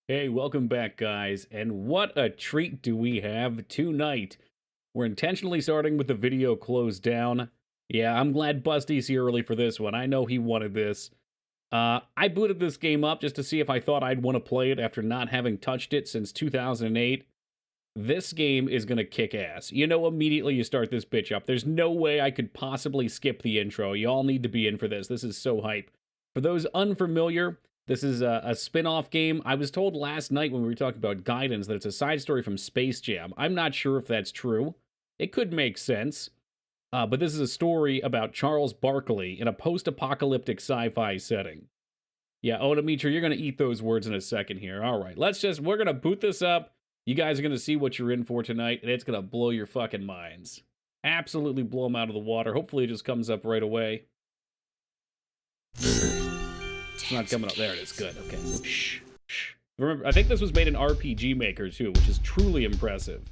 Hey, welcome back, guys. And what a treat do we have tonight. We're intentionally starting with the video closed down. Yeah, I'm glad Busty's here early for this one. I know he wanted this. I booted this game up just to see if I thought I'd want to play it after not having touched it since 2008. This game is going to kick ass. You know, immediately you start this bitch up. There's no way I could possibly skip the intro. You all need to be in for this. This is so hype. For those unfamiliar, this is a spin-off game. I was told last night when we were talking about Gaiden that it's a side story from Space Jam. I'm not sure if that's true. It could make sense. But this is a story about Charles Barkley in a post-apocalyptic sci-fi setting. Yeah, oh, Dimitri, you're going to eat those words in a second here. All right, we're going to boot this up. You guys are going to see what you're in for tonight, and it's going to blow your fucking minds. Absolutely blow them out of the water. Hopefully it just comes up right away. It's not coming up. There it is. Good. Okay. Shh. Shh. Remember, I think this was made in RPG Maker, too, which is truly impressive.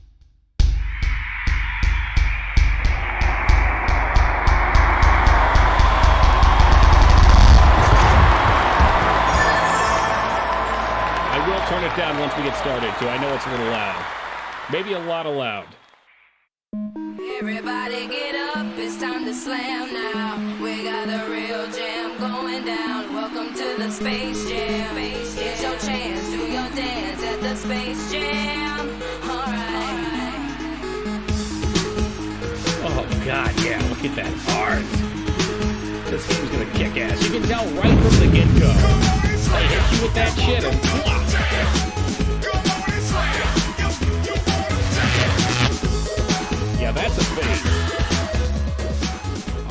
I will turn it down once we get started, too. I know it's a little loud. Maybe a lot of loud. Everybody get up, it's time to slam now. We got a real jam going down. Welcome to the Space Jam. Here's your chance, do your dance at the Space Jam. Alright. Oh, God, yeah, look at that art. This game's gonna kick ass. You can tell right from the get-go. They hit you with that shit and flop. Yeah, that's a phase.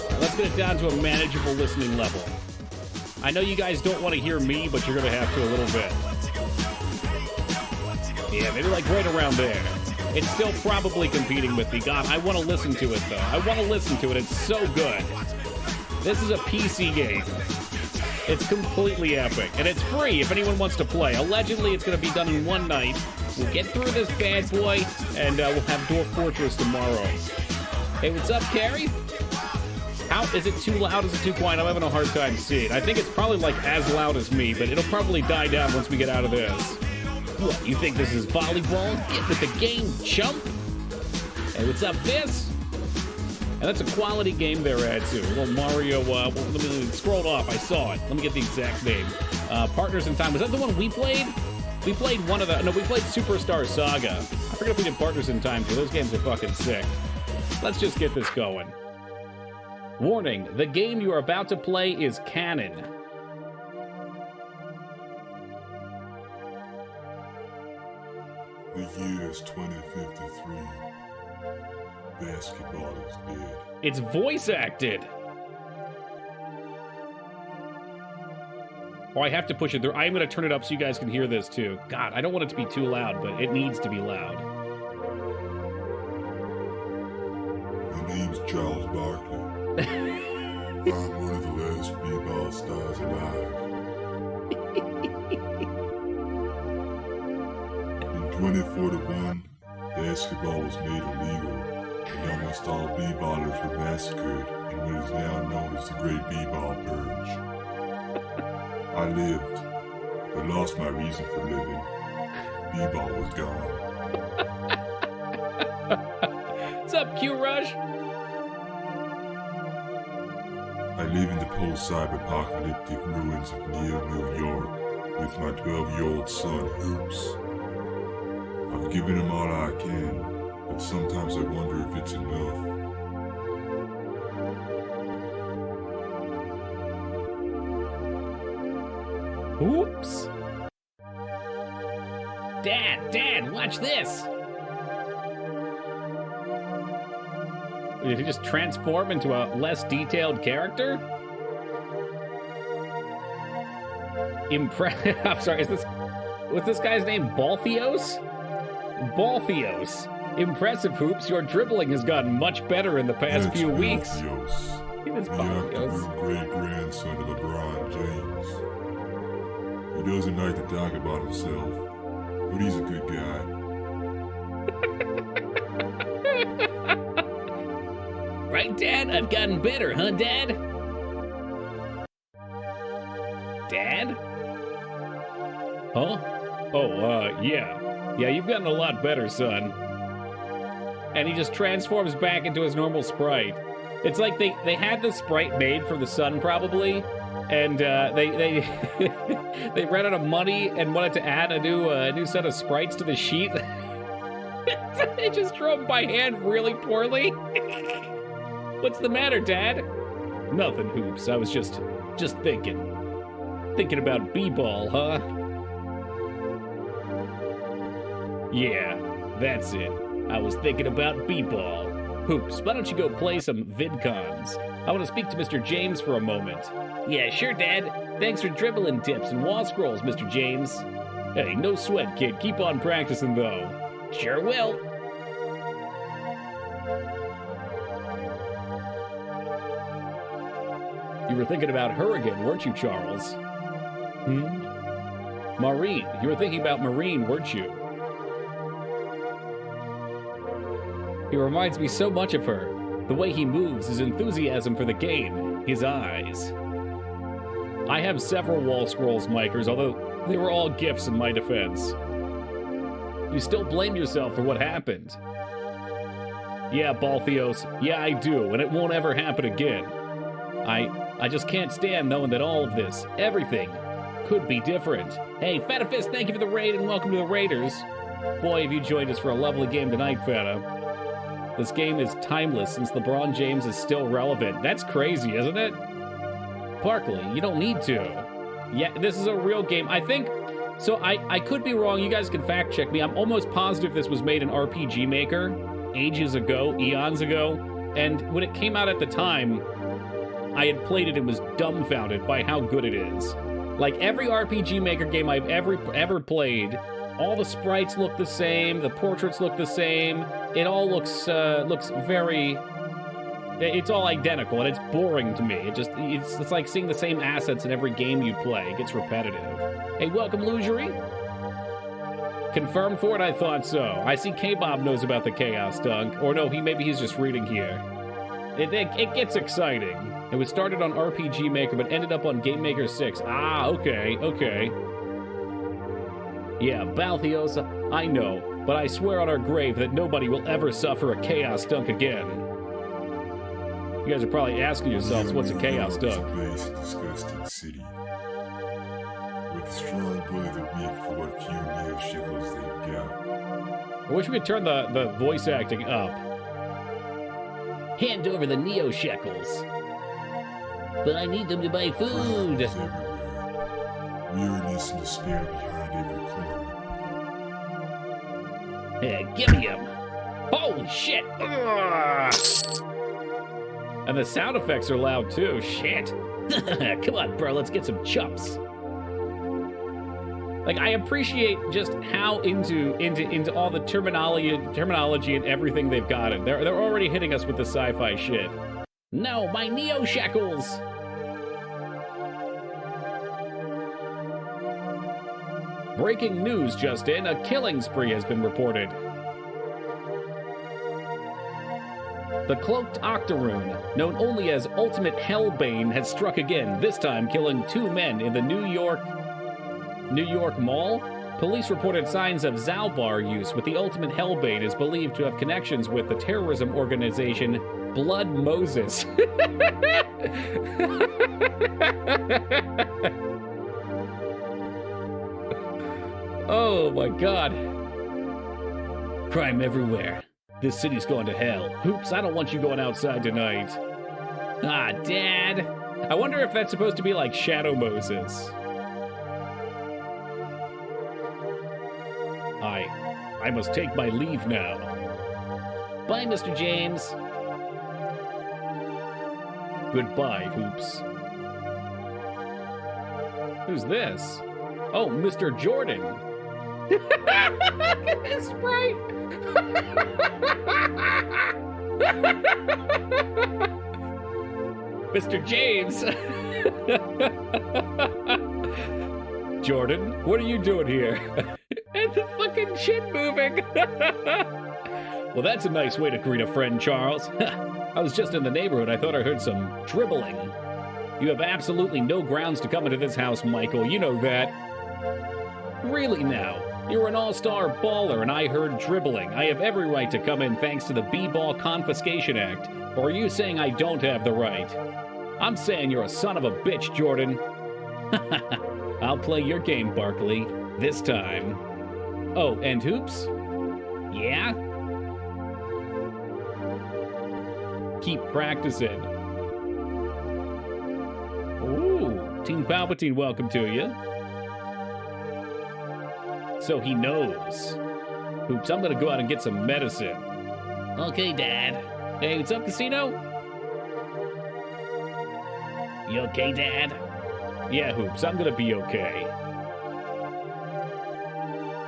All right, let's get it down to a manageable listening level. I know you guys don't want to hear me, but you're going to have to a little bit. Yeah, maybe like right around there. It's still probably competing with me. God, I want to listen to it, though. I want to listen to it. It's so good. This is a PC game. It's completely epic. And it's free if anyone wants to play. Allegedly, it's going to be done in one night. We'll get through this bad boy, and we'll have Dwarf Fortress tomorrow. Hey, what's up, Carrie? How is it too loud? Is it too quiet? I'm having a hard time seeing. I think it's probably like as loud as me, but it'll probably die down once we get out of this. What, you think this is volleyball? Get with the game, chump! Hey, what's up, Fizz? And that's a quality game there, too. A little Mario, let me scroll off. I saw it. Let me get the exact name. Partners in Time. Was that the one we played? We played one of the... No, we played Superstar Saga. I forget if we did Partners in Time, too. Those games are fucking sick. Let's just get this going. Warning, the game you are about to play is canon. The year is 2053. Basketball is dead. It's voice acted. Oh, I have to push it through. I'm going to turn it up so you guys can hear this, too. God, I don't want it to be too loud, but it needs to be loud. My name's Charles Barkley. I'm one of the last b-ball stars alive. In 2041, basketball was made illegal, and almost all b-ballers were massacred in what is now known as the Great B-Ball Purge. I lived, but lost my reason for living. B-ball was gone. What's up, Q-Rush? I live in the post-cyber-apocalyptic ruins of New York with my 12-year-old son, Hoops. I've given him all I can, but sometimes I wonder if it's enough. Oops. Dad, watch this. Did he just transform into a less detailed character? I'm sorry, what's this guy's name? Balthios? Balthios. Impressive, Hoops. Your dribbling has gotten much better in the past few weeks. Balthios. It is The Balthios. great-grandson of LeBron James. He doesn't like to talk about himself, but he's a good guy. Right, Dad? I've gotten better, huh, Dad? Dad? Huh? Yeah. Yeah, you've gotten a lot better, son. And he just transforms back into his normal sprite. It's like they had the sprite made for the son, probably, and they they ran out of money and wanted to add a new set of sprites to the sheet. They just drew them by hand really poorly. What's the matter, Dad? Nothing, Hoops. I was just thinking about b-ball, huh? Yeah, that's it. I was thinking about b-ball. Hoops, why don't you go play some VidCons? I want to speak to Mr. James for a moment. Yeah, sure, Dad. Thanks for dribbling tips and wall scrolls, Mr. James. Hey, no sweat, kid. Keep on practicing, though. Sure will. You were thinking about her again, weren't you, Charles? Maureen. You were thinking about Maureen, weren't you? He reminds me so much of her. The way he moves, his enthusiasm for the game, his eyes. I have several wall scrolls, Mikers, although they were all gifts in my defense. You still blame yourself for what happened. Yeah, Balthios, yeah, I do, and it won't ever happen again. I just can't stand knowing that all of this, everything, could be different. Hey, Fatafist, thank you for the raid and welcome to the Raiders. Boy, have you joined us for a lovely game tonight, Fata. This game is timeless since LeBron James is still relevant. That's crazy, isn't it? Barkley, you don't need to. Yeah, this is a real game. I think, so I could be wrong. You guys can fact check me. I'm almost positive this was made in RPG Maker ages ago, eons ago. And when it came out at the time, I had played it and was dumbfounded by how good it is. Like every RPG Maker game I've ever played, all the sprites look the same, the portraits look the same. It all looks very. It's all identical, and it's boring to me. It's like seeing the same assets in every game you play. It gets repetitive. Hey, welcome, Lugery. Confirmed for it? I thought so. I see K-Bob knows about the Chaos Dunk. Or no, maybe he's just reading here. It gets exciting. It was started on RPG Maker, but ended up on Game Maker 6. Ah, okay. Yeah, Balthiosa, I know, but I swear on our grave that nobody will ever suffer a Chaos Dunk again. You guys are probably asking yourselves, what's a Chaos Dunk? Disgusting city. With strong blood that weak for what few neo shekels they've got. I wish we could turn the voice acting up. Hand over the neo shekels. But I need them to buy food. Weariness and despair behind every corner. Hey, give me him. Holy shit. Ugh. And the sound effects are loud too. Shit. Come on, bro, let's get some chops. Like, I appreciate just how into all the terminology and everything they've got it. They're already hitting us with the sci-fi shit. No, my neo shekels. Breaking news just in, a killing spree has been reported. The cloaked octoroon, known only as Ultimate Hellbane, has struck again, this time killing 2 men in the New York Mall. Police reported signs of Zalbar use, with the Ultimate Hellbane is believed to have connections with the terrorism organization Blood Moses. Oh my god. Crime everywhere. This city's going to hell. Hoops, I don't want you going outside tonight. Ah, Dad. I wonder if that's supposed to be like Shadow Moses. I must take my leave now. Bye, Mr. James. Goodbye, Hoops. Who's this? Oh, Mr. Jordan. His sprite. Mr. James. Jordan, what are you doing here? And the fucking shit moving. Well, that's a nice way to greet a friend, Charles. I was just in the neighborhood. I thought I heard some dribbling. You have absolutely no grounds to come into this house, Michael. You know that. Really now? You're an all-star baller and I heard dribbling. I have every right to come in thanks to the B-Ball Confiscation Act. Or are you saying I don't have the right? I'm saying you're a son of a bitch, Jordan. I'll play your game, Barkley. This time. Oh, and Hoops? Yeah? Keep practicing. Ooh, Team Palpatine, welcome to you. So he knows. Hoops, I'm gonna go out and get some medicine. Okay, Dad. Hey, what's up, Casino? You okay, Dad? Yeah, Hoops, I'm gonna be okay.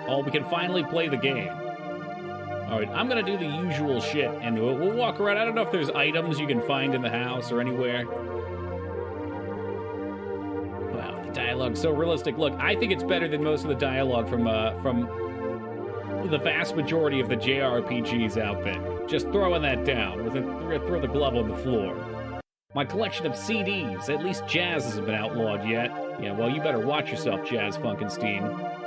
Oh, we can finally play the game. Alright, I'm gonna do the usual shit, and we'll walk around. I don't know if there's items you can find in the house or anywhere. Wow, the dialogue's so realistic. Look, I think it's better than most of the dialogue from the vast majority of the JRPGs out there. Just throwing that down. Throw the glove on the floor. My collection of CDs. At least Jazz hasn't been outlawed yet. Yeah, well, you better watch yourself, Jazz Funkenstein.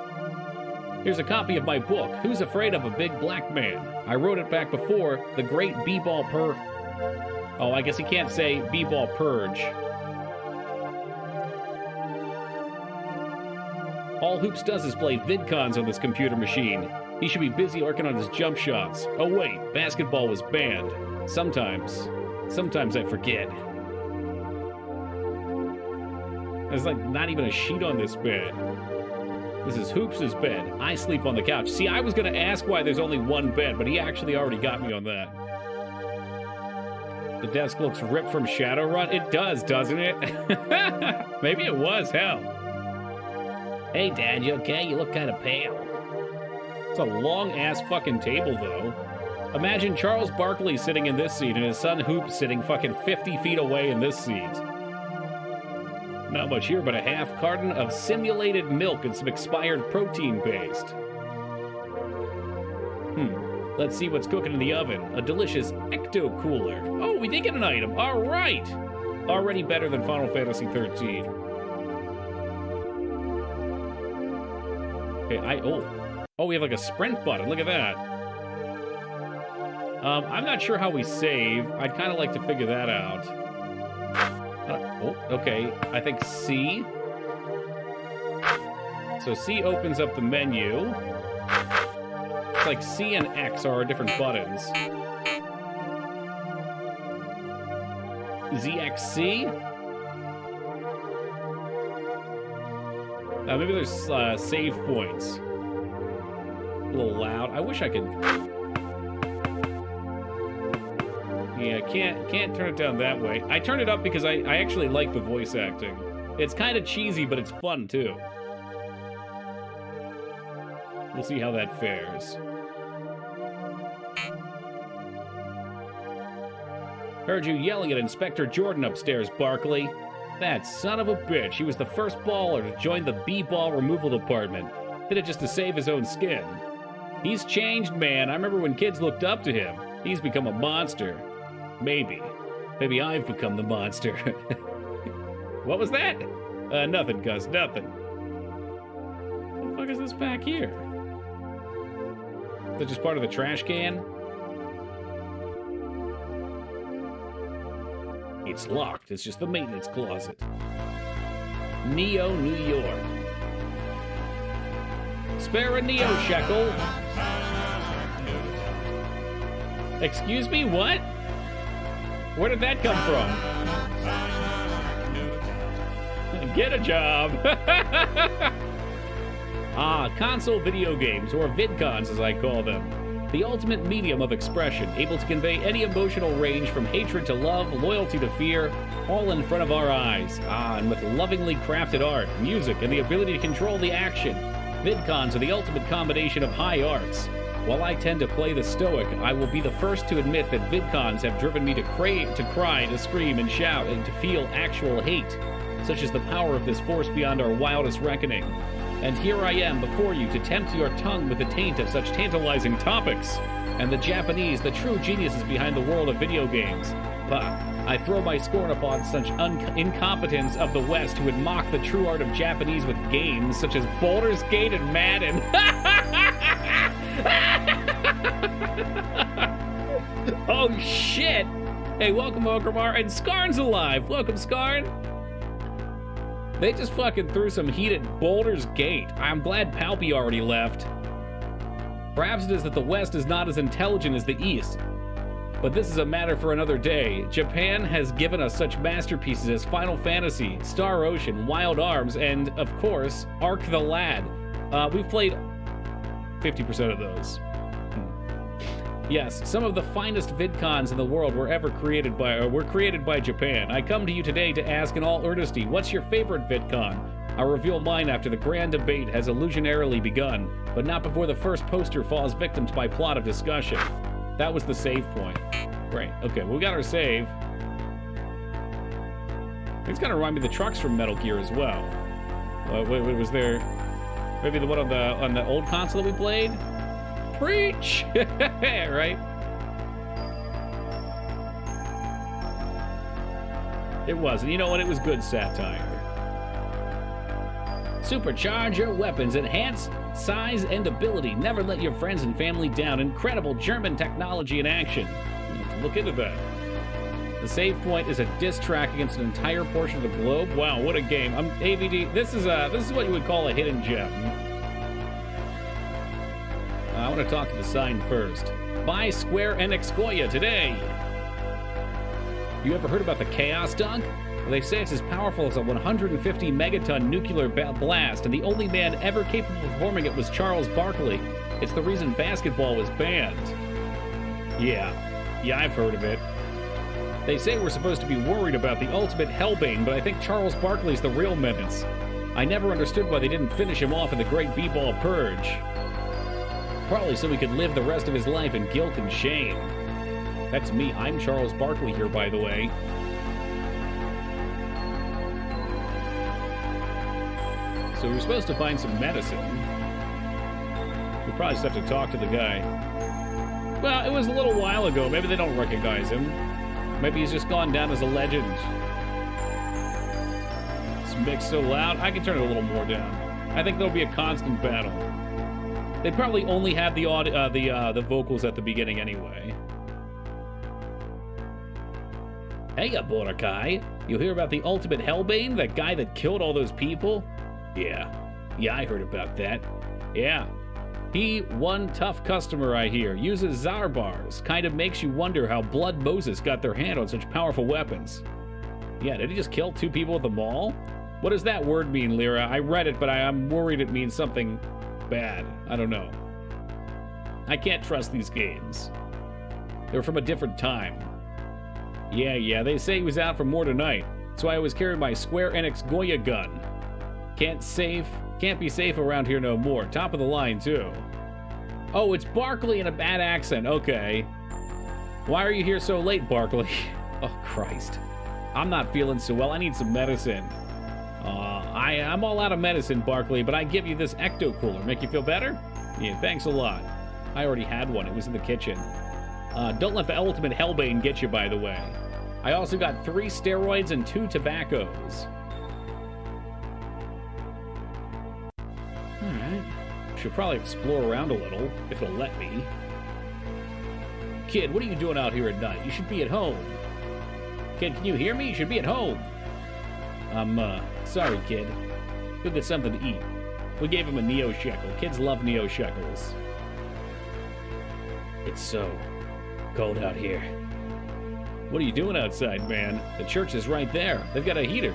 Here's a copy of my book, Who's Afraid of a Big Black Man? I wrote it back before the great B-Ball Oh, I guess he can't say B-Ball Purge. All Hoops does is play VidCons on this computer machine. He should be busy working on his jump shots. Oh wait, basketball was banned. Sometimes I forget. There's like not even a sheet on this bed. This is Hoops' bed. I sleep on the couch. See, I was gonna ask why there's only one bed, but he actually already got me on that. The desk looks ripped from Shadowrun. It does, doesn't it? Maybe it was, hell. Hey, Dad, you okay? You look kind of pale. It's a long-ass fucking table, though. Imagine Charles Barkley sitting in this seat and his son Hoops sitting fucking 50 feet away in this seat. Not much here but a half carton of simulated milk and some expired protein paste. Let's see what's cooking in the oven. A delicious ecto cooler. Oh, we did get an item. All right. Already better than Final Fantasy 13. Okay, oh, we have like a sprint button. Look at that. I'm not sure how we save. I'd kind of like to figure that out. Okay. I think C. So C opens up the menu. It's like C and X are different buttons. ZXC? Maybe there's save points. A little loud. I wish I could... Yeah, can't turn it down that way. I turned it up because I actually like the voice acting. It's kind of cheesy, but it's fun, too. We'll see how that fares. Heard you yelling at Inspector Jordan upstairs, Barkley. That son of a bitch. He was the first baller to join the B-Ball removal department. Did it just to save his own skin. He's changed, man. I remember when kids looked up to him. He's become a monster. Maybe. Maybe I've become the monster. What was that? Nothing, Gus, nothing. What the fuck is this back here? Is that just part of the trash can? It's locked. It's just the maintenance closet. Neo, New York. Spare a Neo shekel. Excuse me, what? Where did that come from? Get a job. Console video games, or VidCons as I call them. The ultimate medium of expression, able to convey any emotional range from hatred to love, loyalty to fear, all in front of our eyes. And with lovingly crafted art, music, and the ability to control the action. VidCons are the ultimate combination of high arts. While I tend to play the stoic, I will be the first to admit that VidCons have driven me to cry, to scream, and shout, and to feel actual hate. Such is the power of this force beyond our wildest reckoning. And here I am before you to tempt your tongue with the taint of such tantalizing topics. And the Japanese, the true geniuses behind the world of video games. Bah, I throw my scorn upon such incompetence of the West who would mock the true art of Japanese with games such as Baldur's Gate and Madden. Oh, shit. Hey, welcome, Okromar. And Skarn's alive. Welcome, Skarn. They just fucking threw some heat at Baldur's Gate. I'm glad Palpy already left. Perhaps it is that the West is not as intelligent as the East. But this is a matter for another day. Japan has given us such masterpieces as Final Fantasy, Star Ocean, Wild Arms, and, of course, Ark the Lad. We've played 50% of those. Yes, some of the finest VidCons in the world were created by Japan. I come to you today to ask in all earnesty, what's your favorite VidCon? I'll reveal mine after the grand debate has illusionarily begun, but not before the first poster falls victim to my plot of discussion. That was the save point. Right, okay, well, we got our save. It's gonna remind me of the trucks from Metal Gear as well. Was there maybe the one on the old console that we played? Preach! Right? It was, and you know what? It was good satire. Supercharge your weapons, enhance size and ability. Never let your friends and family down. Incredible German technology in action. Look into that. The save point is a diss track against an entire portion of the globe. Wow, what a game! AVD. This is what you would call a hidden gem. I want to talk to the sign first. Buy Square Enix Goya today. You ever heard about the Chaos Dunk? Well, they say it's as powerful as a 150 megaton nuclear blast, and the only man ever capable of performing it was Charles Barkley. It's the reason basketball was banned. Yeah, I've heard of it. They say we're supposed to be worried about the ultimate hellbane, but I think Charles Barkley's the real menace. I never understood why they didn't finish him off in the Great B-Ball Purge. Probably so he could live the rest of his life in guilt and shame. That's me. I'm Charles Barkley here, by the way. So we're supposed to find some medicine. We probably just have to talk to the guy. Well, it was a little while ago. Maybe they don't recognize him. Maybe he's just gone down as a legend. This mix so loud. I can turn it a little more down. I think there'll be a constant battle. They probably only had the vocals at the beginning anyway. Hey, Borakai. You hear about the ultimate hellbane? That guy that killed all those people? Yeah, I heard about that. Yeah. He, one tough customer I hear, uses Zarbars. Kind of makes you wonder how Blood Moses got their hand on such powerful weapons. Yeah, did he just kill 2 people at the mall? What does that word mean, Lyra? I read it, but I'm worried it means something bad. I don't know. I can't trust these games. They're from a different time. Yeah, they say he was out for more tonight, so I always carry my Square Enix Goya gun. Can't be safe around here no more. Top of the line, too. Oh, it's Barkley in a bad accent. Okay. Why are you here so late, Barkley? Oh, Christ. I'm not feeling so well. I need some medicine. I'm all out of medicine, Barkley, but I give you this ecto cooler. Make you feel better? Yeah, thanks a lot. I already had one. It was in the kitchen. Don't let the ultimate hellbane get you, by the way. I also got 3 steroids and 2 tobaccos. Alright. Should probably explore around a little, if it'll let me. Kid, what are you doing out here at night? You should be at home. Kid, can you hear me? You should be at home. Sorry, kid. Go get something to eat. We gave him a Neo Shekel. Kids love Neo Shekels. It's so cold out here. What are you doing outside, man? The church is right there. They've got a heater.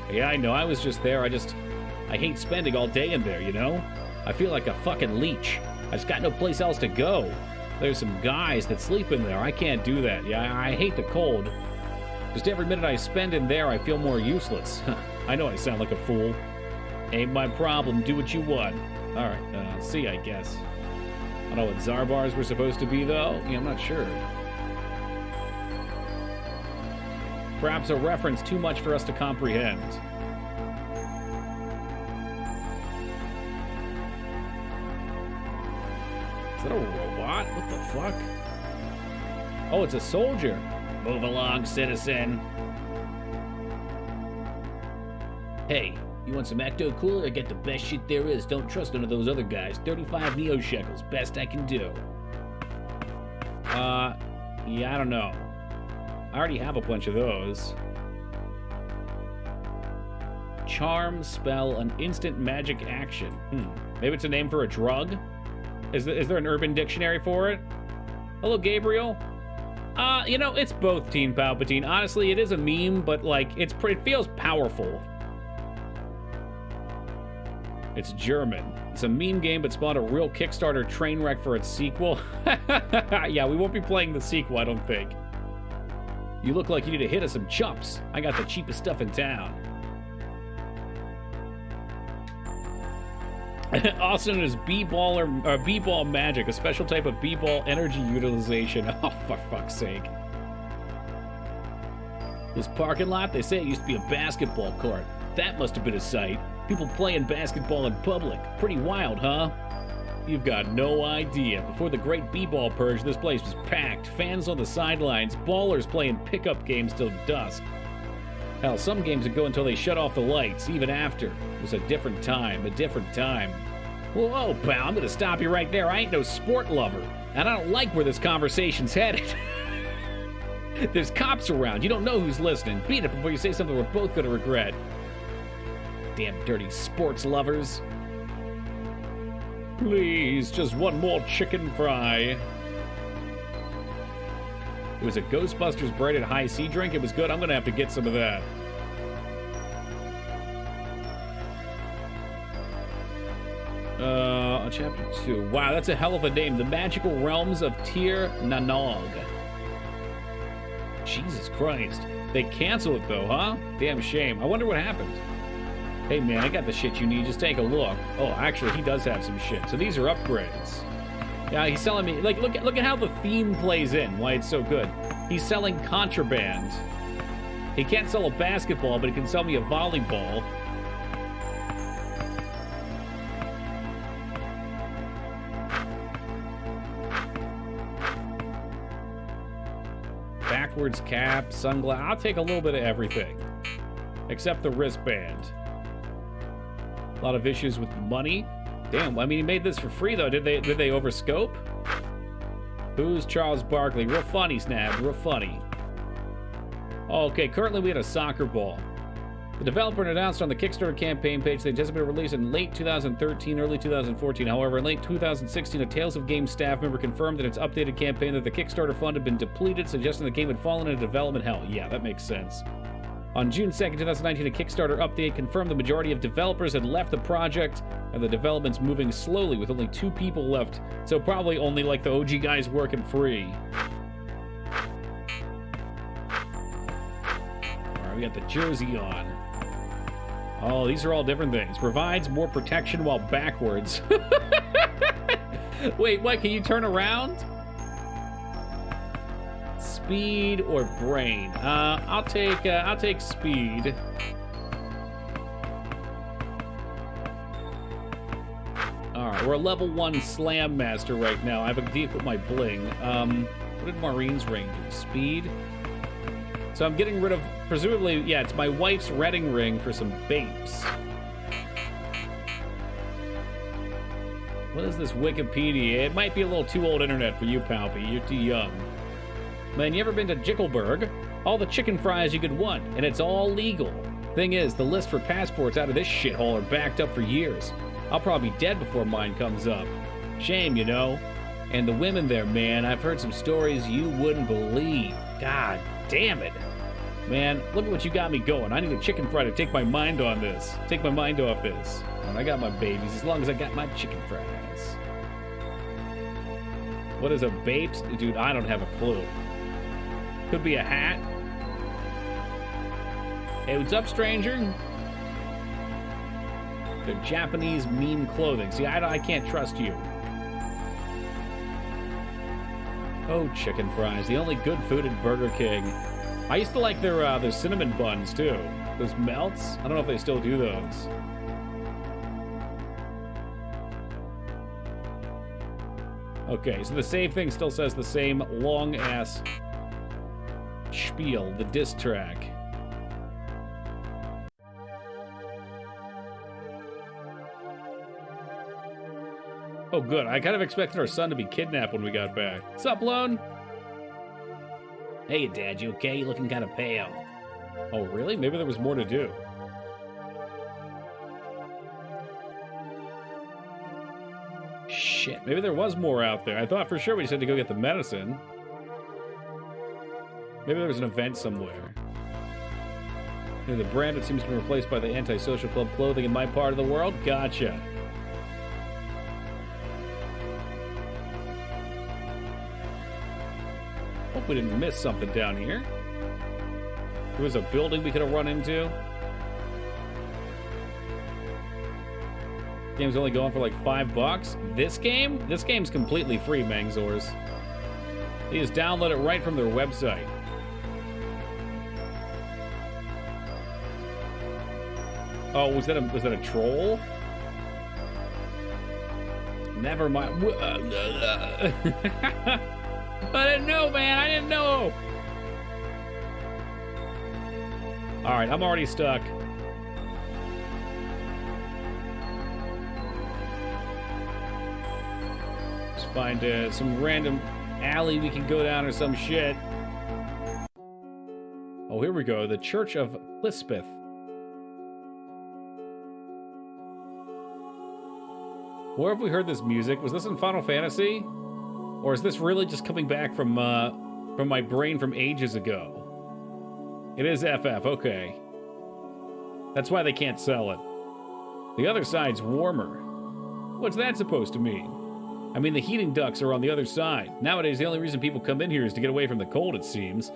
Yeah, I know. I was just there. I hate spending all day in there, you know? I feel like a fucking leech. I just got no place else to go. There's some guys that sleep in there. I can't do that. Yeah, I hate the cold. Just every minute I spend in there, I feel more useless. I know I sound like a fool. Ain't my problem. Do what you want. All right, see, I guess. I don't know what Zarbars were supposed to be, though. Yeah, I'm not sure. Perhaps a reference too much for us to comprehend. Is that a robot? What the fuck? Oh, it's a soldier. Move along, citizen. Hey, you want some Ecto Cooler? I get the best shit there is. Don't trust none of those other guys. 35 Neo Shekels. Best I can do. Yeah, I don't know. I already have a bunch of those. Charm, spell, an instant magic action. Maybe it's a name for a drug? Is there an urban dictionary for it? Hello, Gabriel. You know, it's both, Teen Palpatine. Honestly, it is a meme, but, like, it feels powerful. It's German. It's a meme game, but spawned a real Kickstarter train wreck for its sequel. Yeah, we won't be playing the sequel, I don't think. You look like you need a hit of some chops. I got the cheapest stuff in town. Also known as B-Ball Magic, a special type of B-Ball energy utilization. Oh, for fuck's sake. This parking lot, they say it used to be a basketball court. That must have been a sight. People playing basketball in public. Pretty wild, huh? You've got no idea. Before the great B-Ball purge, this place was packed. Fans on the sidelines, ballers playing pickup games till dusk. Hell, some games would go until they shut off the lights, even after. It was a different time, Whoa, pal, I'm gonna stop you right there. I ain't no sport lover, and I don't like where this conversation's headed. There's cops around. You don't know who's listening. Beat it before you say something we're both gonna regret. Damn dirty sports lovers. Please, just one more chicken fry. It was a Ghostbusters braided high C drink. It was good. I'm gonna have to get some of that. Chapter 2. Wow, that's a hell of a name. The Magical Realms of Tir Nanog. Jesus Christ. They canceled it though, huh? Damn shame. I wonder what happened. Hey man, I got the shit you need. Just take a look. Oh, actually, he does have some shit. So these are upgrades. Yeah, he's selling me, like, look at how the theme plays in, why it's so good. He's selling contraband. He can't sell a basketball, but he can sell me a volleyball. Backwards cap, sunglasses. I'll take a little bit of everything. Except the wristband. A lot of issues with money. Damn, I mean, he made this for free, though. Did they overscope? Who's Charles Barkley? Real funny, Snap. Real funny. Oh, okay, currently we had a soccer ball. The developer announced on the Kickstarter campaign page they anticipated release in late 2013, early 2014. However, in late 2016, a Tales of Games staff member confirmed in its updated campaign that the Kickstarter fund had been depleted, suggesting the game had fallen into development hell. Yeah, that makes sense. On June 2nd, 2019, a Kickstarter update confirmed the majority of developers had left the project, and the development's moving slowly with only 2 people left, so probably only like the OG guys working free. Alright, we got the jersey on. Oh, these are all different things. Provides more protection while backwards. Wait, what? Can you turn around? Speed or brain? I'll take speed. All right, we're a level 1 slam master right now. I have a deep with my bling. What did Maureen's ring do? Speed. So I'm getting rid of, presumably, yeah, it's my wife's wedding ring for some babes. What is this Wikipedia? It might be a little too old internet for you, Palpy. You're too young. Man, you ever been to Jickleburg? All the chicken fries you could want, and it's all legal. Thing is, the list for passports out of this shithole are backed up for years. I'll probably be dead before mine comes up. Shame, you know. And the women there, man, I've heard some stories you wouldn't believe. God damn it. Man, look at what you got me going. I need a chicken fry to take my mind on this. Take my mind off this. And I got my babies as long as I got my chicken fries. What is a babes? Dude, I don't have a clue. Could be a hat. Hey, what's up, stranger? They're Japanese meme clothing. See, I can't trust you. Oh, chicken fries. The only good food at Burger King. I used to like their cinnamon buns, too. Those melts? I don't know if they still do those. Okay, so the save thing still says the same long-ass spiel, the diss track. Oh, good. I kind of expected our son to be kidnapped when we got back. What's up, Lone? Hey, Dad, you okay? You looking kind of pale. Oh, really? Maybe there was more to do. Shit, maybe there was more out there. I thought for sure we just had to go get the medicine. Maybe there was an event somewhere. The brand that seems to be replaced by the anti-social club clothing in my part of the world? Gotcha. Hope we didn't miss something down here. There was a building we could have run into. Game's only going for like $5. This game? This game's completely free, Mangzors. You just download it right from their website. Oh, was that a troll? Never mind. I didn't know, man. I didn't know. All right, I'm already stuck. Let's find some random alley we can go down or some shit. Oh, here we go. The Church of Lisbeth. Where have we heard this music? Was this in Final Fantasy? Or is this really just coming back from my brain from ages ago? It is FF, okay. That's why they can't sell it. The other side's warmer. What's that supposed to mean? I mean, the heating ducts are on the other side. Nowadays, the only reason people come in here is to get away from the cold, it seems.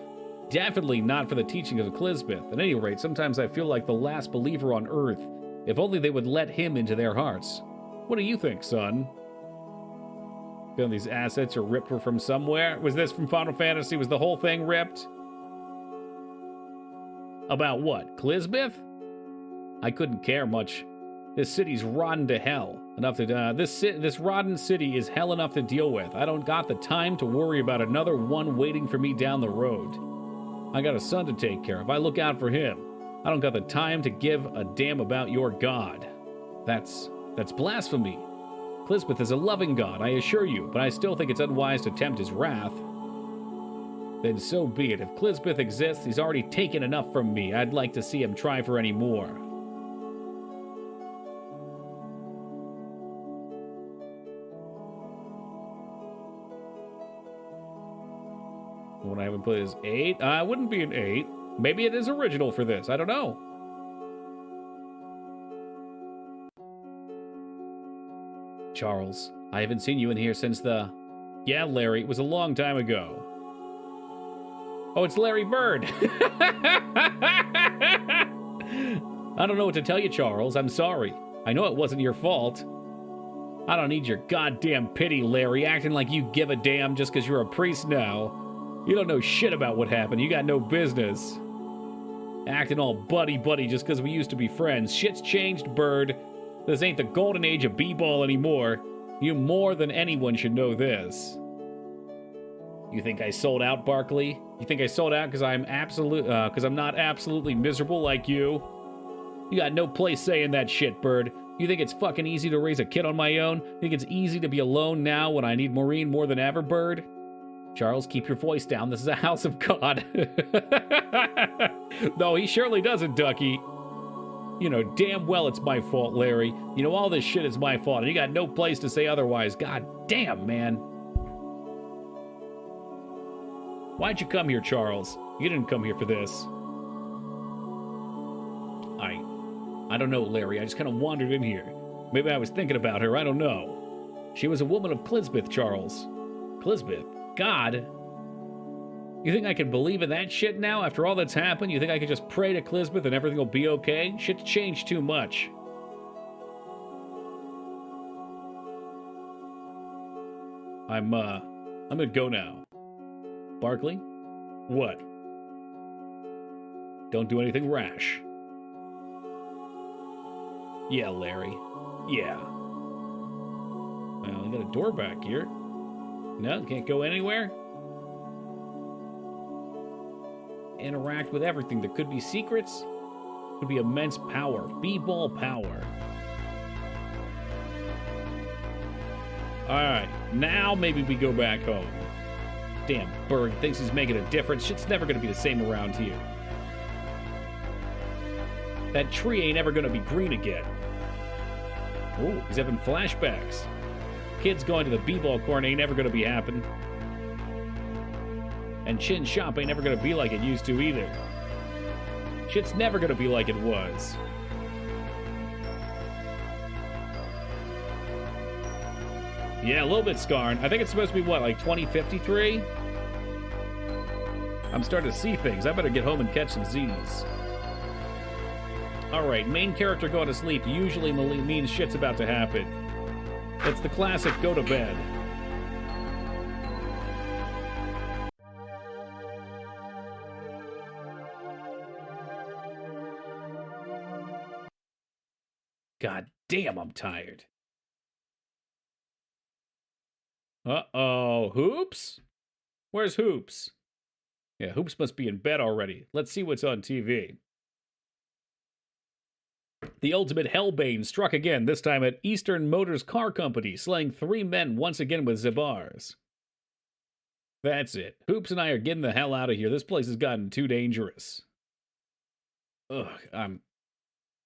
Definitely not for the teaching of Clisbeth. At any rate, sometimes I feel like the last believer on Earth. If only they would let him into their hearts. What do you think, son? Feeling these assets are ripped from somewhere? Was this from Final Fantasy? Was the whole thing ripped? About what? Clisbeth? I couldn't care much. This city's rotten to hell. Enough to this rotten city is hell enough to deal with. I don't got the time to worry about another one waiting for me down the road. I got a son to take care of. I look out for him. I don't got the time to give a damn about your god. That's blasphemy. Clisbeth is a loving god, I assure you, but I still think it's unwise to tempt his wrath. Then so be it. If Clisbeth exists, he's already taken enough from me. I'd like to see him try for any more. The one I haven't played is 8. It wouldn't be an 8. Maybe it is original for this. I don't know. Charles, I haven't seen you in here since the... Yeah, Larry, it was a long time ago. Oh, it's Larry Bird. I don't know what to tell you, Charles. I'm sorry. I know it wasn't your fault. I don't need your goddamn pity, Larry, acting like you give a damn just because you're a priest now. You don't know shit about what happened. You got no business. Acting all buddy-buddy just because we used to be friends. Shit's changed, Bird. This ain't the golden age of b-ball anymore. You more than anyone should know this. You think I sold out, Barkley? You think I sold out because I'm not absolutely miserable like you? You got no place saying that shit, Bird. You think it's fucking easy to raise a kid on my own? You think it's easy to be alone now when I need Maureen more than ever, Bird? Charles, keep your voice down. This is a house of God. No, he surely doesn't, Ducky. You know damn well it's my fault, Larry. You know all this shit is my fault, and you got no place to say otherwise. God damn, man. Why'd you come here, Charles? You didn't come here for this. I don't know, Larry. I just kind of wandered in here. Maybe I was thinking about her. I don't know. She was a woman of Clisbeth, Charles. Clisbeth? God? You think I can believe in that shit now after all that's happened? You think I could just pray to Clisbeth and everything will be okay? Shit's changed too much. I'm gonna go now. Barkley? What? Don't do anything rash. Yeah, Larry. Yeah. Well, I got a door back here. No, can't go anywhere? interact with everything. There could be secrets. Could be immense power. B-ball power. Alright, now maybe we go back home. Damn, Berg thinks he's making a difference. Shit's never gonna be the same around here. That tree ain't ever gonna be green again. Ooh, he's having flashbacks. Kids going to the b-ball court ain't ever gonna be happening. And Chin's shop ain't never gonna be like it used to either. Shit's never gonna be like it was. Yeah, a little bit scarring. I think it's supposed to be, what, like 2053? I'm starting to see things. I better get home and catch some Z's. Alright, main character going to sleep usually means shit's about to happen. It's the classic go to bed. God damn, I'm tired. Uh-oh. Hoops? Where's Hoops? Yeah, Hoops must be in bed already. Let's see what's on TV. The ultimate hellbane struck again, this time at Eastern Motors Car Company, slaying 3 men once again with Zabars. That's it. Hoops and I are getting the hell out of here. This place has gotten too dangerous. Ugh, I'm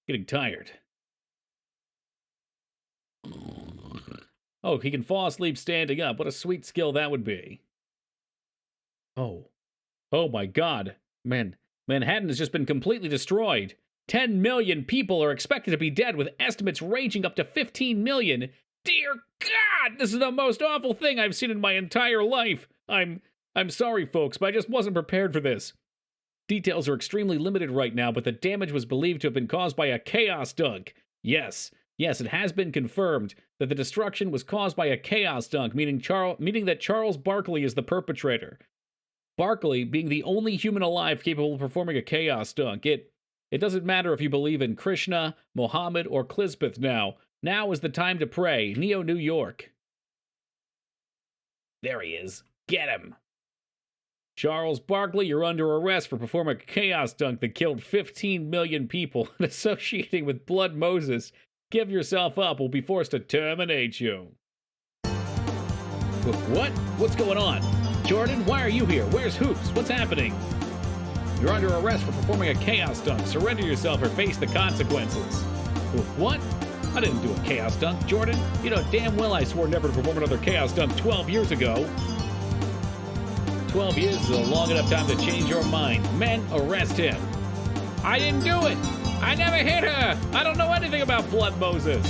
getting tired. Oh, he can fall asleep standing up. What a sweet skill that would be. Oh. Oh my god. Manhattan has just been completely destroyed. 10 million people are expected to be dead, with estimates ranging up to 15 million. Dear God, this is the most awful thing I've seen in my entire life. I'm sorry, folks, but I just wasn't prepared for this. Details are extremely limited right now, but the damage was believed to have been caused by a chaos dunk. Yes, it has been confirmed that the destruction was caused by a chaos dunk, meaning that Charles Barkley is the perpetrator. Barkley being the only human alive capable of performing a chaos dunk. It doesn't matter if you believe in Krishna, Mohammed, or Klizbeth now. Now is the time to pray. Neo New York. There he is. Get him. Charles Barkley, you're under arrest for performing a chaos dunk that killed 15 million people and associating with Blood Moses. Give yourself up. We'll be forced to terminate you. What? What's going on? Jordan, why are you here? Where's Hoops? What's happening? You're under arrest for performing a chaos dunk. Surrender yourself or face the consequences. What? I didn't do a chaos dunk, Jordan. You know damn well I swore never to perform another chaos dunk 12 years ago. 12 years is a long enough time to change your mind. Men, arrest him. I didn't do it. I never hit her. I don't know anything about Blood Moses.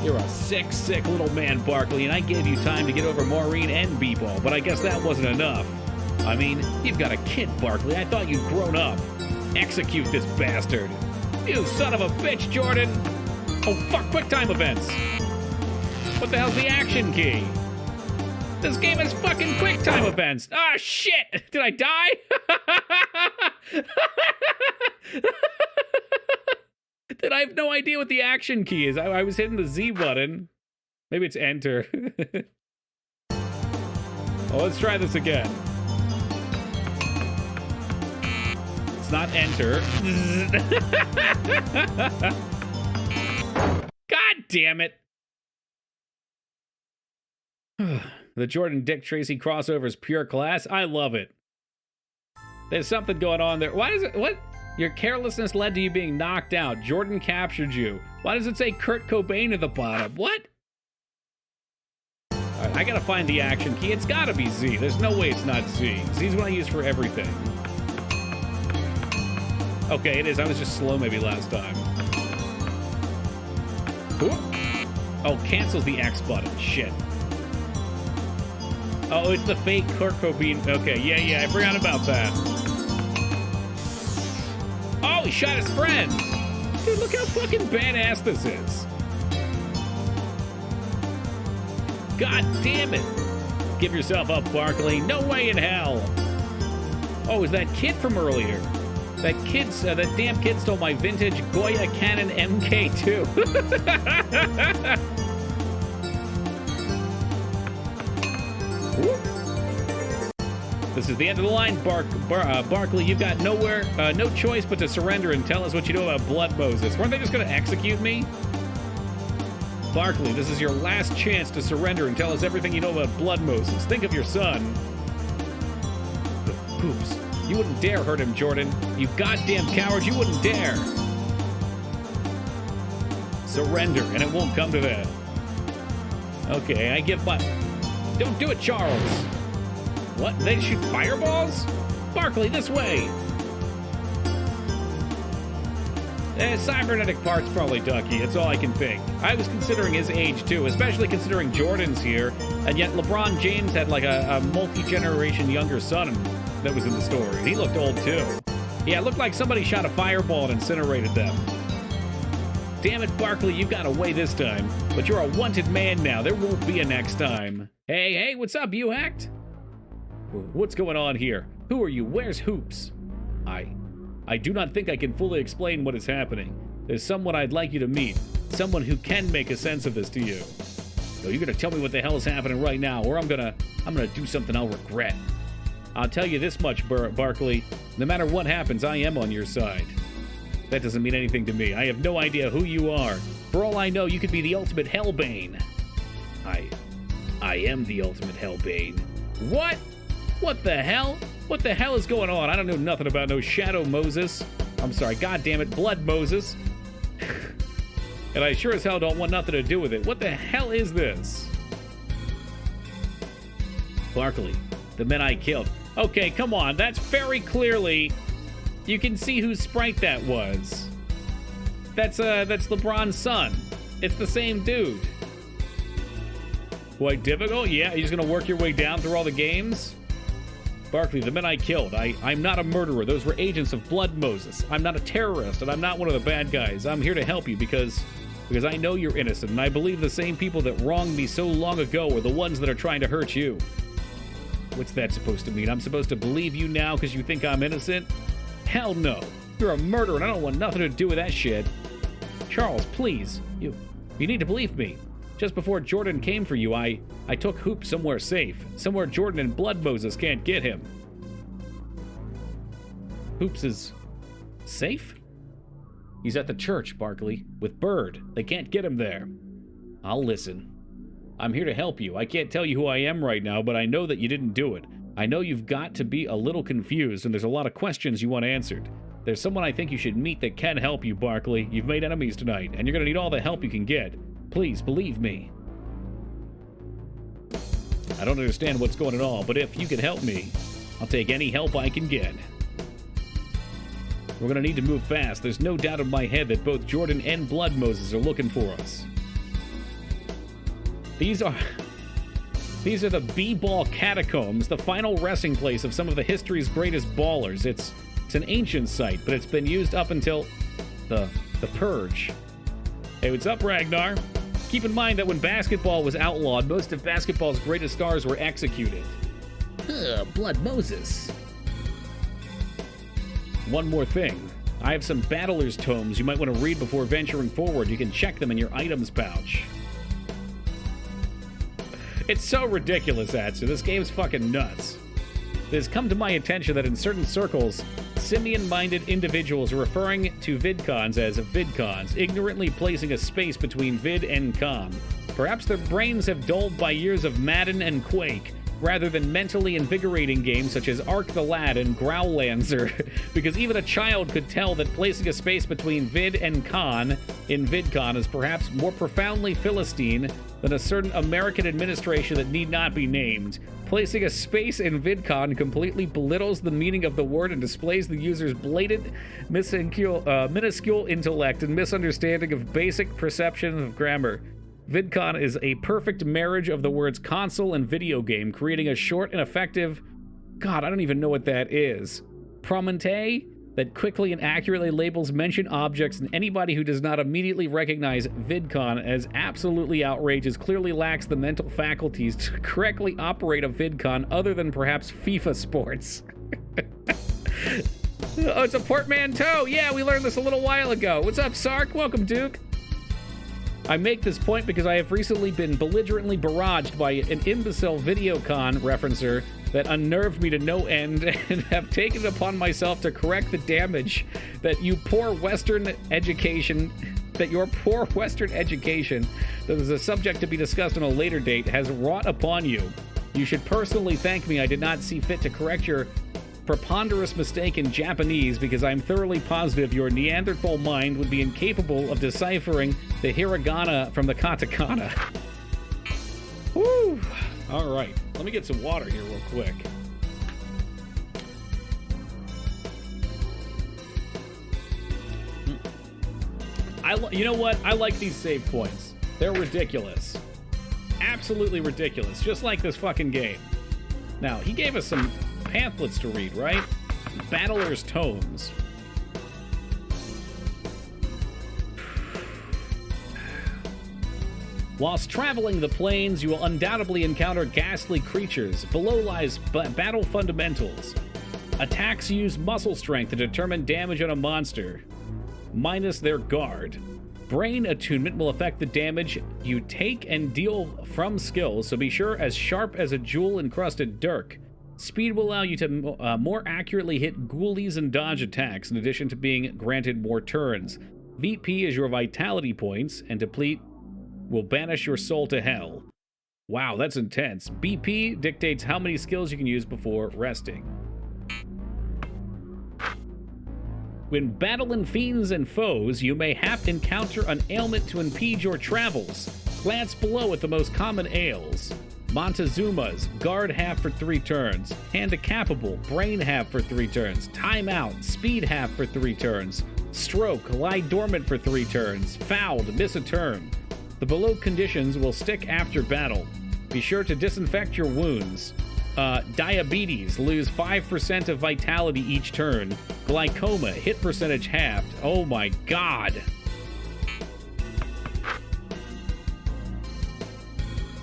You're a sick, sick little man, Barkley, and I gave you time to get over Maureen and B-Ball, but I guess that wasn't enough. I mean, you've got a kid, Barkley. I thought you'd grown up. Execute this bastard. You son of a bitch, Jordan. Oh, fuck, quick time events. What the hell's the action key? This game is fucking quick time events. Ah, shit. Did I die? I have no idea what the action key is. I was hitting the Z button. Maybe it's enter. Oh, let's try this again. It's not enter. God damn it. The Jordan Dick Tracy crossover is pure class. I love it. There's something going on there. Why is it? What? Your carelessness led to you being knocked out. Jordan captured you. Why does it say Kurt Cobain at the bottom? What? All right, I gotta find the action key. It's gotta be Z. There's no way it's not Z. Z's what I use for everything. Okay, it is. I was just slow maybe last time. Oh, cancels the X button. Shit. Oh, it's the fake Kurt Cobain. Okay, yeah, I forgot about that. Oh, he shot his friend. Dude, look how fucking badass this is. God damn it. Give yourself up, Barkley. No way in hell. Oh, is that kid from earlier? That damn kid stole my vintage Goya Canon MK2. The This is the end of the line, Barkley. You've got no choice but to surrender and tell us what you know about Blood Moses. Weren't they just going to execute me? Barkley, this is your last chance to surrender and tell us everything you know about Blood Moses. Think of your son. Oops. You wouldn't dare hurt him, Jordan. You goddamn coward, you wouldn't dare. Surrender, and it won't come to that. Okay, I give my... Don't do it, Charles. What? They shoot fireballs? Barkley, this way. Cybernetic parts probably Ducky. That's all I can think. I was considering his age, too, especially considering Jordan's here, and yet LeBron James had like a multi-generation younger son that was in the story. He looked old, too. Yeah, it looked like somebody shot a fireball and incinerated them. Damn it, Barkley, you got away this time. But you're a wanted man now. There won't be a next time. Hey, what's up, you hacked? What's going on here? Who are you? Where's Hoops? I do not think I can fully explain what is happening. There's someone I'd like you to meet. Someone who can make a sense of this to you. So you're gonna tell me what the hell is happening right now, or I'm gonna do something I'll regret. I'll tell you this much, Barkley. No matter what happens, I am on your side. That doesn't mean anything to me. I have no idea who you are. For all I know, you could be the ultimate Hellbane. I am the ultimate Hellbane. What? What the hell? What the hell is going on? I don't know nothing about no Shadow Moses. I'm sorry, goddammit, Blood Moses. And I sure as hell don't want nothing to do with it. What the hell is this? Barkley, the men I killed. Okay, come on. That's very clearly... You can see whose sprite that was. That's LeBron's son. It's the same dude. Quite difficult? Yeah, you're just gonna work your way down through all the games? Barkley, the men I killed. I'm not a murderer. Those were agents of Blood Moses. I'm not a terrorist, and I'm not one of the bad guys. I'm here to help you because I know you're innocent, and I believe the same people that wronged me so long ago are the ones that are trying to hurt you. What's that supposed to mean? I'm supposed to believe you now because you think I'm innocent? Hell no. You're a murderer, and I don't want nothing to do with that shit. Charles, please. You need to believe me. Just before Jordan came for you, I took Hoop somewhere safe. Somewhere Jordan and Blood Moses can't get him. Hoops is... safe? He's at the church, Barkley, with Bird. They can't get him there. I'll listen. I'm here to help you. I can't tell you who I am right now, but I know that you didn't do it. I know you've got to be a little confused, and there's a lot of questions you want answered. There's someone I think you should meet that can help you, Barkley. You've made enemies tonight, and you're going to need all the help you can get. Please, believe me. I don't understand what's going on at all, but if you can help me, I'll take any help I can get. We're going to need to move fast. There's no doubt in my head that both Jordan and Blood Moses are looking for us. These are the B-Ball Catacombs, the final resting place of some of the history's greatest ballers. It's an ancient site, but it's been used up until the Purge. Hey, what's up, Ragnar? Keep in mind that when basketball was outlawed, most of basketball's greatest stars were executed. Blood Moses. One more thing. I have some Battler's Tomes you might want to read before venturing forward. You can check them in your items pouch. It's so ridiculous, Atsu. This game's fucking nuts. It has come to my attention that in certain circles, simian-minded individuals are referring to VidCons as VidCons, ignorantly placing a space between vid and con. Perhaps their brains have dulled by years of Madden and Quake, rather than mentally invigorating games such as Ark the Lad and Growlancer, because even a child could tell that placing a space between vid and con in VidCon is perhaps more profoundly Philistine than a certain American administration that need not be named. Placing a space in VidCon completely belittles the meaning of the word and displays the user's blatant minuscule intellect and misunderstanding of basic perception of grammar. VidCon is a perfect marriage of the words console and video game, creating a short and effective... God, I don't even know what that is. Promontory that quickly and accurately labels mentioned objects, and anybody who does not immediately recognize VidCon as absolutely outrageous clearly lacks the mental faculties to correctly operate a VidCon other than perhaps FIFA sports. Oh, it's a portmanteau! Yeah, we learned this a little while ago. What's up, Sark? Welcome, Duke. I make this point because I have recently been belligerently barraged by an imbecile VideoCon referencer that unnerved me to no end and have taken it upon myself to correct the damage that your poor Western education, that is a subject to be discussed on a later date, has wrought upon you. You should personally thank me I did not see fit to correct your preponderous mistake in Japanese, because I'm thoroughly positive your Neanderthal mind would be incapable of deciphering the hiragana from the katakana. Woo! All right, let me get some water here real quick. You know what? I like these save points. They're ridiculous. Absolutely ridiculous. Just like this fucking game. Now, he gave us some pamphlets to read, right? Battler's Tomes. Whilst traveling the plains, you will undoubtedly encounter ghastly creatures. Below lies battle fundamentals. Attacks use muscle strength to determine damage on a monster, minus their guard. Brain attunement will affect the damage you take and deal from skills, so be sure as sharp as a jewel-encrusted dirk. Speed will allow you to more accurately hit ghoulies and dodge attacks, in addition to being granted more turns. VP is your vitality points, and deplete will banish your soul to hell. Wow, that's intense. BP dictates how many skills you can use before resting. When battling fiends and foes, you may have to encounter an ailment to impede your travels. Glance below at the most common ails. Montezuma's, guard half for 3 turns. Handicapable, brain half for 3 turns. Timeout, speed half for 3 turns. Stroke, lie dormant for 3 turns. Fouled, miss a turn. The below conditions will stick after battle. Be sure to disinfect your wounds. Diabetes, lose 5% of vitality each turn. Glycoma, hit percentage halved. Oh my god.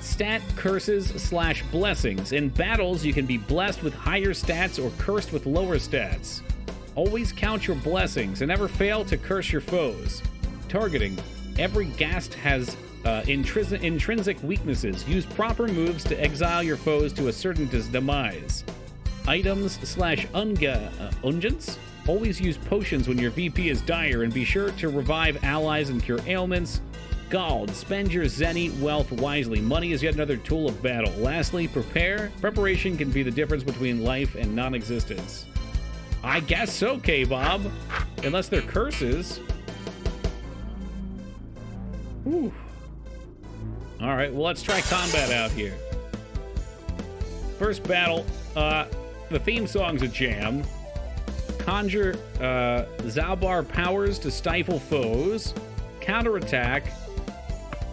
Stat curses / blessings. In battles, you can be blessed with higher stats or cursed with lower stats. Always count your blessings and never fail to curse your foes. Targeting. Every ghast has intrinsic weaknesses. Use proper moves to exile your foes to a certain demise. Items / unguents. Always use potions when your VP is dire, and be sure to revive allies and cure ailments. Gald. Spend your zenny wealth wisely. Money is yet another tool of battle. Lastly, prepare. Preparation can be the difference between life and non-existence. I guess so, K-Bob. Unless they're curses. Whew. Alright, well, let's try combat out here. First battle, the theme song's a jam. Conjure Zalbar powers to stifle foes. Counterattack.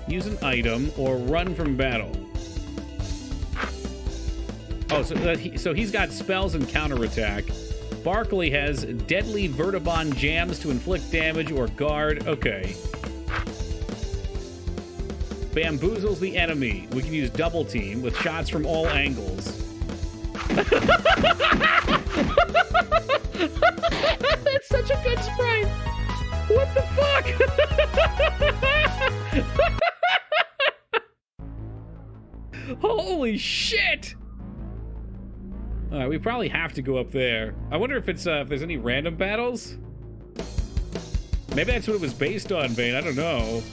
Use an item, or run from battle. Oh, so he's got spells and counterattack. Barkley has deadly Vertibon jams to inflict damage or guard. Okay. Bamboozles the enemy. We can use double team with shots from all angles. That's such a good sprite. What the fuck? Holy shit! Alright, we probably have to go up there. I wonder if it's if there's any random battles? Maybe that's what it was based on, Vane. I don't know.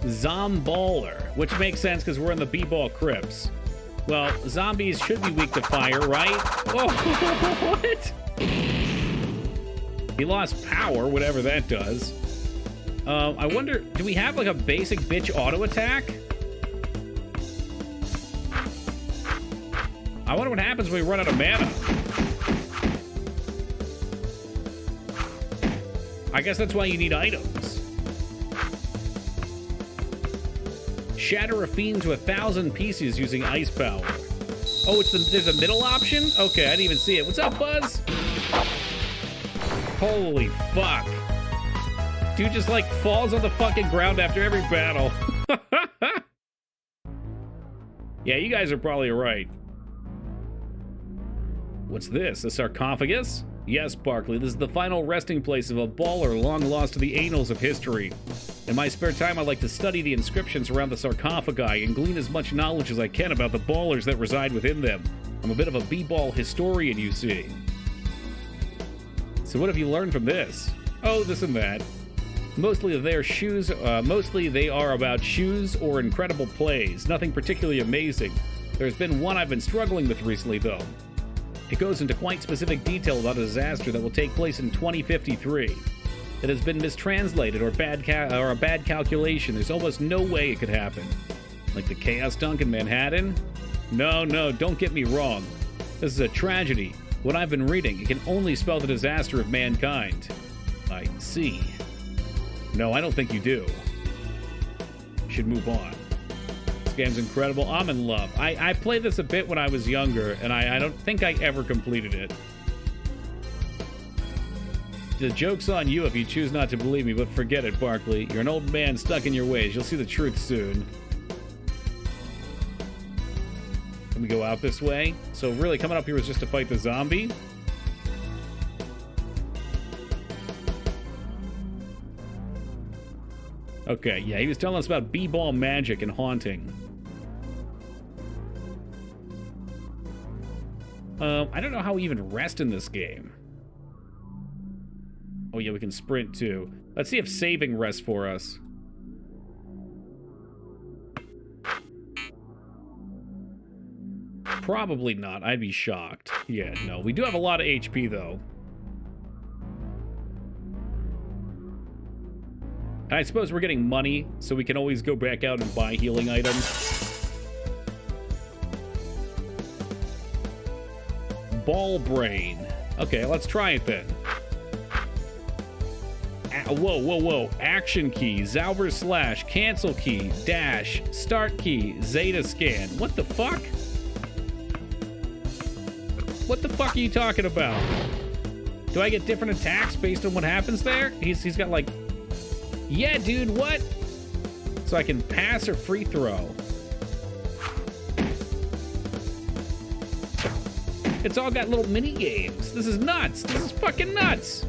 Zomballer, which makes sense because we're in the B-ball crypts. Well, zombies should be weak to fire, right? Oh, what? He lost power, whatever that does. I wonder, do we have like a basic bitch auto attack? I wonder what happens when we run out of mana. I guess that's why you need items. Shatter a fiend to 1,000 pieces using ice power. Oh, there's a middle option? Okay, I didn't even see it. What's up, Buzz? Holy fuck. Dude just like falls on the fucking ground after every battle. Yeah, you guys are probably right. What's this? A sarcophagus? Yes, Barkley, this is the final resting place of a baller long lost to the annals of history. In my spare time, I like to study the inscriptions around the sarcophagi and glean as much knowledge as I can about the ballers that reside within them. I'm a bit of a b-ball historian, you see. So what have you learned from this? Oh, this and that. Mostly they are about shoes or incredible plays. Nothing particularly amazing. There's been one I've been struggling with recently, though. It goes into quite specific detail about a disaster that will take place in 2053. It has been mistranslated or a bad calculation. There's almost no way it could happen. Like the chaos dunk in Manhattan? No, don't get me wrong. This is a tragedy. What I've been reading, it can only spell the disaster of mankind. I see. No, I don't think you do. Should move on. This game's incredible. I'm in love. I played this a bit when I was younger, and I don't think I ever completed it. The joke's on you if you choose not to believe me, but forget it, Barkley. You're an old man stuck in your ways. You'll see the truth soon. Can we go out this way? So really, coming up here was just to fight the zombie? Okay, yeah, he was telling us about b-ball magic and haunting. I don't know how we even rest in this game. Oh yeah, we can sprint too. Let's see if saving rests for us. Probably not. I'd be shocked. Yeah, no. We do have a lot of HP though. And I suppose we're getting money, so we can always go back out and buy healing items. Ball brain. Okay, let's try it then. Whoa. Action key, Zauber slash, cancel key, dash, start key, Zeta scan. What the fuck? What the fuck are you talking about? Do I get different attacks based on what happens there? He's got like... Yeah, dude, what? So I can pass or free throw. It's all got little mini games. This is nuts. This is fucking nuts.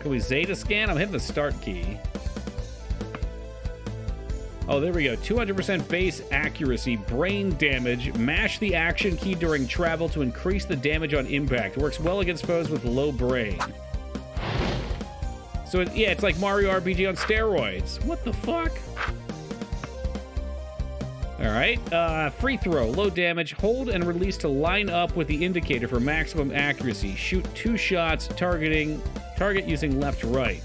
Can we Zeta scan? I'm hitting the start key. Oh, there we go. 200% base accuracy, brain damage. Mash the action key during travel to increase the damage on impact. Works well against foes with low brain. So, yeah, it's like Mario RPG on steroids. What the fuck? All right. Free throw. Low damage. Hold and release to line up with the indicator for maximum accuracy. Shoot 2 shots, target using left-right.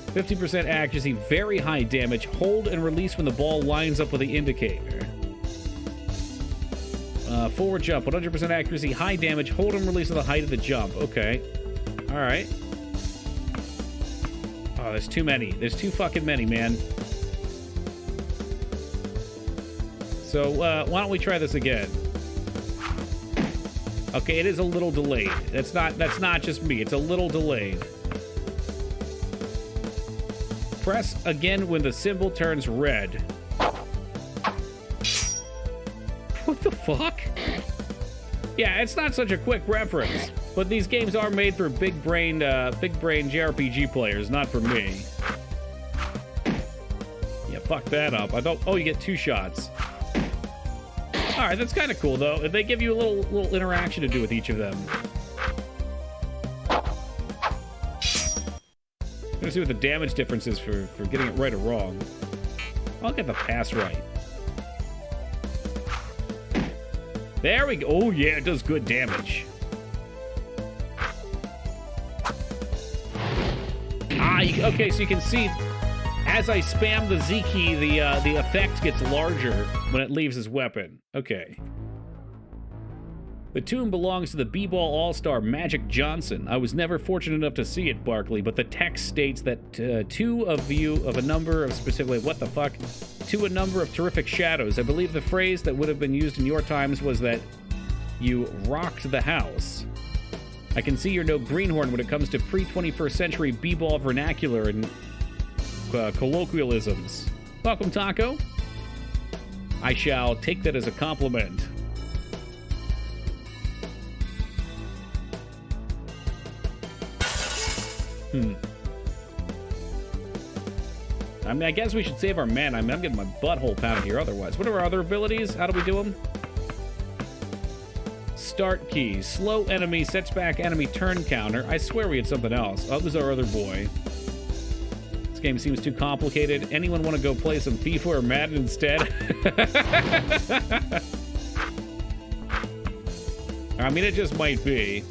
50% accuracy, very high damage. Hold and release when the ball lines up with the indicator. Forward jump, 100% accuracy, high damage. Hold and release at the height of the jump. Okay. All right. Oh, there's too many. There's too fucking many, man. So, why don't we try this again? Okay, it is a little delayed. That's not just me. It's a little delayed. Press again when the symbol turns red. What the fuck? Yeah, it's not such a quick reference, but these games are made for big brain JRPG players, not for me. Yeah, fuck that up. I don't. Oh, you get 2 shots. All right, that's kind of cool though. They give you a little interaction to do with each of them. Let's see what the damage difference is for getting it right or wrong. I'll get the pass right. There we go. Oh, yeah, it does good damage. Okay, so you can see as I spam the Z key, the effect gets larger when it leaves his weapon. Okay. The tomb belongs to the b-ball all-star Magic Johnson. I was never fortunate enough to see it, Barkley, but the text states that to a number of terrific shadows. I believe the phrase that would have been used in your times was that you rocked the house. I can see you're no greenhorn when it comes to pre-21st century b-ball vernacular and colloquialisms. Welcome, Taco. I shall take that as a compliment. I mean, I guess we should save our mana. I mean, I'm getting my butthole pounded here otherwise. What are our other abilities? How do we do them? Start key. Slow enemy, sets back enemy turn counter. I swear we had something else. Oh, this is our other boy. This game seems too complicated. Anyone want to go play some FIFA or Madden instead? I mean, it just might be.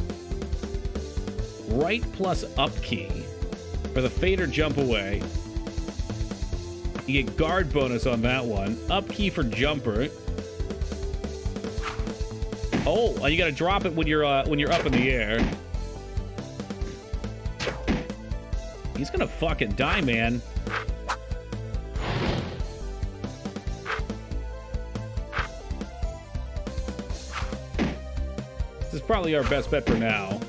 Right plus up key for the fade or jump away. You get guard bonus on that one. Up key for jumper. Oh, and you gotta drop it when you're up in the air. He's gonna fucking die, man. This is probably our best bet for now.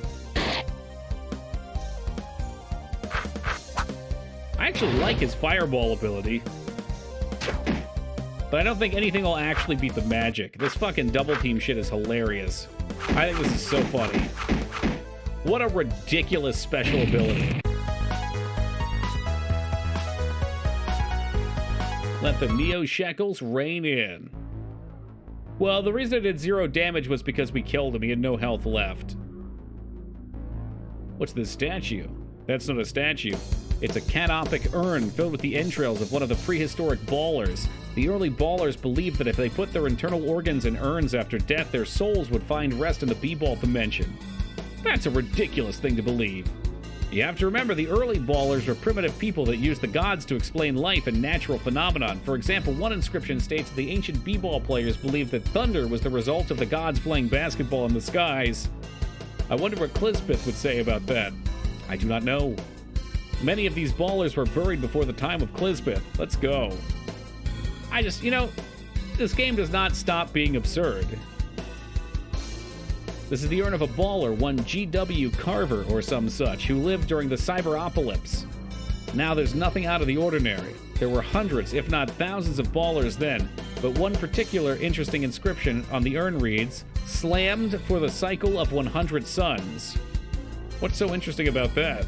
I actually like his fireball ability. But I don't think anything will actually beat the magic. This fucking double team shit is hilarious. I think this is so funny. What a ridiculous special ability. Let the Neo Shekels rain in. Well, the reason it did 0 damage was because we killed him. He had no health left. What's this statue? That's not a statue. It's a canopic urn filled with the entrails of one of the prehistoric ballers. The early ballers believed that if they put their internal organs in urns after death, their souls would find rest in the b-ball dimension. That's a ridiculous thing to believe. You have to remember, the early ballers were primitive people that used the gods to explain life and natural phenomenon. For example, one inscription states that the ancient b-ball players believed that thunder was the result of the gods playing basketball in the skies. I wonder what Clisbeth would say about that. I do not know. Many of these ballers were buried before the time of Clisbeth. Let's go. I just, this game does not stop being absurd. This is the urn of a baller, one G.W. Carver or some such, who lived during the Cyberopolis. Now there's nothing out of the ordinary. There were hundreds, if not thousands of ballers then, but one particular interesting inscription on the urn reads, "Slammed for the cycle of 100 suns." What's so interesting about that?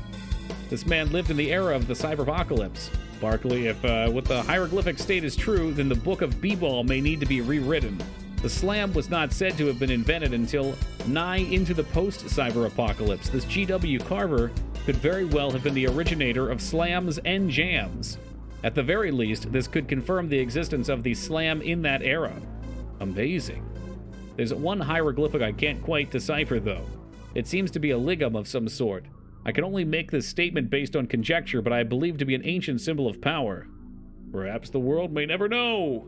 This man lived in the era of the Cyberopolis. Barkley, if what the hieroglyphic state is true, then the book of b-ball may need to be rewritten. The slam was not said to have been invented until nigh into the post-cyber-apocalypse. This G.W. Carver could very well have been the originator of slams and jams. At the very least, this could confirm the existence of the slam in that era. Amazing. There's one hieroglyphic I can't quite decipher, though. It seems to be a ligam of some sort. I can only make this statement based on conjecture, but I believe to be an ancient symbol of power. Perhaps the world may never know.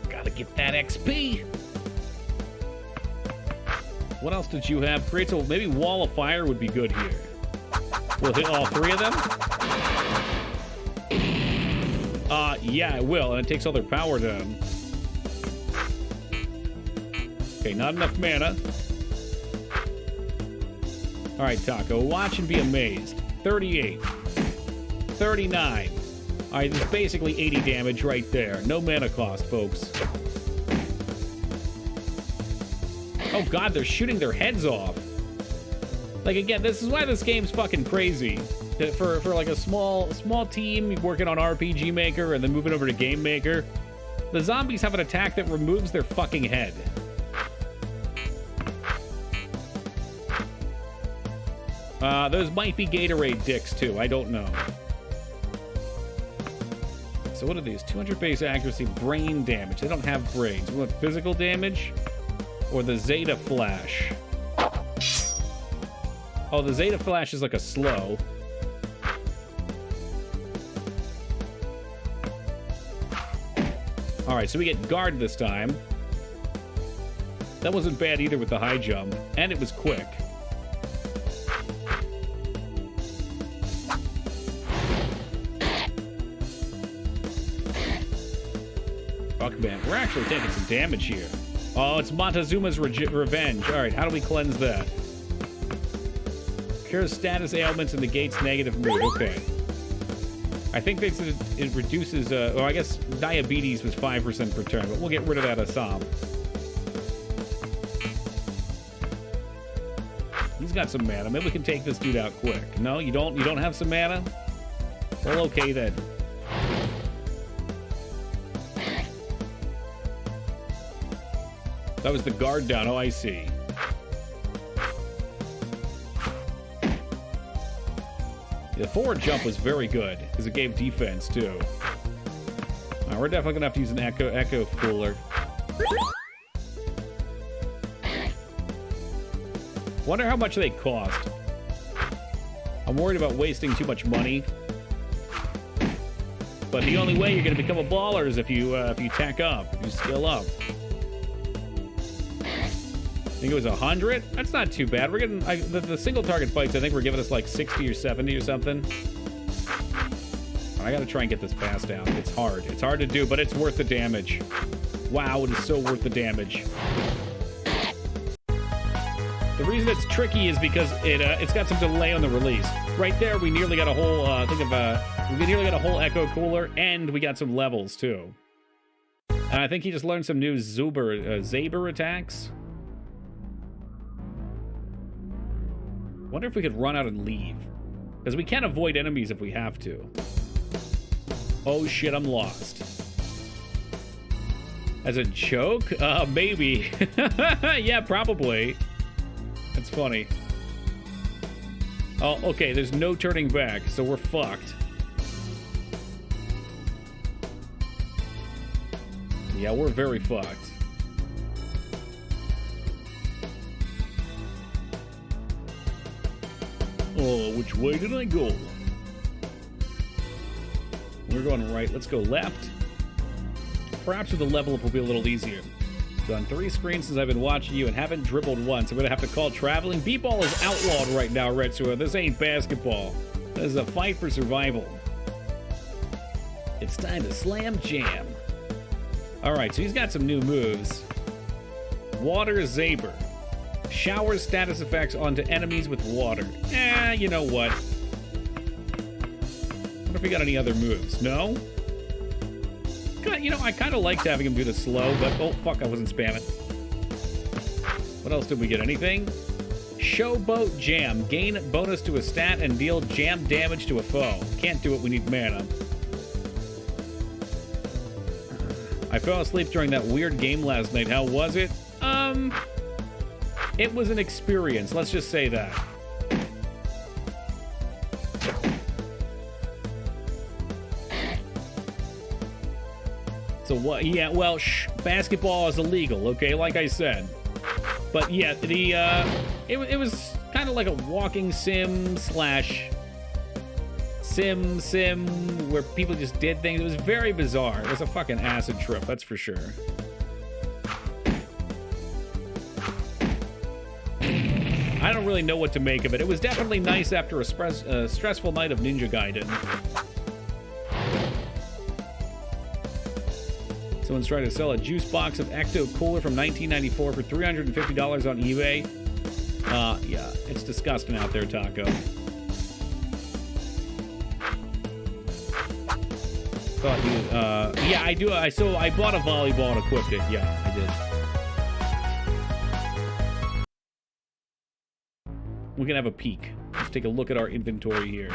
Gotta get that XP. What else did you have? Create so maybe Wall of Fire would be good here. We'll hit all 3 of them? Yeah, it will, and it takes all their power down. Okay, not enough mana. All right, Taco, watch and be amazed. 38. 39. All right, there's basically 80 damage right there. No mana cost, folks. Oh, God, they're shooting their heads off. Like, again, this is why this game's fucking crazy. For like a small team working on RPG Maker and then moving over to Game Maker, the zombies have an attack that removes their fucking head. Those might be Gatorade dicks, too. I don't know. So what are these? 200 base accuracy, brain damage. They don't have brains. We want physical damage or the Zeta Flash. Oh, the Zeta Flash is like a slow. All right, so we get guard this time. That wasn't bad either with the high jump, and it was quick. Fuck, man, we're actually taking some damage here. Oh, it's Montezuma's revenge. All right, how do we cleanse that? Cures status ailments and negates negative mood. Okay. I think it reduces, well, I guess diabetes was 5% per turn, but we'll get rid of that Assam. He's got some mana. Maybe we can take this dude out quick. No, you don't? You don't have some mana? Well, okay then. That was the guard down. Oh, I see. The forward jump was very good because it gave defense too. All right, we're definitely gonna have to use an echo cooler. Wonder how much they cost. I'm worried about wasting too much money. But the only way you're gonna become a baller is if you tack up, if you skill up. I think it was 100. That's not too bad. We're getting the single target fights. I think we're giving us like 60 or 70 or something. I gotta try and get this pass down. It's hard. It's hard to do, but it's worth the damage. Wow, it is so worth the damage. The reason it's tricky is because it's got some delay on the release. Right there, we nearly got a whole we nearly got a whole echo cooler, and we got some levels too. And I think he just learned some new Zaber attacks. Wonder if we could run out and leave. Because we can't avoid enemies if we have to. Oh shit, I'm lost. As a joke? Maybe. Yeah, probably. That's funny. Oh, okay, there's no turning back, so we're fucked. Yeah, we're very fucked. Oh, which way did I go? We're going right. Let's go left. Perhaps with the level up will be a little easier. Done 3 screens since I've been watching you and haven't dribbled once. I'm going to have to call traveling. B-ball is outlawed right now, Retsuo. This ain't basketball. This is a fight for survival. It's time to slam jam. All right, so he's got some new moves. Water Zaber. Showers status effects onto enemies with water. You know what? What if we got any other moves? No? You know, I kind of liked having him do the slow, but... Oh, fuck, I wasn't spamming. What else did we get? Anything? Showboat Jam. Gain bonus to a stat and deal jam damage to a foe. Can't do it, we need mana. I fell asleep during that weird game last night. How was it? It was an experience, let's just say that. So what? Yeah, well, basketball is illegal, okay? Like I said. But yeah, it was kind of like a walking sim where people just did things. It was very bizarre. It was a fucking acid trip, that's for sure. I don't really know what to make of it. It was definitely nice after a stressful night of Ninja Gaiden. Someone's trying to sell a juice box of Ecto Cooler from 1994 for $350 on eBay. Yeah, it's disgusting out there, Taco. Thought you, yeah, I do. So I bought a volleyball and equipped it. Yeah, I did. We can have a peek. Let's take a look at our inventory here.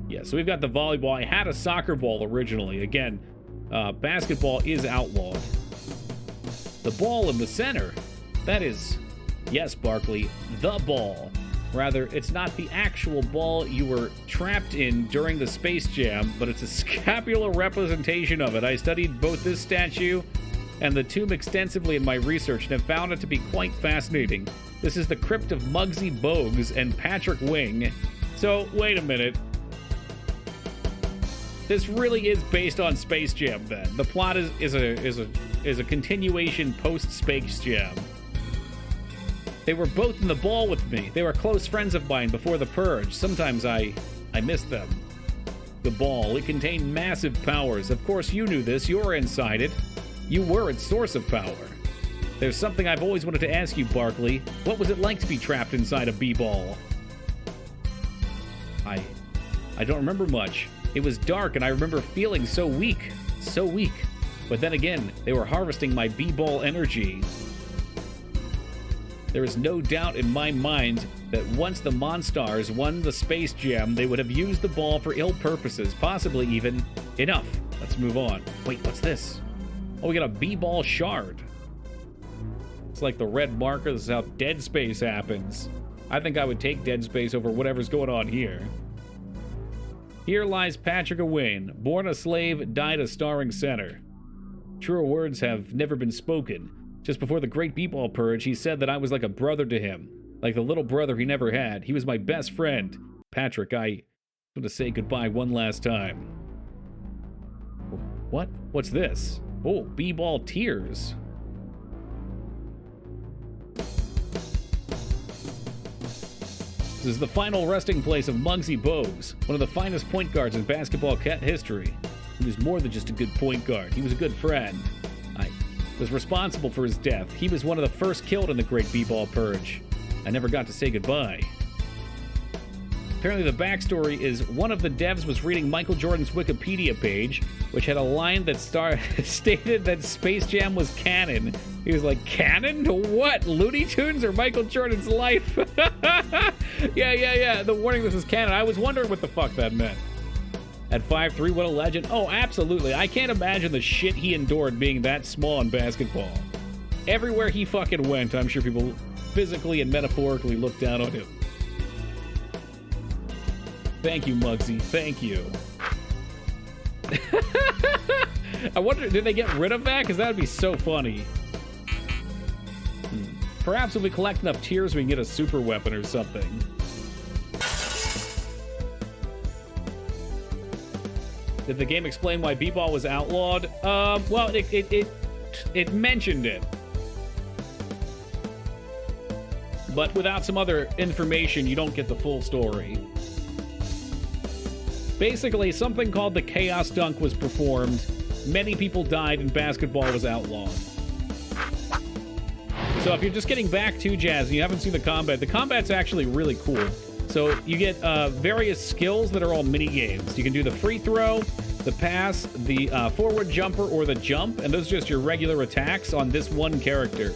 Yeah, so we've got the volleyball. I had a soccer ball originally. Again, basketball is outlawed. The ball in the center, that is, yes, Barkley, the ball. Rather, it's not the actual ball you were trapped in during the Space Jam, but it's a scapular representation of it. I studied both this statue and the tomb extensively in my research and have found it to be quite fascinating. This is the crypt of Muggsy Bogues and Patrick Wing. So, wait a minute. This really is based on Space Jam, then. The plot is a continuation post-Space Jam. They were both in the ball with me. They were close friends of mine before the Purge. Sometimes I miss them. The ball, it contained massive powers. Of course, you knew this. You were inside it. You were its source of power. There's something I've always wanted to ask you, Barkley. What was it like to be trapped inside a B-ball? I don't remember much. It was dark, and I remember feeling so weak. So weak. But then again, they were harvesting my B-ball energy. There is no doubt in my mind that once the Monstars won the Space Jam, they would have used the ball for ill purposes, possibly even enough. Let's move on. Wait, what's this? Oh, we got a B-ball shard. It's like the red marker. This is how Dead Space happens. I think I would take Dead Space over whatever's going on here. Here lies Patrick Owain, born a slave, died a starring center. Truer words have never been spoken. Just before the Great B-Ball Purge, he said that I was like a brother to him, like the little brother he never had. He was my best friend. Patrick, I want to say goodbye one last time. What? What's this? Oh, B-Ball Tears. This is the final resting place of Muggsy Bogues, one of the finest point guards in basketball history. He was more than just a good point guard. He was a good friend. I was responsible for his death. He was one of the first killed in the Great B-Ball Purge. I never got to say goodbye. Apparently the backstory is one of the devs was reading Michael Jordan's Wikipedia page, which had a line that stated that Space Jam was canon. He was like, canon to what? Looney Tunes or Michael Jordan's life? Yeah. The warning, this is canon. I was wondering what the fuck that meant. At 5'3", what a legend. Oh, absolutely. I can't imagine the shit he endured being that small in basketball. Everywhere he fucking went, I'm sure people physically and metaphorically looked down on him. Thank you, Muggsy. Thank you. I wonder, did they get rid of that? Because that would be so funny. Perhaps if we collect enough tears, we can get a super weapon or something. Did the game explain why B-Ball was outlawed? Well, it mentioned it. But without some other information, you don't get the full story. Basically, something called the Chaos Dunk was performed. Many people died and basketball was outlawed. So if you're just getting back to Jazz and you haven't seen the combat's actually really cool. So you get various skills that are all mini games. You can do the free throw, the pass, the forward jumper, or the jump, and those are just your regular attacks on this one character.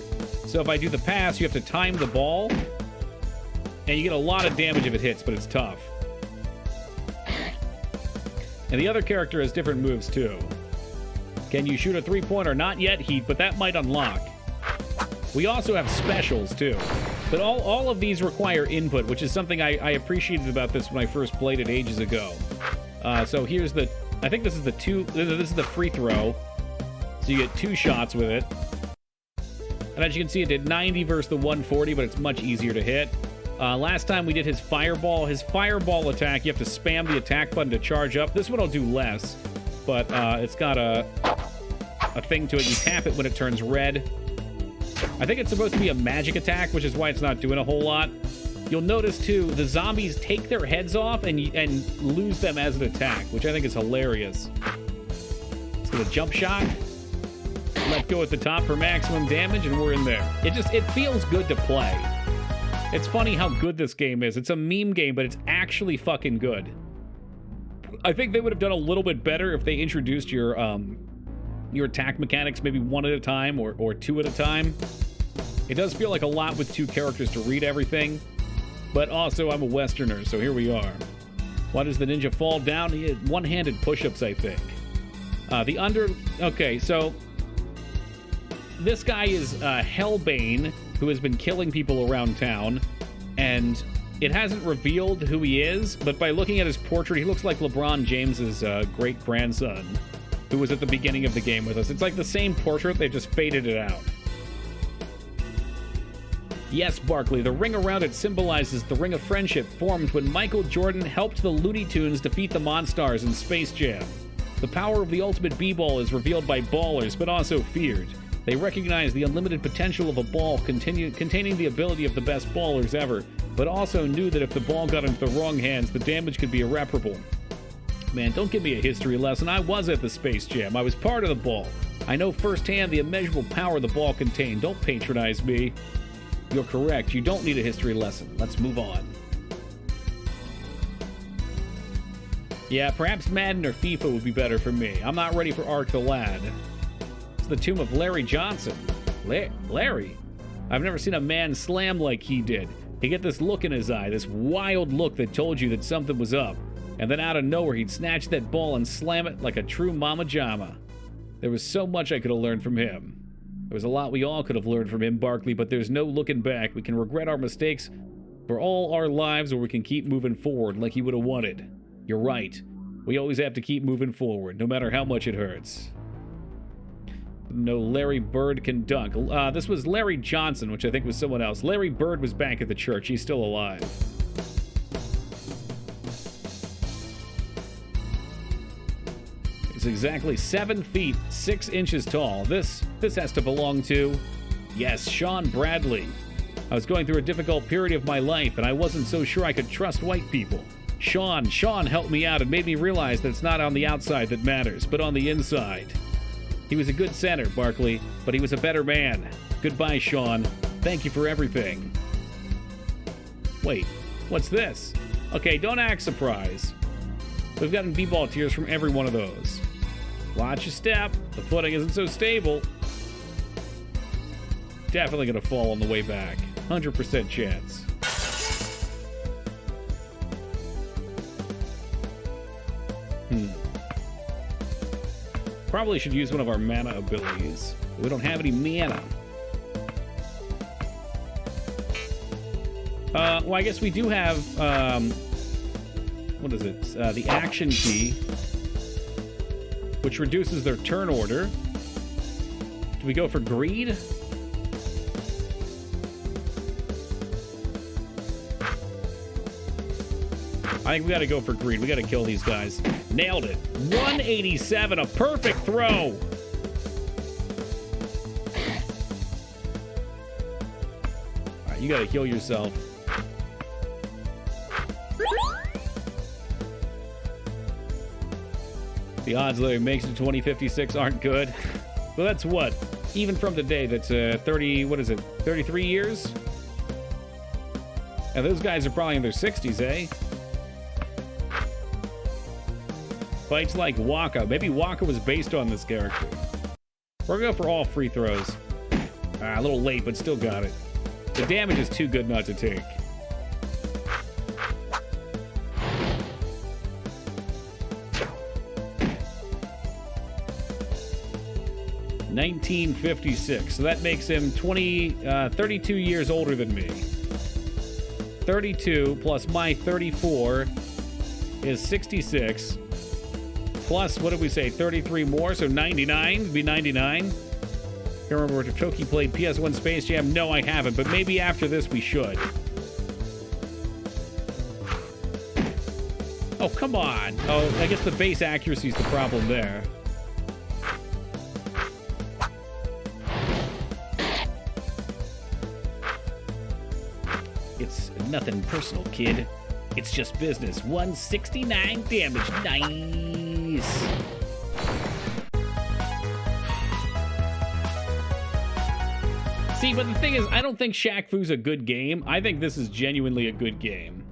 So if I do the pass, you have to time the ball, and you get a lot of damage if it hits, but it's tough. And the other character has different moves too. Can you shoot a three-pointer? Not yet, Heat, but that might unlock. We also have specials too. But all of these require input, which is something I appreciated about this when I first played it ages ago. So here's the, I think this is the free throw. So you get 2 shots with it. And as you can see, it did 90 versus the 140, but it's much easier to hit. Last time we did his fireball. His fireball attack, you have to spam the attack button to charge up. This one will do less, but it's got a thing to it. You tap it when it turns red. I think it's supposed to be a magic attack, which is why it's not doing a whole lot. You'll notice, too, the zombies take their heads off and lose them as an attack, which I think is hilarious. It's gonna jump shot. Let go at the top for maximum damage, and we're in there. It feels good to play. It's funny how good this game is. It's a meme game, but it's actually fucking good. I think they would have done a little bit better if they introduced your attack mechanics maybe 1 at a time or 2 at a time. It does feel like a lot with 2 characters to read everything, but also I'm a Westerner, so here we are. Why does the ninja fall down? He had one-handed push-ups, I think. Okay, so this guy is Hellbane, who has been killing people around town, and it hasn't revealed who he is, but by looking at his portrait, he looks like LeBron James's great-grandson, who was at the beginning of the game with us. It's like the same portrait, they just faded it out. Yes, Barkley, the ring around it symbolizes the ring of friendship formed when Michael Jordan helped the Looney Tunes defeat the Monstars in Space Jam. The power of the ultimate B-ball is revealed by ballers, but also feared. They recognize the unlimited potential of a ball containing the ability of the best ballers ever, but also knew that if the ball got into the wrong hands, the damage could be irreparable. Man, don't give me a history lesson. I was at the Space Jam. I was part of the ball. I know firsthand the immeasurable power the ball contained. Don't patronize me. You're correct. You don't need a history lesson. Let's move on. Yeah, perhaps Madden or FIFA would be better for me. I'm not ready for Ark the Lad. It's the tomb of Larry Johnson. Larry? I've never seen a man slam like he did. He'd get this look in his eye, this wild look that told you that something was up. And then out of nowhere, he'd snatch that ball and slam it like a true mama jama. There was so much I could have learned from him. There was a lot we all could have learned from him, Barkley, but there's no looking back. We can regret our mistakes for all our lives, or we can keep moving forward like he would have wanted. You're right. We always have to keep moving forward, no matter how much it hurts. No, Larry Bird can dunk. This was Larry Johnson, which I think was someone else. Larry Bird was back at the church. He's still alive. He's exactly 7 feet, 6 inches tall. This has to belong to, yes, Sean Bradley. I was going through a difficult period of my life, and I wasn't so sure I could trust white people. Sean helped me out and made me realize that it's not on the outside that matters, but on the inside. He was a good center, Barkley, but he was a better man. Goodbye, Sean. Thank you for everything. Wait, what's this? Okay, don't act surprised. We've gotten b-ball tears from every one of those. Watch your step. The footing isn't so stable. Definitely gonna fall on the way back. 100% chance. Probably should use one of our mana abilities. We don't have any mana. Well, I guess we do have, what is it? The action key, which reduces their turn order. Do we go for greed? I think we gotta go for greed. We gotta kill these guys. Nailed it. 187, a perfect throw. All right, you gotta heal yourself. The odds that he makes it to 2056 aren't good. Well, that's what? Even from today, that's 30, what is it, 33 years? And those guys are probably in their 60s, eh? Fights like Waka. Maybe Waka was based on this character. We're going to go for all free throws. A little late, but still got it. The damage is too good not to take. $1956. So that makes him 32 years older than me. 32 plus my 34 is 66. Plus, what did we say? 33 more, so 99 would be 99. Can't remember if Toki played PS1 Space Jam. No, I haven't, but maybe after this we should. Oh, come on. Oh, I guess the base accuracy is the problem there. It's nothing personal, kid. It's just business. 169 damage. Nice. See, but the thing is, I don't think Shaq Fu's a good game. I think this is genuinely a good game.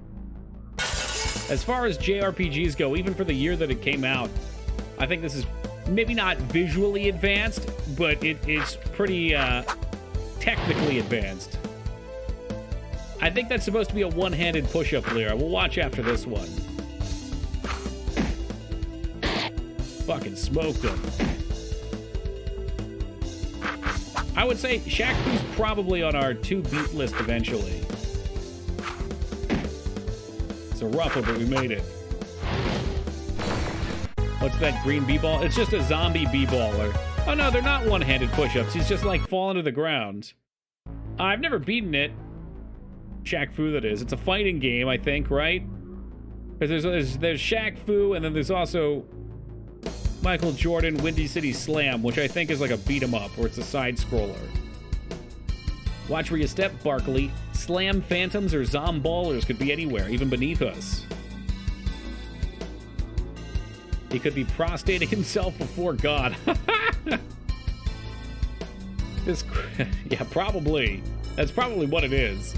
As far as JRPGs go, even for the year that it came out, I think this is maybe not visually advanced, but it is pretty technically advanced. I think that's supposed to be a one-handed push-up, Lyra. We'll watch after this one. Fucking smoked him. I would say Shaq Fu's probably on our to-beat list eventually. It's a ruffle, but we made it. What's that green b-ball? It's just a zombie b-baller. Oh no, they're not one-handed push-ups. He's just like falling to the ground. I've never beaten it. Shaq Fu, that is. It's a fighting game, I think, right? Because there's Shaq Fu, and then there's also Michael Jordan Windy City Slam, which I think is like a beat-em-up, or it's a side-scroller. Watch where you step, Barkley. Slam phantoms or zomballers could be anywhere, even beneath us. He could be prostrating himself before God. Yeah, probably. That's probably what it is.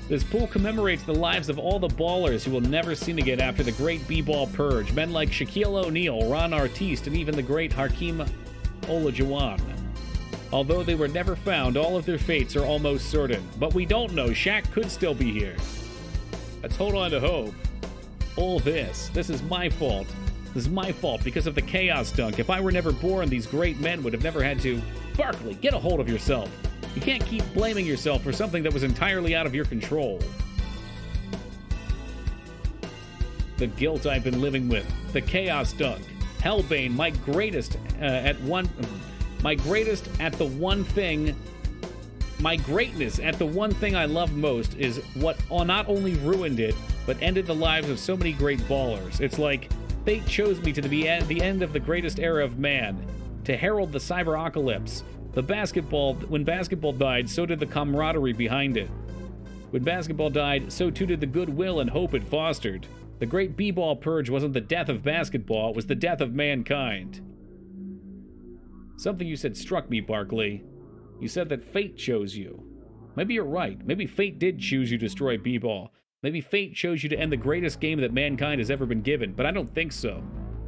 This pool commemorates the lives of all the ballers who will never seen again after the great b-ball purge. Men like Shaquille O'Neal, Ron Artiste, and even the great Hakeem Olajuwon. Although they were never found, all of their fates are almost certain. But we don't know. Shaq could still be here. Let's hold on to hope. All this is my fault. This is my fault because of the chaos dunk. If I were never born, these great men would have never had to... Barkley, get a hold of yourself. You can't keep blaming yourself for something that was entirely out of your control. The guilt I've been living with. The chaos dunk. Hellbane, my greatest at the one thing... My greatness at the one thing I love most is what not only ruined it, but ended the lives of so many great ballers. It's like fate chose me to be at the end of the greatest era of man, to herald the cyber-apocalypse. When basketball died, so did the camaraderie behind it. When basketball died, so too did the goodwill and hope it fostered. The great b-ball purge wasn't the death of basketball, it was the death of mankind. Something you said struck me, Barkley. You said that fate chose you. Maybe you're right. Maybe fate did choose you to destroy b-ball. Maybe fate chose you to end the greatest game that mankind has ever been given, but I don't think so.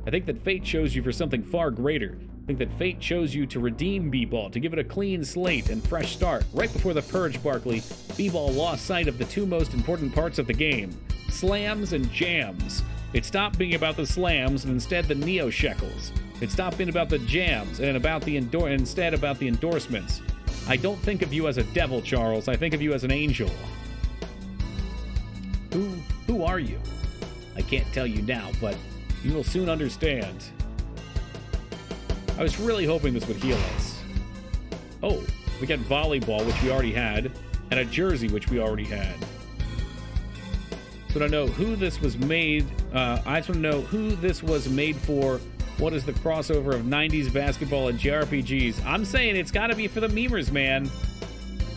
I think that fate chose you for something far greater. I think that fate chose you to redeem b-ball, to give it a clean slate and fresh start. Right before the purge, Barkley, b-ball lost sight of the two most important parts of the game, slams and jams. It stopped being about the slams and instead the neo-shekels. It stopped being about the jams and instead about the endorsements. I don't think of you as a devil, Charles. I think of you as an angel. Who are you? I can't tell you now, but you will soon understand. I was really hoping this would heal us. Oh, we got volleyball, which we already had, and a jersey, which we already had. So I don't know who this was made. I just want to know who this was made for. What is the crossover of 90s basketball and JRPGs? I'm saying it's got to be for the memers, man.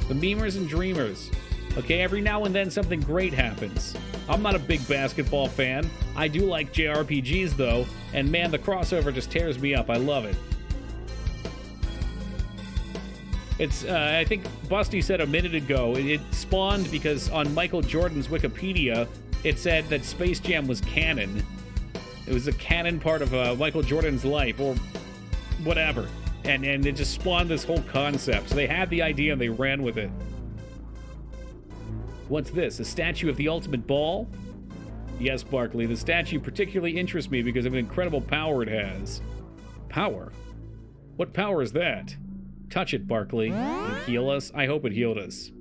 The memers and dreamers. Okay, every now and then something great happens. I'm not a big basketball fan. I do like JRPGs, though. And man, the crossover just tears me up. I love it. It's, I think Busty said a minute ago, it spawned because on Michael Jordan's Wikipedia, it said that Space Jam was canon. It was a canon part of Michael Jordan's life, or whatever. And it just spawned this whole concept. So they had the idea and they ran with it. What's this? A statue of the ultimate ball? Yes, Barkley. The statue particularly interests me because of an incredible power it has. Power? What power is that? Touch it, Barkley. Will it heal us? I hope it healed us.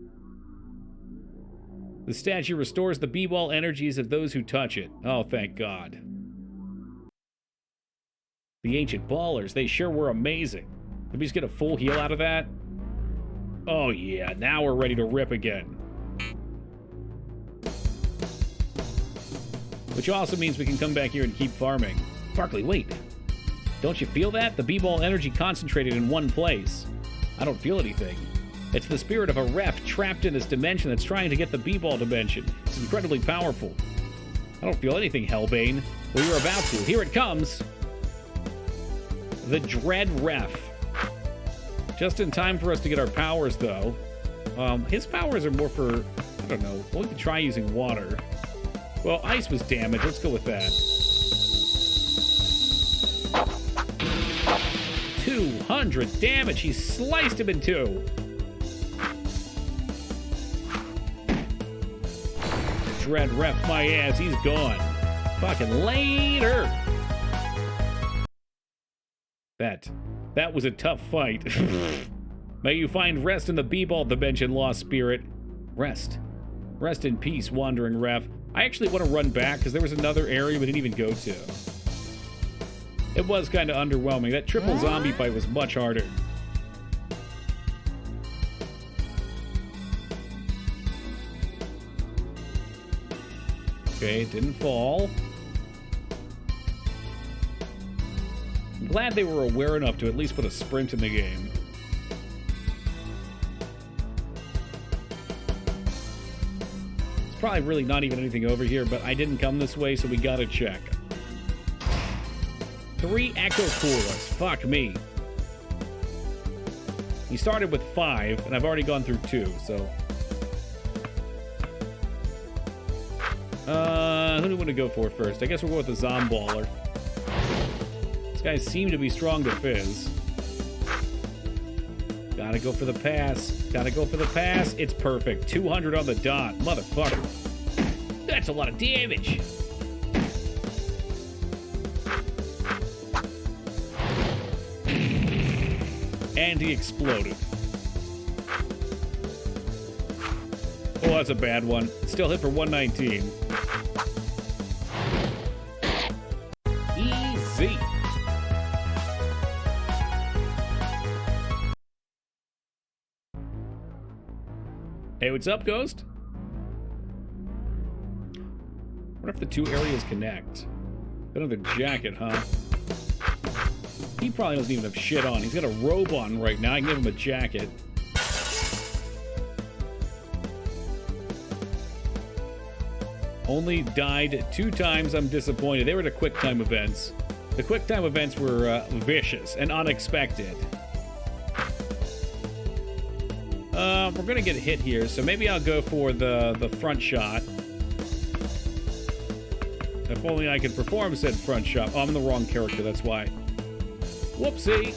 The statue restores the b-ball energies of those who touch it. Oh, thank God. The ancient ballers, they sure were amazing. Did we just get a full heal out of that? Oh yeah, now we're ready to rip again. Which also means we can come back here and keep farming. Barkley, wait. Don't you feel that? The b-ball energy concentrated in one place. I don't feel anything. It's the spirit of a ref trapped in this dimension that's trying to get the b-ball dimension. It's incredibly powerful. I don't feel anything, Hellbane. Well, you're about to. Here it comes. The Dread Ref. Just in time for us to get our powers, though. His powers are more for, I don't know, well, we could try using water. Well, ice was damaged. Let's go with that. 200 damage. He sliced him in two. Dread Ref my ass. He's gone. Fucking later. That was a tough fight. May you find rest in the b-ball dimension, lost spirit. Rest. Rest in peace, wandering ref. I actually want to run back because there was another area we didn't even go to. It was kind of underwhelming. That triple zombie fight was much harder. Okay, it didn't fall. I'm glad they were aware enough to at least put a sprint in the game. It's probably really not even anything over here, but I didn't come this way, so we gotta check. 3 Echo Coolers. Fuck me. He started with 5, and I've already gone through 2, so... who do we want to go for first? I guess we'll go with the Zomballer. These guys seem to be strong to Fizz. Gotta go for the pass. Gotta go for the pass. It's perfect. 200 on the dot. Motherfucker. That's a lot of damage. And he exploded. Oh, that's a bad one. Still hit for 119. Easy. Hey, what's up, Ghost? What if the two areas connect? Bit of the jacket, huh? He probably doesn't even have shit on. He's got a robe on right now. I can give him a jacket. Only died 2 times. I'm disappointed. They were the quick time events. The quick time events were vicious and unexpected. We're gonna get hit here, so maybe I'll go for the front shot. If only I could perform said front shot. Oh, I'm the wrong character, that's why. Whoopsie.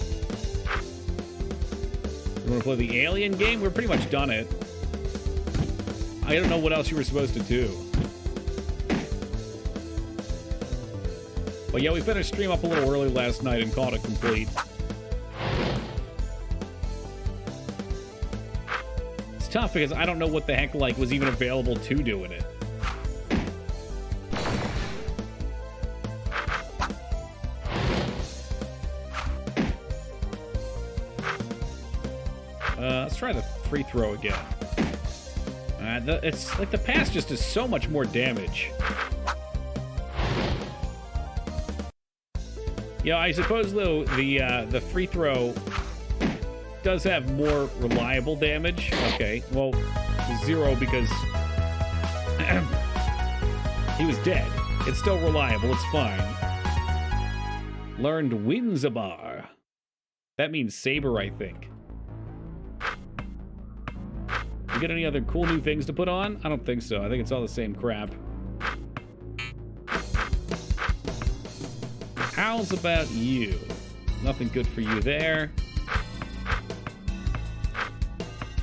You wanna play the alien game? We're pretty much done it. I don't know what else you were supposed to do. But yeah, we finished stream up a little early last night and called it complete. It's tough because I don't know what the heck like was even available to do in it. Let's try the free throw again. It's like the pass just does so much more damage. Yeah, I suppose though the free throw does have more reliable damage. Okay, well, 0 because he was dead. It's still reliable. It's fine. Learned Winzabar. That means saber, I think. You get any other cool new things to put on? I don't think so. I think it's all the same crap. How's about you? Nothing good for you there.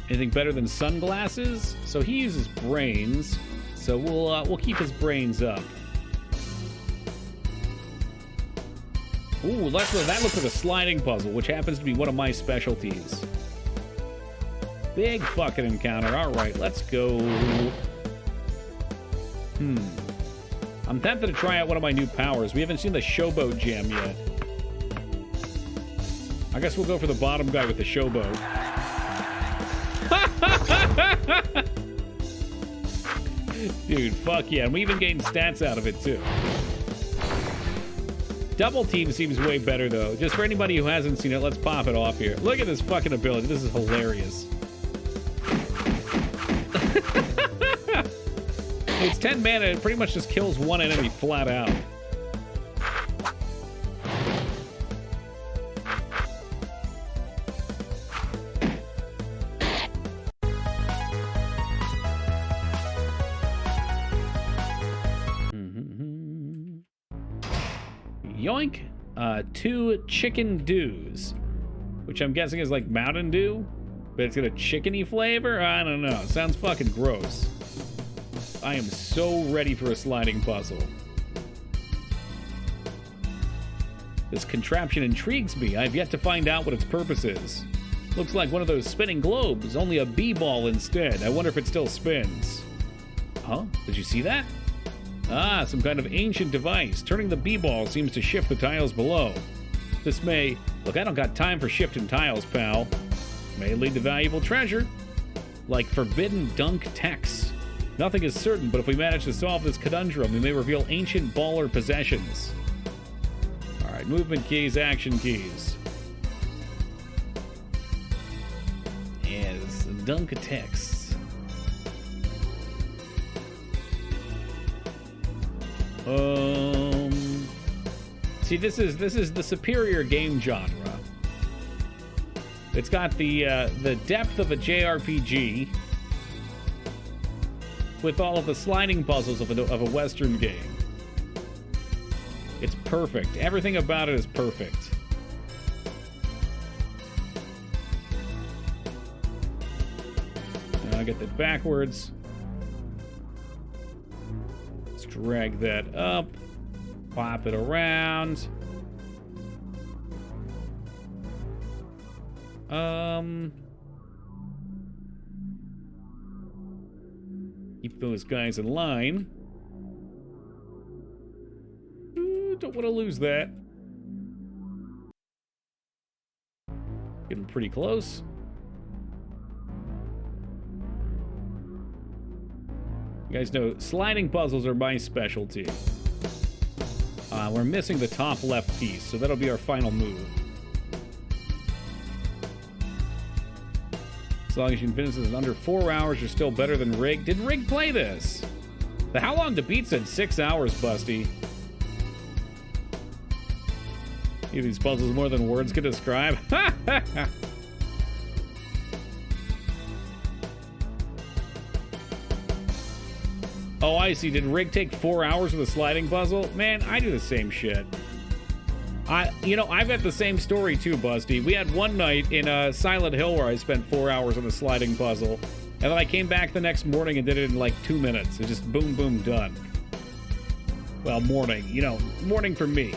Anything better than sunglasses? So he uses brains, so we'll keep his brains up. Ooh, that looks like a sliding puzzle, which happens to be one of my specialties. Big fucking encounter. All right, let's go. I'm tempted to try out one of my new powers. We haven't seen the showboat jam yet. I guess we'll go for the bottom guy with the showboat. Dude, fuck yeah. And we even gained stats out of it, too. Double team seems way better, though. Just for anybody who hasn't seen it, let's pop it off here. Look at this fucking ability. This is hilarious. It's 10 mana. It pretty much just kills one enemy flat out. Yoink. 2 chicken dews, which I'm guessing is like Mountain Dew, but it's got a chickeny flavor? I don't know. It sounds fucking gross. I am so ready for a sliding puzzle. This contraption intrigues me. I've yet to find out what its purpose is. Looks like one of those spinning globes, only a b-ball instead. I wonder if it still spins. Huh? Did you see that? Ah, some kind of ancient device. Turning the b-ball seems to shift the tiles below. This may... Look, I don't got time for shifting tiles, pal. May lead to valuable treasure. Like forbidden dunk texts. Nothing is certain, but if we manage to solve this conundrum, we may reveal ancient baller possessions. Alright, movement keys, action keys. Yes, dunk texts. See, this is the superior game genre. It's got the depth of a JRPG with all of the sliding puzzles of a Western game. It's perfect. Everything about it is perfect. get that backwards. Let's drag that up. Pop it around. Keep those guys in line. Ooh, don't want to lose that. Getting pretty close. You guys know sliding puzzles are my specialty. We're missing the top left piece, so that'll be our final move. As long as you can finish this in under 4 hours, you're still better than Rig. Did Rig play this? The How Long to Beat said 6 hours, Busty. These puzzles more than words could describe. Oh, I see. Did Rig take 4 hours with a sliding puzzle? Man, I do the same shit. I've got the same story too, Busty. We had one night in Silent Hill where I spent 4 hours on a sliding puzzle, and then I came back the next morning and did it in like 2 minutes. It just boom, boom, done. Well, morning. Morning for me.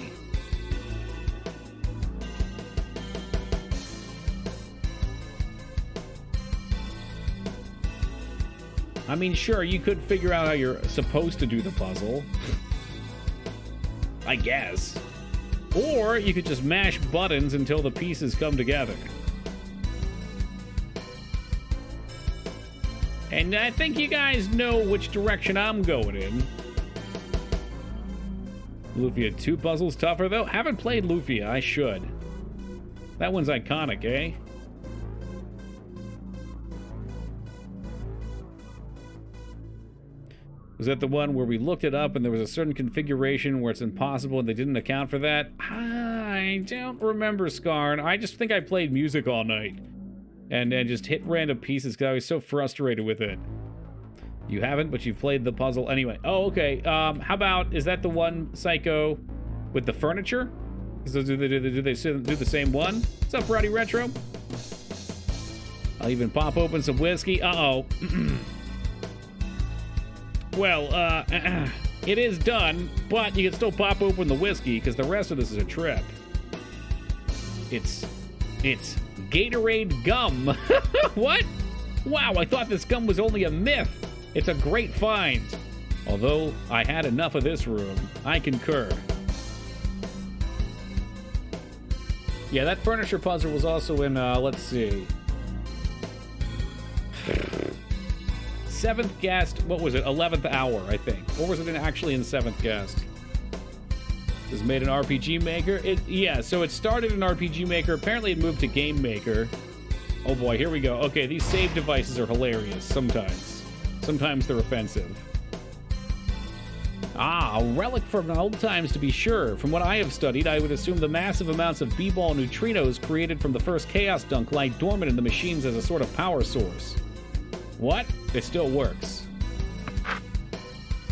I mean, sure, you could figure out how you're supposed to do the puzzle. I guess. Or you could just mash buttons until the pieces come together. And I think you guys know which direction I'm going in. Lufia 2 puzzles tougher, though. Haven't played Lufia. I should. That one's iconic, eh? Was that the one where we looked it up and there was a certain configuration where it's impossible and they didn't account for that? I don't remember, Scarn. I just think I played music all night and just hit random pieces because I was so frustrated with it. You haven't, but you've played the puzzle anyway. Oh, okay. How about, is that the one, Psycho, with the furniture? Do they do the same one? What's up, Rowdy Retro? I'll even pop open some whiskey. Uh-oh. Well, it is done, but you can still pop open the whiskey because the rest of this is a trip. It's Gatorade gum. What? Wow, I thought this gum was only a myth. It's a great find. Although I had enough of this room, I concur. Yeah, that furniture puzzle was also in, let's see. 7th guest, what was it? 11th hour, I think. Or was it actually in 7th guest? It was made in RPG Maker. Yeah, so it started in RPG Maker. Apparently it moved to Game Maker. Oh boy, here we go. Okay, these save devices are hilarious sometimes. Sometimes they're offensive. Ah, a relic from old times to be sure. From what I have studied, I would assume the massive amounts of B-ball neutrinos created from the first Chaos Dunk lie dormant in the machines as a sort of power source. What? It still works.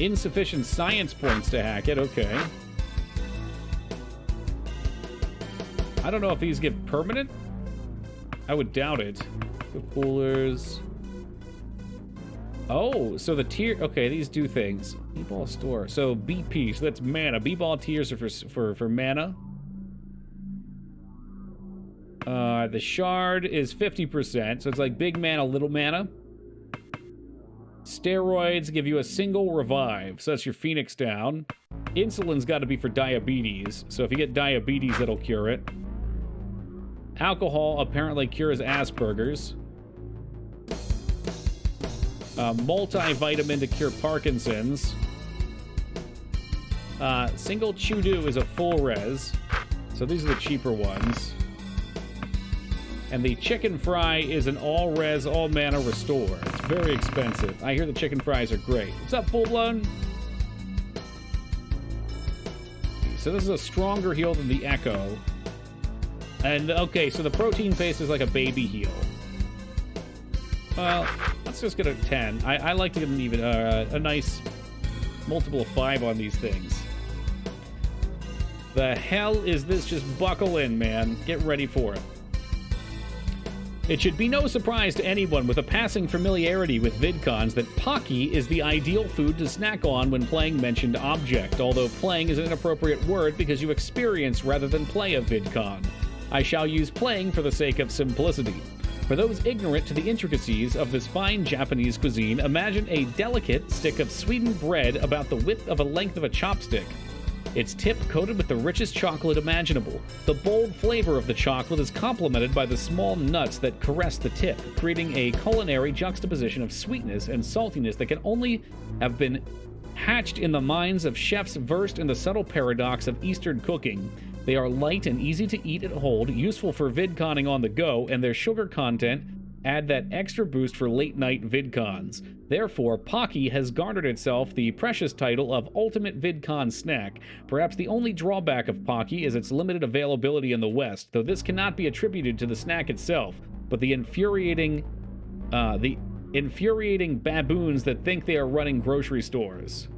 Insufficient science points to hack it, okay. I don't know if these give permanent. I would doubt it. The coolers. Oh, so the tier... Okay, these do things. B-ball store. So BP, so that's mana. B-ball tiers are for mana. The shard is 50%, so it's like big mana, little mana. Steroids give you a single revive, so that's your Phoenix down. Insulin's got to be for diabetes, so if you get diabetes, that'll cure it. Alcohol apparently cures Asperger's. Multivitamin to cure Parkinson's. Single Chew-Doo is a full res, so these are the cheaper ones. And the chicken fry is an all-res, all-mana restore. It's very expensive. I hear the chicken fries are great. What's up, Full Blown? So this is a stronger heal than the Echo. And, okay, so the protein paste is like a baby heal. Well, let's just get a 10. I like to get an even, a nice multiple of 5 on these things. The hell is this? Just buckle in, man. Get ready for it. It should be no surprise to anyone with a passing familiarity with VidCons that Pocky is the ideal food to snack on when playing mentioned object, although playing is an inappropriate word because you experience rather than play a VidCon. I shall use playing for the sake of simplicity. For those ignorant to the intricacies of this fine Japanese cuisine, imagine a delicate stick of sweetened bread about the width of a length of a chopstick. Its tip coated with the richest chocolate imaginable. The bold flavor of the chocolate is complemented by the small nuts that caress the tip, creating a culinary juxtaposition of sweetness and saltiness that can only have been hatched in the minds of chefs versed in the subtle paradox of Eastern cooking. They are light and easy to eat and hold, useful for vidconning on the go, and their sugar content add that extra boost for late-night vidcons. Therefore, Pocky has garnered itself the precious title of Ultimate VidCon Snack. Perhaps the only drawback of Pocky is its limited availability in the West, though this cannot be attributed to the snack itself, but the infuriating baboons that think they are running grocery stores.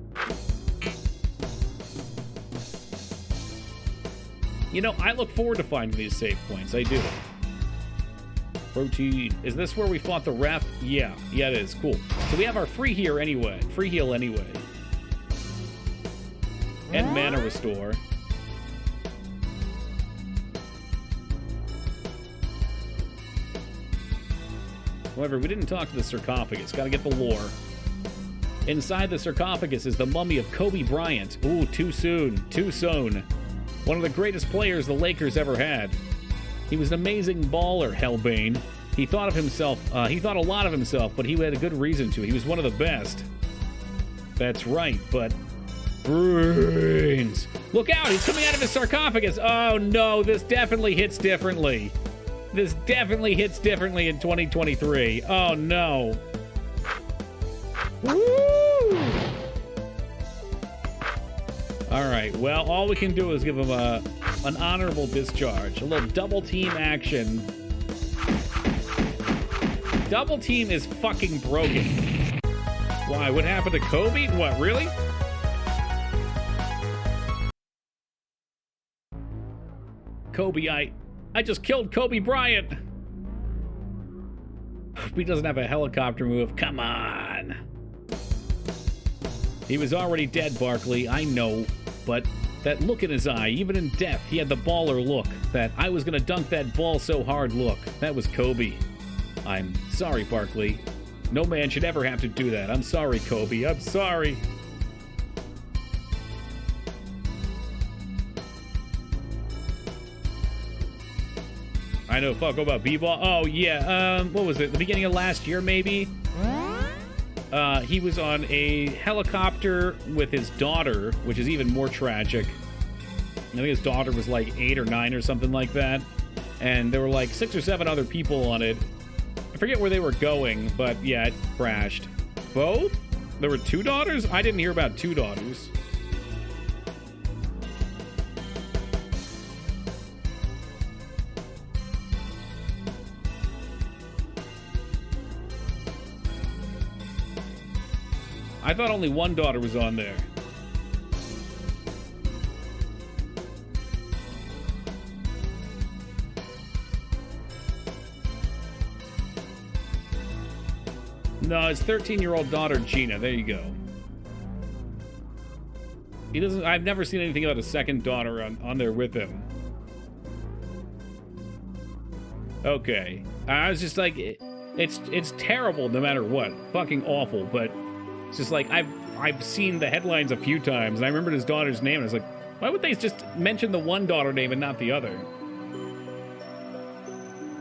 You know, I look forward to finding these save points. I do. Protein. Is this where we fought the ref? Yeah, it is. Cool. So we have our free heal anyway. And mana restore. However, we didn't talk to the sarcophagus. Gotta get the lore. Inside the sarcophagus is the mummy of Kobe Bryant. Ooh, too soon. One of the greatest players the Lakers ever had. He was an amazing baller, Hellbane. He thought a lot of himself, but he had a good reason to. He was one of the best. That's right, but... brains! Look out, he's coming out of his sarcophagus! Oh no, this definitely hits differently. This definitely hits differently in 2023. Oh no. Woo! Alright, well, all we can do is give him an honorable discharge. A little double team action. Double team is fucking broken. Why? What happened to Kobe? What, really? Kobe, I just killed Kobe Bryant. He doesn't have a helicopter move. Come on. He was already dead, Barkley. I know. But that look in his eye, even in death, he had the baller look. That I was gonna dunk that ball so hard look. That was Kobe. I'm sorry, Barkley. No man should ever have to do that. I'm sorry, Kobe. I'm sorry. I know fuck about b-ball. Oh, yeah. What was it? The beginning of last year, maybe? He was on a helicopter with his daughter, which is even more tragic. I think his daughter was like 8 or 9 or something like that. And there were like 6 or 7 other people on it. I forget where they were going, but yeah, it crashed. Both? There were 2 daughters? I didn't hear about 2 daughters. I thought only 1 daughter was on there. No, his 13-year-old daughter, Gina. There you go. He doesn't... I've never seen anything about a second daughter on there with him. Okay. I was just like... It's terrible no matter what. Fucking awful, but... It's just like, I've seen the headlines a few times, and I remembered his daughter's name, and I was like, why would they just mention the one daughter name and not the other?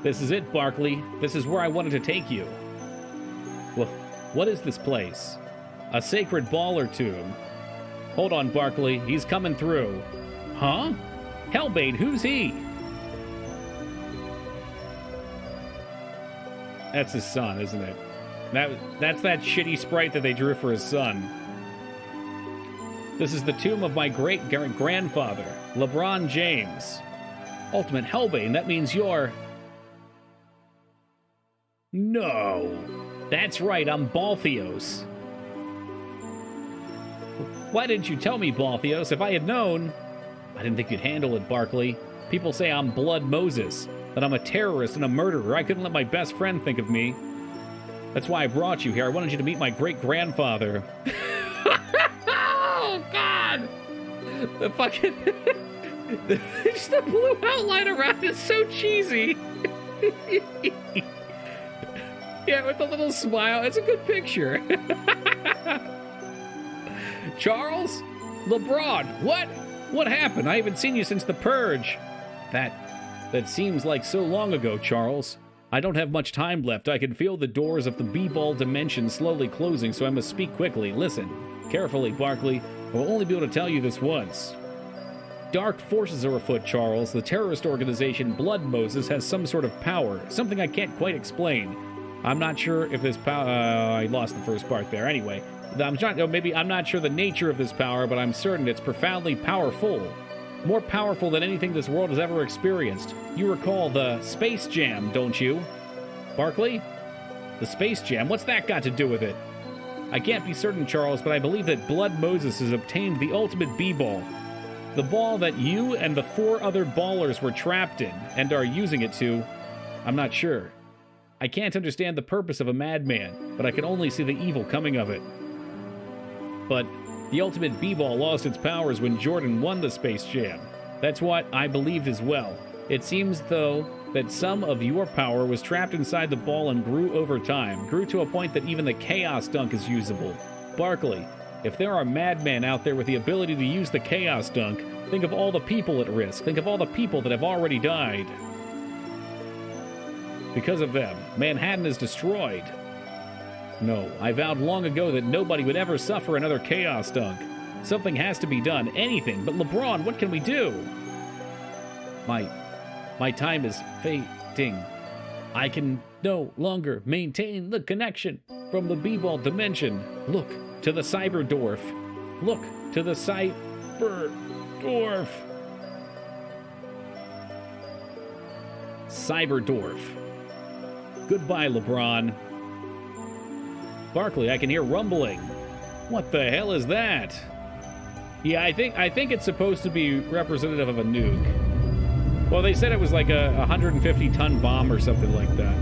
This is it, Barkley. This is where I wanted to take you. Well, what is this place? A sacred baller tomb. Hold on, Barkley. He's coming through. Huh? Hellbait, who's he? That's his son, isn't it? That's that shitty sprite that they drew for his son. This is the tomb of my great-grandfather, LeBron James. Ultimate Hellbane, that means you're... No. That's right, I'm Balthios. Why didn't you tell me, Balthios? If I had known... I didn't think you'd handle it, Barkley. People say I'm Blood Moses. that I'm a terrorist and a murderer. I couldn't let my best friend think of me. That's why I brought you here. I wanted you to meet my great-grandfather. Oh, God! The fucking... just the blue outline around is so cheesy. Yeah, with a little smile. It's a good picture. Charles? LeBron, what? What happened? I haven't seen you since the Purge. That seems like so long ago, Charles. I don't have much time left. I can feel the doors of the B-ball dimension slowly closing, so I must speak quickly. Listen, carefully, Barkley. I will only be able to tell you this once. Dark forces are afoot, Charles. The terrorist organization Blood Moses has some sort of power, something I can't quite explain. I'm not sure if this power... I lost the first part there. Anyway, I'm not sure the nature of this power, but I'm certain it's profoundly powerful. More powerful than anything this world has ever experienced. You recall the Space Jam, don't you? Barkley? The Space Jam? What's that got to do with it? I can't be certain, Charles, but I believe that Blood Moses has obtained the ultimate B-ball. The ball that you and the 4 other ballers were trapped in, and are using it to... I'm not sure. I can't understand the purpose of a madman, but I can only see the evil coming of it. But the ultimate B-ball lost its powers when Jordan won the Space Jam. That's what I believed as well. It seems, though, that some of your power was trapped inside the ball and grew over time, grew to a point that even the Chaos Dunk is usable. Barkley, if there are madmen out there with the ability to use the Chaos Dunk, think of all the people at risk. Think of all the people that have already died. Because of them, Manhattan is destroyed. No, I vowed long ago that nobody would ever suffer another Chaos Dunk. Something has to be done, anything. But LeBron, what can we do? My time is fading. I can no longer maintain the connection from the B-ball dimension. Look to the Cyberdwarf. Look to the Cyberdwarf. Cyberdwarf. Goodbye, LeBron. Barkley, I can hear rumbling. What the hell is that? Yeah, I think it's supposed to be representative of a nuke. Well, they said it was like a 150-ton bomb or something like that.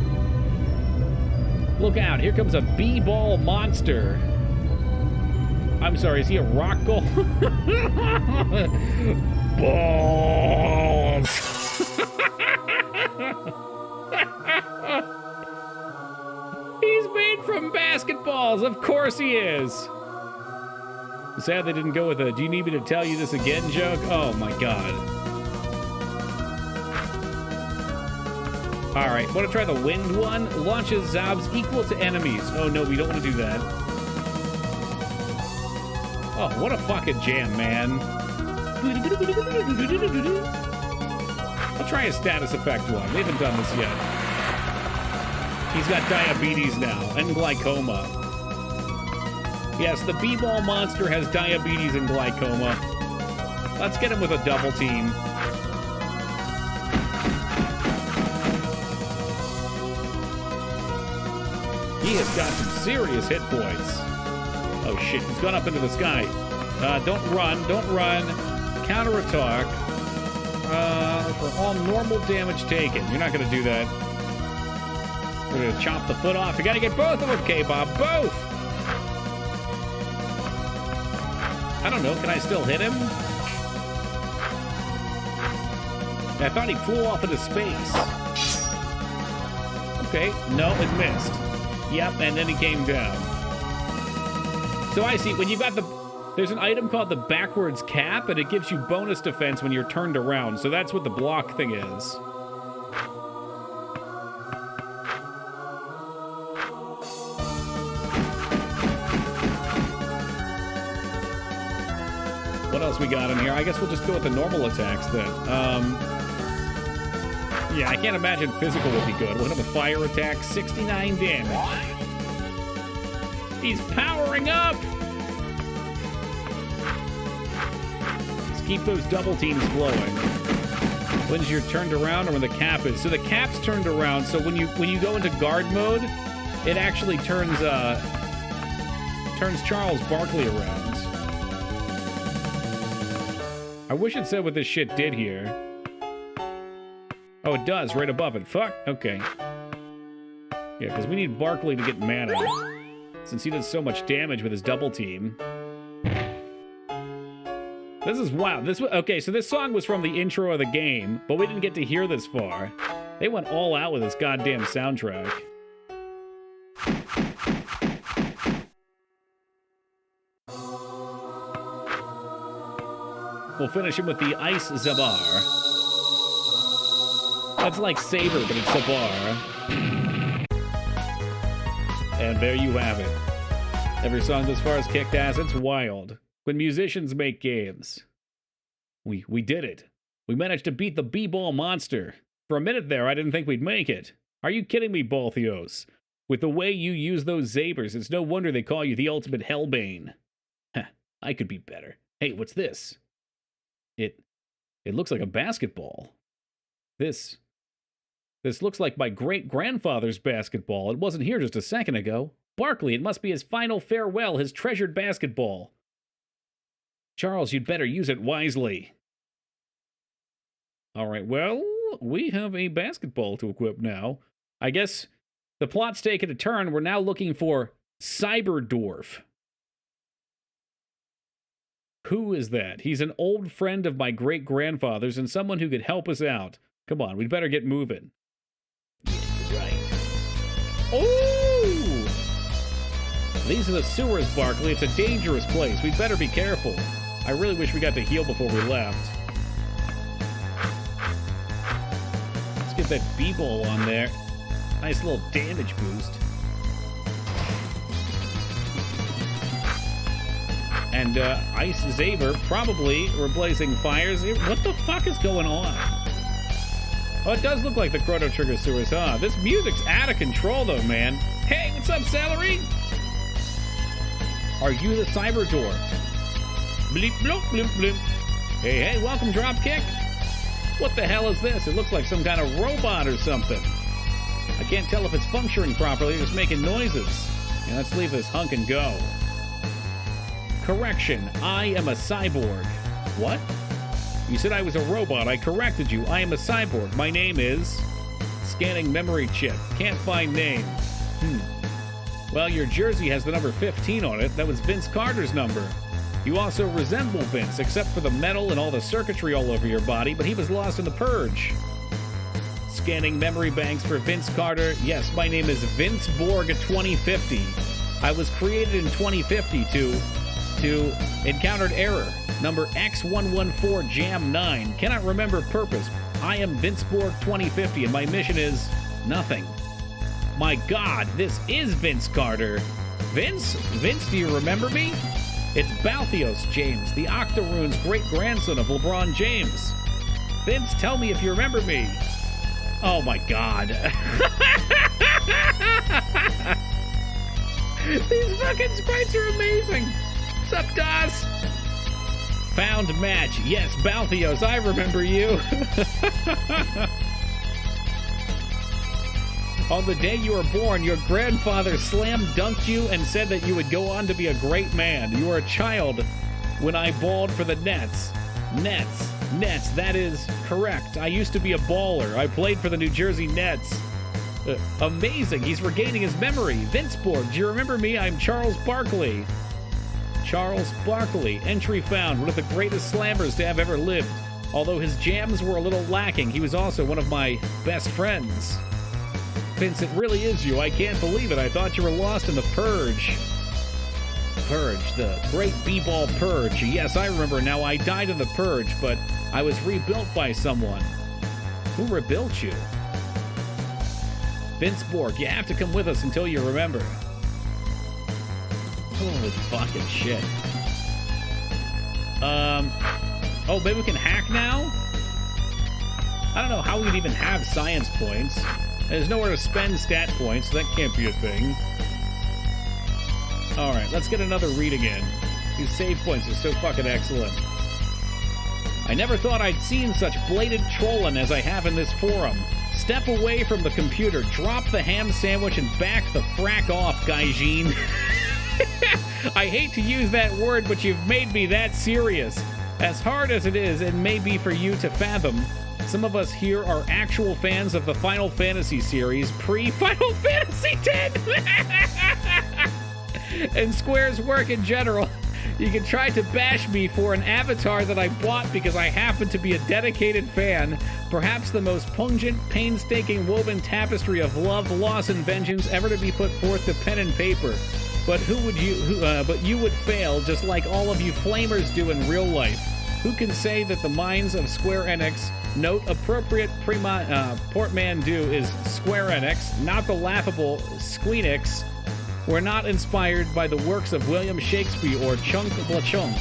Look out, here comes a B-ball monster. I'm sorry, is he a rock goal? Balls! He's made from basketballs, of course he is. Sad they didn't go with a "do you need me to tell you this again" joke. Oh my god. Alright, want to try the wind one? Launches Zabs equal to enemies. Oh no, we don't want to do that. Oh, what a fucking jam, man. I'll try a status effect one. They haven't done this yet. He's got diabetes now, and glaucoma. Yes, the B-ball monster has diabetes and glaucoma. Let's get him with a double team. He has got some serious hit points. Oh shit, he's gone up into the sky. Don't run. Counterattack. For all normal damage taken. You're not gonna do that. We're gonna chop the foot off. You gotta get both of them, K-Bob. Both! I don't know, can I still hit him? I thought he flew off into space. Okay, no, it missed. Yep, and then he came down. So I see, when you've got there's an item called the backwards cap, and it gives you bonus defense when you're turned around, so that's what the block thing is. What else we got in here? I guess we'll just go with the normal attacks then. Yeah, I can't imagine physical would be good. We'll have a fire attack, 69 damage. He's powering up! Let's keep those double teams flowing. When's your turned around or when the cap is? So the cap's turned around, so when you go into guard mode, it actually turns Charles Barkley around. I wish it said what this shit did here. Oh, it does, right above it. Fuck, okay. Yeah, because we need Barkley to get mana, since he does so much damage with his double team. This is wild. Okay, so this song was from the intro of the game, but we didn't get to hear this far. They went all out with this goddamn soundtrack. We'll finish him with the Ice Zabar. That's like Saber, but it's Zabar. And there you have it. Every song thus far has kicked ass. It's wild. When musicians make games. We did it. We managed to beat the B-ball monster. For a minute there, I didn't think we'd make it. Are you kidding me, Balthios? With the way you use those Zabers, it's no wonder they call you the ultimate Hellbane. Heh, I could be better. Hey, what's this? It looks like a basketball. This looks like my great-grandfather's basketball. It wasn't here just a second ago. Barkley, it must be his final farewell, his treasured basketball. Charles, you'd better use it wisely. All right, well, we have a basketball to equip now. I guess the plot's taken a turn. We're now looking for Cyberdwarf. Who is that? He's an old friend of my great-grandfather's and someone who could help us out. Come on, we'd better get moving. Yeah, right. Oh! These are the sewers, Barkley. It's a dangerous place. We'd better be careful. I really wish we got to heal before we left. Let's get that B-ball on there. Nice little damage boost. And Ice Zaber probably replacing fires. What the fuck is going on? Oh, it does look like the Chrono Trigger sewers, huh? This music's out of control, though, man. Hey, what's up, Celery? Are you the Cyberdwarf? Bleep, bloop, blimp, blimp. Hey, welcome, Dropkick. What the hell is this? It looks like some kind of robot or something. I can't tell if it's functioning properly or just making noises. Yeah, let's leave this hunk and go. Correction, I am a cyborg. What? You said I was a robot. I corrected you. I am a cyborg. My name is... Scanning memory chip. Can't find name. Well, your jersey has the number 15 on it. That was Vince Carter's number. You also resemble Vince, except for the metal and all the circuitry all over your body, but he was lost in the purge. Scanning memory banks for Vince Carter. Yes, my name is Vince Borg 2050. I was created in 2050 to encountered error. Number X114 Jam 9. Cannot remember purpose. I am Vince Borg 2050 and my mission is nothing. My God, this is Vince Carter. Vince, do you remember me? It's Balthios James, the Octoroon's great-grandson of LeBron James. Vince, tell me if you remember me. Oh my God. These fucking sprites are amazing. What's up, Dawes? Found match. Yes, Balthios, I remember you. On the day you were born, your grandfather slam-dunked you and said that you would go on to be a great man. You were a child when I balled for the Nets. Nets, that is correct. I used to be a baller. I played for the New Jersey Nets. Amazing, he's regaining his memory. Vince Borg, do you remember me? I'm Charles Barkley. Charles Barkley, entry found, one of the greatest slammers to have ever lived. Although his jams were a little lacking, he was also one of my best friends. Vince, it really is you. I can't believe it. I thought you were lost in the Purge. Purge, the great B-ball Purge. Yes, I remember now. I died in the Purge, but I was rebuilt by someone. Who rebuilt you? Vince Borg, you have to come with us until you remember. Holy fucking shit. Oh, maybe we can hack now? I don't know how we'd even have science points. There's nowhere to spend stat points, so that can't be a thing. Alright, let's get another read again. These save points are so fucking excellent. I never thought I'd seen such blatant trolling as I have in this forum. Step away from the computer, drop the ham sandwich, and back the frack off, Gaijin. I hate to use that word, but you've made me that serious. As hard as it is, and may be for you to fathom, Some of us here are actual fans of the Final Fantasy series, pre-Final Fantasy X, and Square's work in general. You can try to bash me for an avatar that I bought because I happen to be a dedicated fan. Perhaps the most pungent, painstaking woven tapestry of love, loss, and vengeance ever to be put forth to pen and paper. But but you would fail, just like all of you flamers do in real life. Who can say that the minds of Square Enix, note appropriate portmanteau is Square Enix, not the laughable Squeenix, were not inspired by the works of William Shakespeare or Chunk Bla Chunk.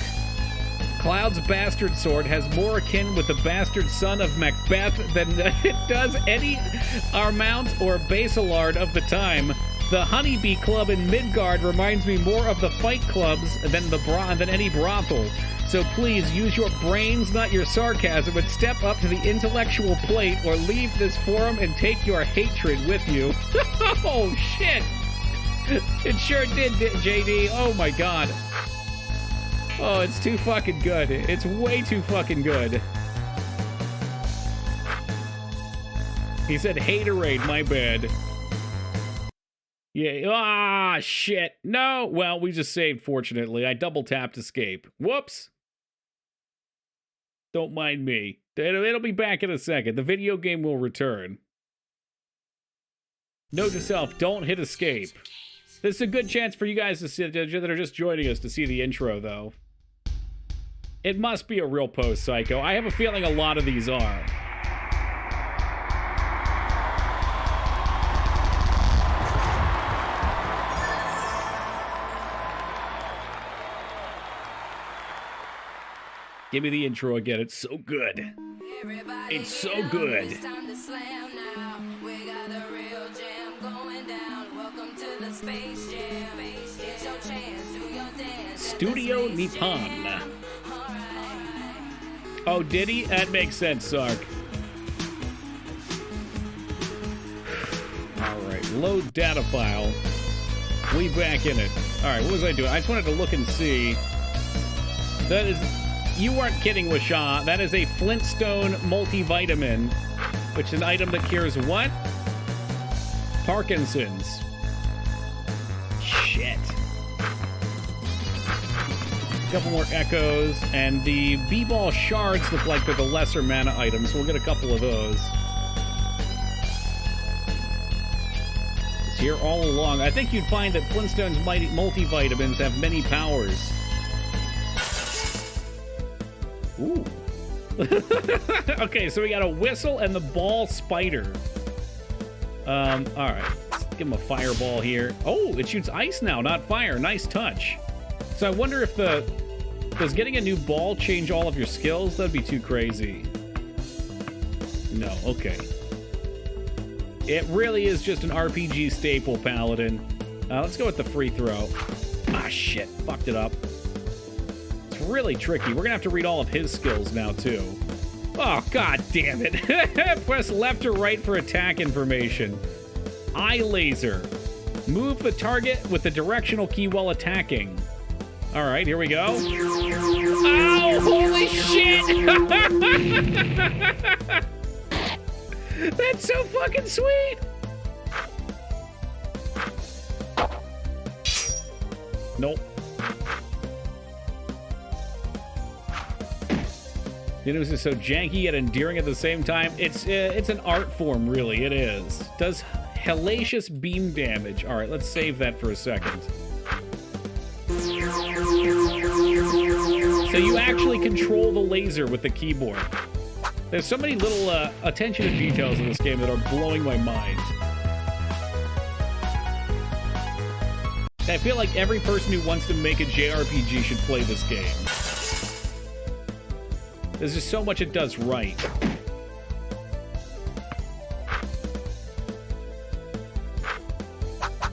Cloud's bastard sword has more akin with the bastard son of Macbeth than it does any Armount or Basilard of the time. The Honeybee Club in Midgard reminds me more of the fight clubs than any brothel. So please use your brains, not your sarcasm, and step up to the intellectual plate or leave this forum and take your hatred with you. Oh, shit! It sure did, JD. Oh, my God. Oh, it's too fucking good. It's way too fucking good. He said haterade, my bad. Yeah, ah, shit. No, well, we just saved, fortunately. I double-tapped escape. Whoops. Don't mind me. It'll be back in a second. The video game will return. Note to self, don't hit escape. This is a good chance for you guys to see, that are just joining us to see the intro, though. It must be a real post, Psycho. I have a feeling a lot of these are. Give me the intro again. It's so good. It's so good. Studio Nippon. Oh, did he? That makes sense, Sark. Alright, load data file. We back in it. Alright, what was I doing? I just wanted to look and see. That is... You weren't kidding, Washaw. That is a Flintstone multivitamin, which is an item that cures what? Parkinson's. Shit. A couple more echoes, and the B-ball shards look like they're the lesser mana items, so we'll get a couple of those. It's here all along. I think you'd find that Flintstone's multivitamins have many powers. Ooh. Okay, so we got a whistle and the ball spider. Alright. Let's give him a fireball here. Oh, it shoots ice now, not fire. Nice touch. So I wonder if does getting a new ball change all of your skills? That'd be too crazy. No, okay. It really is just an RPG staple, Paladin. Let's go with the free throw. Ah, shit. Fucked it up. Really tricky. We're gonna have to read all of his skills now, too. Oh, god damn it. Press left or right for attack information. Eye laser. Move the target with the directional key while attacking. Alright, here we go. Oh, holy shit! That's so fucking sweet! Nope. The news is so janky yet endearing at the same time. It's an art form, really. It is. Does hellacious beam damage. All right, let's save that for a second. So you actually control the laser with the keyboard. There's so many little attention to details in this game that are blowing my mind. I feel like every person who wants to make a JRPG should play this game. There's just so much it does right.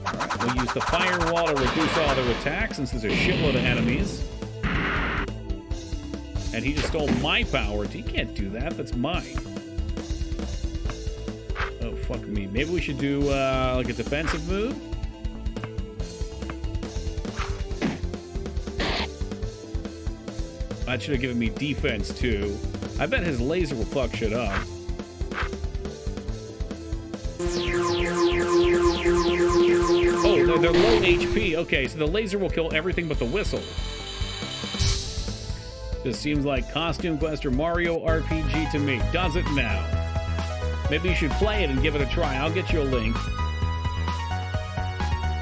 Alright, we'll use the firewall to reduce all their attacks since there's a shitload of enemies. And he just stole my power. He can't do that. That's mine. Oh, fuck me. Maybe we should do, like a defensive move? That should have given me defense, too. I bet his laser will fuck shit up. they're low HP. Okay, so the laser will kill everything but the whistle. This seems like Costume Quest or Mario RPG to me. Does it now? Maybe you should play it and give it a try. I'll get you a link.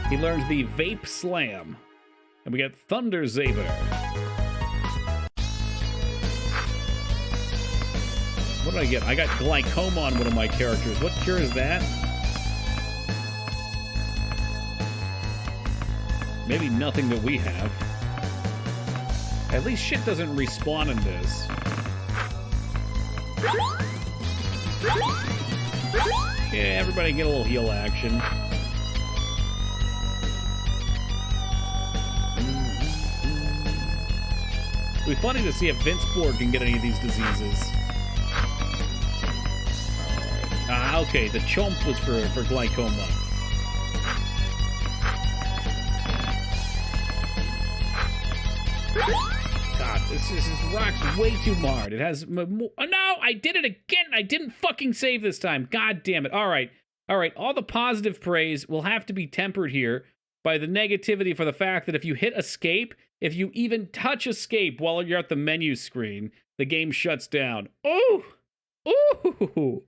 He learns the Vape Slam. And we get Thunder Saber. What did I get? I got glaucoma on one of my characters. What cure is that? Maybe nothing that we have. At least shit doesn't respawn in this. Yeah, everybody get a little heal action. It'd be funny to see if Vince Borg can get any of these diseases. Okay, the chomp was for glaucoma. God, this rock's way too hard. It has... Oh, no! I did it again! I didn't fucking save this time. God damn it. All right. All the positive praise will have to be tempered here by the negativity for the fact that if you hit escape, if you even touch escape while you're at the menu screen, the game shuts down. Oh! Ooh!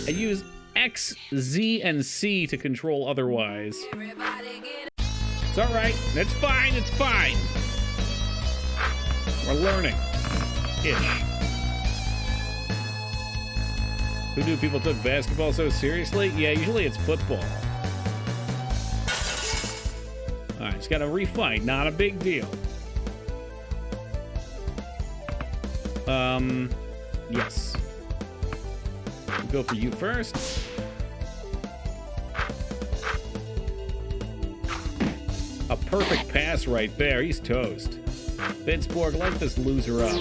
I use X, Z, and C to control otherwise. It's all right. It's fine. It's fine. We're learning. Ish. Who knew people took basketball so seriously? Yeah, usually it's football. All right, it's got a refight. Not a big deal. Yes. We'll go for you first. A perfect pass right there. He's toast. Vince Borg, light this loser up.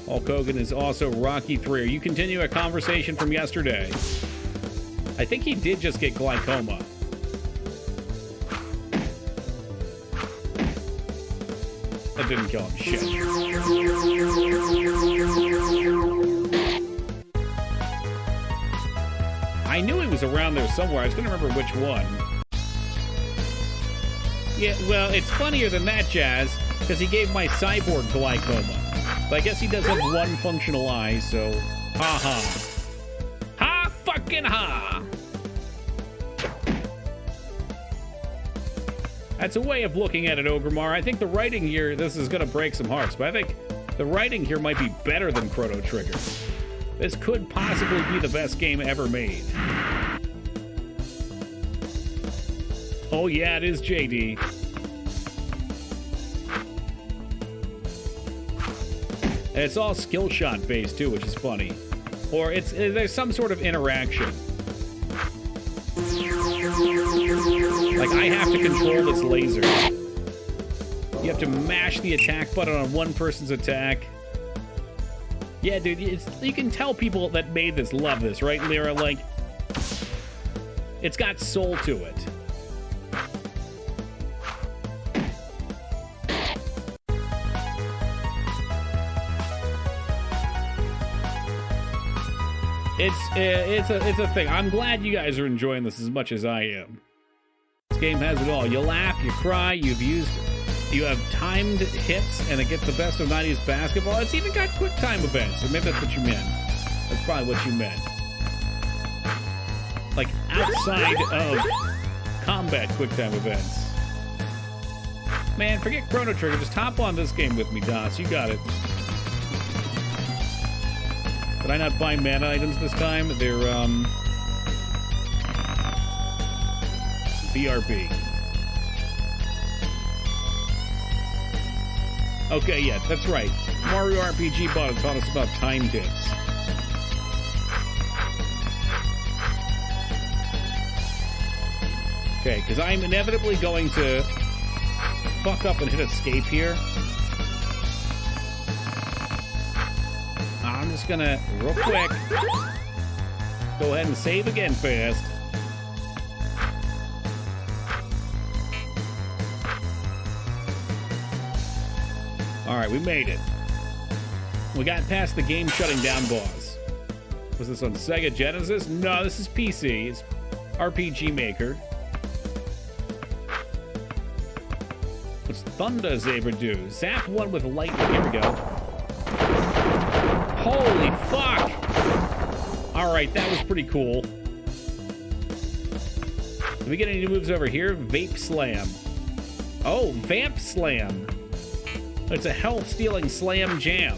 Hulk Hogan is also Rocky 3. Are you continuing a conversation from yesterday? I think he did just get glaucoma. That didn't kill him. Shit. I knew he was around there somewhere. I was going to remember which one. Yeah, well, it's funnier than that, Jazz, because he gave my cyborg glaucoma. But I guess he does have one functional eye, so... Ha-ha. Ha fucking ha! That's a way of looking at it, Ogremar. I think the writing here, this is going to break some hearts, but I think the writing here might be better than Chrono Trigger. This could possibly be the best game ever made. Oh yeah, it is, JD. And it's all skill shot based too, which is funny. Or there's some sort of interaction. Like I have to control this laser. You have to mash the attack button on one person's attack. Yeah, dude, you can tell people that made this love this, right, Lyra? Like, it's got soul to it. It's a thing. I'm glad you guys are enjoying this as much as I am. This game has it all. You laugh, you cry, you have timed hits, and it gets the best of 90s basketball. It's even got quick time events, or maybe that's what you meant. That's probably what you meant. Like, outside of combat quick time events. Man, forget Chrono Trigger. Just hop on this game with me, Das. You got it. Did I not buy mana items this time? They're, BRB. Okay, yeah, that's right. Mario RPG bot taught us about timed hits. Okay, because I'm inevitably going to fuck up and hit escape here. I'm just gonna, real quick, go ahead and save again fast. Alright, we made it. We got past the game shutting down boss. Was this on Sega Genesis? No, this is PC. It's RPG Maker. What's Thunder Saber do? Zap one with lightning. Here we go. Holy fuck! Alright, that was pretty cool. Do we get any new moves over here? Vape Slam. Oh, Vamp Slam. It's a health-stealing slam jam.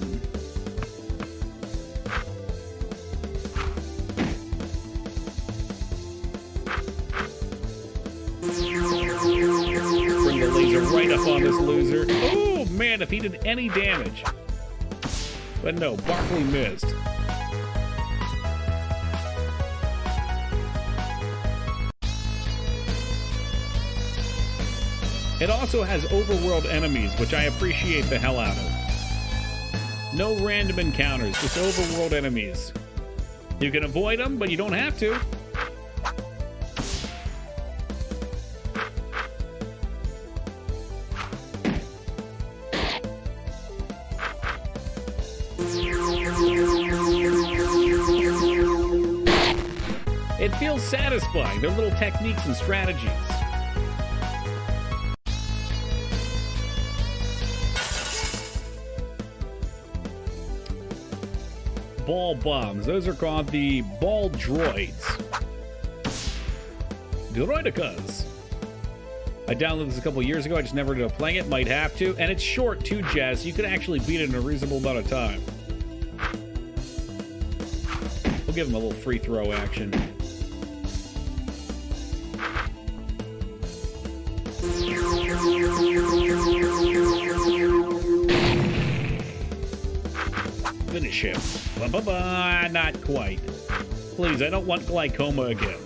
Bring the laser right up on this loser. Oh, man, if he did any damage. But no, Barkley missed. It also has overworld enemies, which I appreciate the hell out of. No random encounters, just overworld enemies. You can avoid them, but you don't have to. It feels satisfying. They're little techniques and strategies. Ball bombs. Those are called the ball droids. Droidicas. I downloaded this a couple years ago. I just never ended up playing it. Might have to. And it's short too, Jazz. You could actually beat it in a reasonable amount of time. We'll give him a little free throw action. Finish him. Ba-ba-ba. Not quite. Please, I don't want glaucoma again.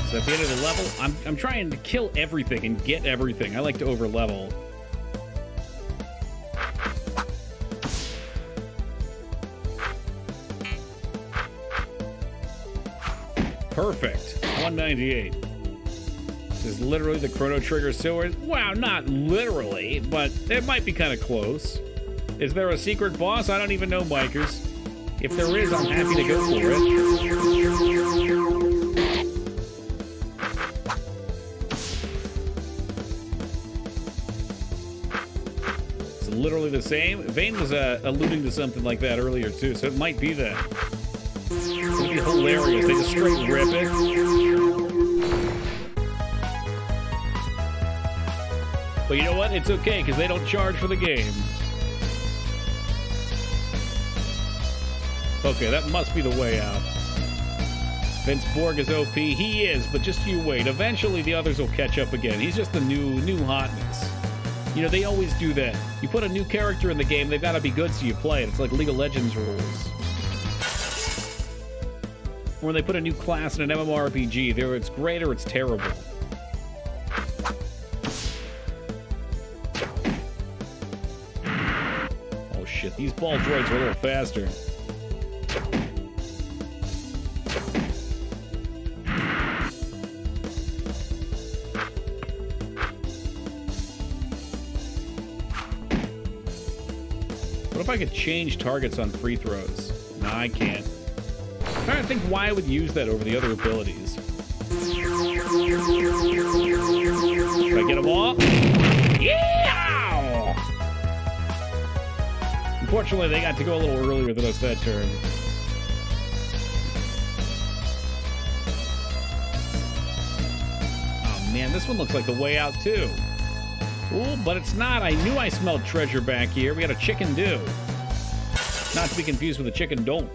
So at the end of the level, I'm trying to kill everything and get everything. I like to over level. Perfect. 198. This is literally the Chrono Trigger sword. Wow, not literally, but it might be kind of close. Is there a secret boss? I don't even know, Bikers. If there is, I'm happy to go for it. It's literally the same. Vane was alluding to something like that earlier, too, so it might be that. It would be hilarious. They just straight rip it. But you know what? It's okay, because they don't charge for the game. Okay, that must be the way out. Vince Borg is OP. He is, but just you wait. Eventually, the others will catch up again. He's just the new hotness. You know, they always do that. You put a new character in the game, they've got to be good so you play it. It's like League of Legends rules. When they put a new class in an MMORPG, either it's great or it's terrible. Oh shit, these ball droids are a little faster. What if I could change targets on free throws? No, I can't. I'm trying to think why I would use that over the other abilities. Did I get them all? Yeah! Unfortunately, they got to go a little earlier than us that turn. Oh man, this one looks like the way out too. Ooh, but it's not. I knew I smelled treasure back here. We had a chicken do. Not to be confused with a chicken don't.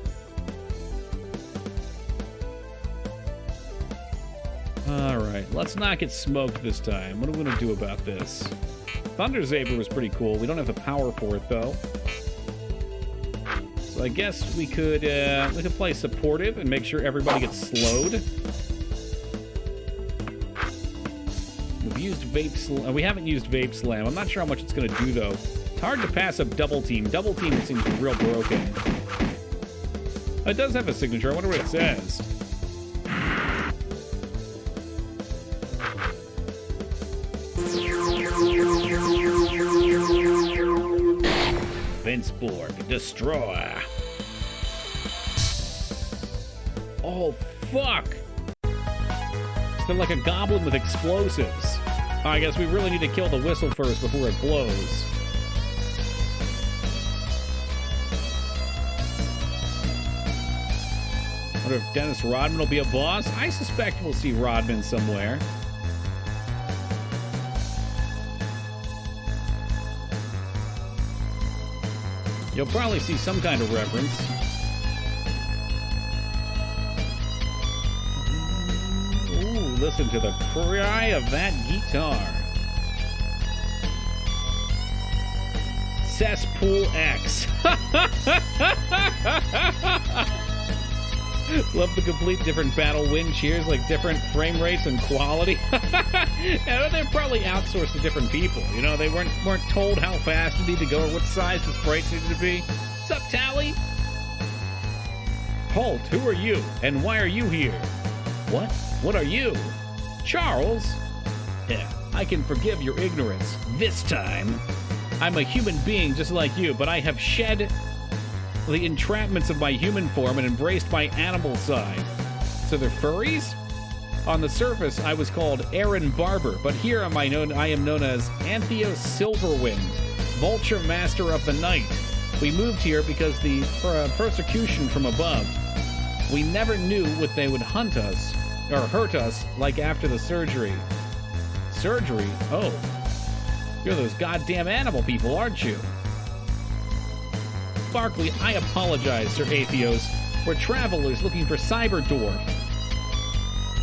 Alright, let's not get smoked this time. What are we going to do about this? Thunder Saber was pretty cool. We don't have the power for it, though. So I guess we could play supportive and make sure everybody gets slowed. We've used Vape Slam. We haven't used Vape Slam. I'm not sure how much it's going to do, though. It's hard to pass up Double Team. Double Team seems real broken. It does have a signature. I wonder what it says. Vinceborg, destroy. Oh, fuck! They're like a goblin with explosives. I guess we really need to kill the whistle first before it blows. I wonder if Dennis Rodman will be a boss. I suspect we'll see Rodman somewhere. You'll probably see some kind of reference. Ooh, listen to the cry of that guitar. Cesspool X. Love the complete different battle wind cheers, like different frame rates and quality. Yeah, they're probably outsourced to different people. You know, they weren't told how fast it needed to go or what size the sprites needed to be. What's up, Tally? Halt, who are you? And why are you here? What? What are you? Charles? Yeah, I can forgive your ignorance. This time. I'm a human being just like you, but I have shed the entrapments of my human form and embraced my animal side. So they're furries? On the surface, I was called Aaron Barber, but here I am known as Antheos Silverwind, Vulture Master of the Night. We moved here because the persecution from above. We never knew what they would hunt us, or hurt us, like after the surgery. Surgery? Oh. You're those goddamn animal people, aren't you? Barkley, I apologize, Sir Atheos. We're travelers looking for Cyberdwarf.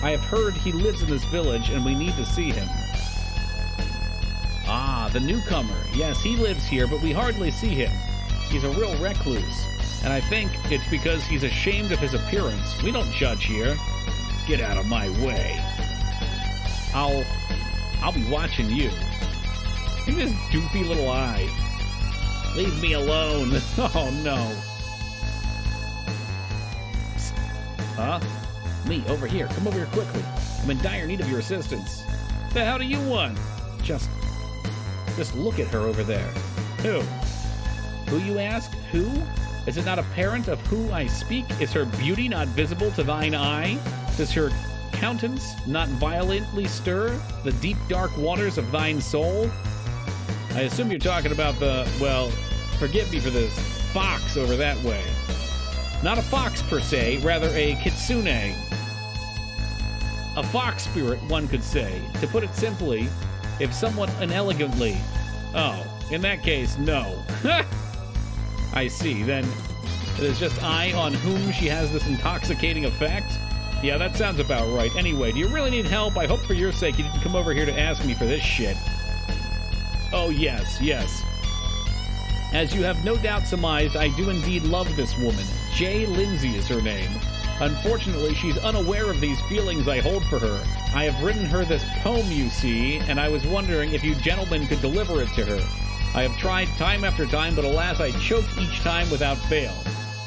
I have heard he lives in this village, and we need to see him. Ah, the newcomer. Yes, he lives here, but we hardly see him. He's a real recluse, and I think it's because he's ashamed of his appearance. We don't judge here. Get out of my way. I'll be watching you. Look at this doofy little eye. Leave me alone. Oh, no. Psst. Huh? Me, over here. Come over here quickly. I'm in dire need of your assistance. The hell do you want? Just look at her over there. Who? Who, you ask? Who? Is it not apparent of who I speak? Is her beauty not visible to thine eye? Does her countenance not violently stir the deep dark waters of thine soul? I assume you're talking about the, well, forgive me for this, fox over that way. Not a fox per se, rather a kitsune. A fox spirit, one could say. To put it simply, if somewhat inelegantly. Oh, in that case, no. I see, then it is just I on whom she has this intoxicating effect? Yeah, that sounds about right. Anyway, do you really need help? I hope for your sake you didn't come over here to ask me for this shit. Oh, yes, yes. As you have no doubt surmised, I do indeed love this woman. Jay Lindsay is her name. Unfortunately, she's unaware of these feelings I hold for her. I have written her this poem, you see, and I was wondering if you gentlemen could deliver it to her. I have tried time after time, but alas, I choke each time without fail.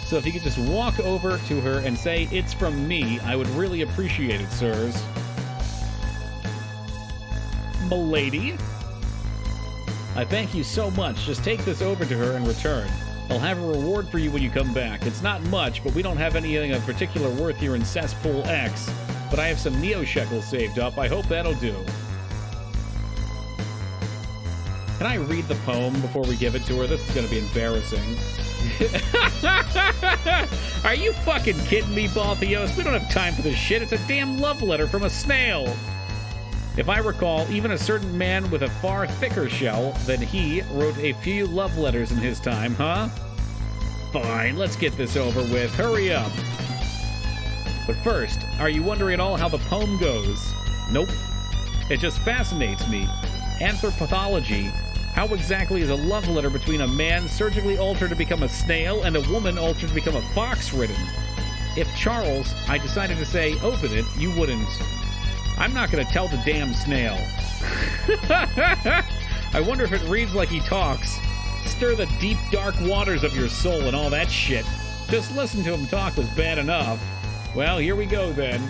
So if you could just walk over to her and say, it's from me, I would really appreciate it, sirs. Milady? I thank you so much. Just take this over to her and return. I'll have a reward for you when you come back. It's not much, but we don't have anything of particular worth here in Cesspool X. But I have some Neo-Shekels saved up. I hope that'll do. Can I read the poem before we give it to her? This is going to be embarrassing. Are you fucking kidding me, Balthios? We don't have time for this shit. It's a damn love letter from a snail. If I recall, even a certain man with a far thicker shell than he wrote a few love letters in his time, huh? Fine, let's get this over with. Hurry up. But first, are you wondering at all how the poem goes? Nope. It just fascinates me. Anthropothology. How exactly is a love letter between a man surgically altered to become a snail and a woman altered to become a fox written? If Charles, I decided to say, open it, you wouldn't. I'm not going to tell the damn snail. I wonder if it reads like he talks. Stir the deep, dark waters of your soul and all that shit. Just listen to him talk was bad enough. Well, here we go then.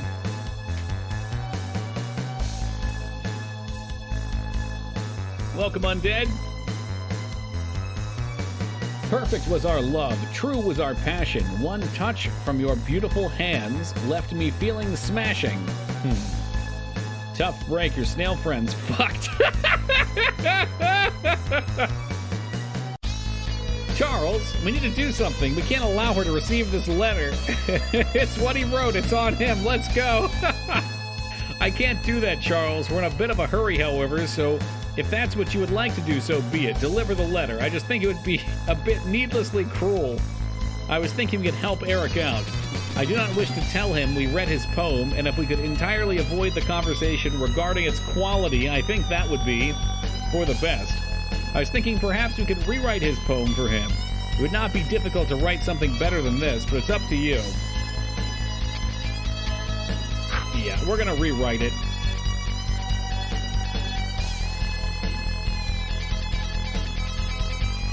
Welcome, Undead. Perfect was our love, true was our passion. One touch from your beautiful hands left me feeling smashing. Tough break, your snail friend's fucked. Charles, we need to do something. We can't allow her to receive this letter. It's what he wrote. It's on him. Let's go. I can't do that, Charles. We're in a bit of a hurry, however, so if that's what you would like to do, so be it. Deliver the letter. I just think it would be a bit needlessly cruel. I was thinking we could help Eric out. I do not wish to tell him we read his poem, and if we could entirely avoid the conversation regarding its quality, I think that would be for the best. I was thinking perhaps we could rewrite his poem for him. It would not be difficult to write something better than this, but it's up to you. Yeah, we're gonna rewrite it.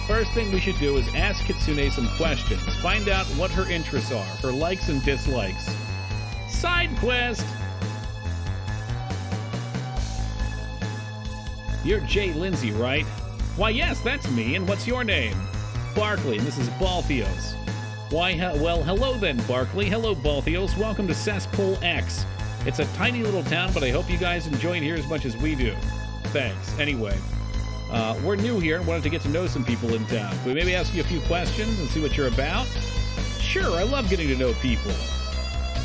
First thing we should do is ask Kitsune some questions. Find out what her interests are, her likes and dislikes. Side quest! You're Jay Lindsay, right? Why, yes, that's me, and what's your name? Barkley, and this is Balthios. Why, well, hello then, Barkley. Hello, Balthios. Welcome to Cesspool X. It's a tiny little town, but I hope you guys enjoy it here as much as we do. Thanks. Anyway, we're new here and wanted to get to know some people in town. Can we maybe ask you a few questions and see what you're about? Sure, I love getting to know people.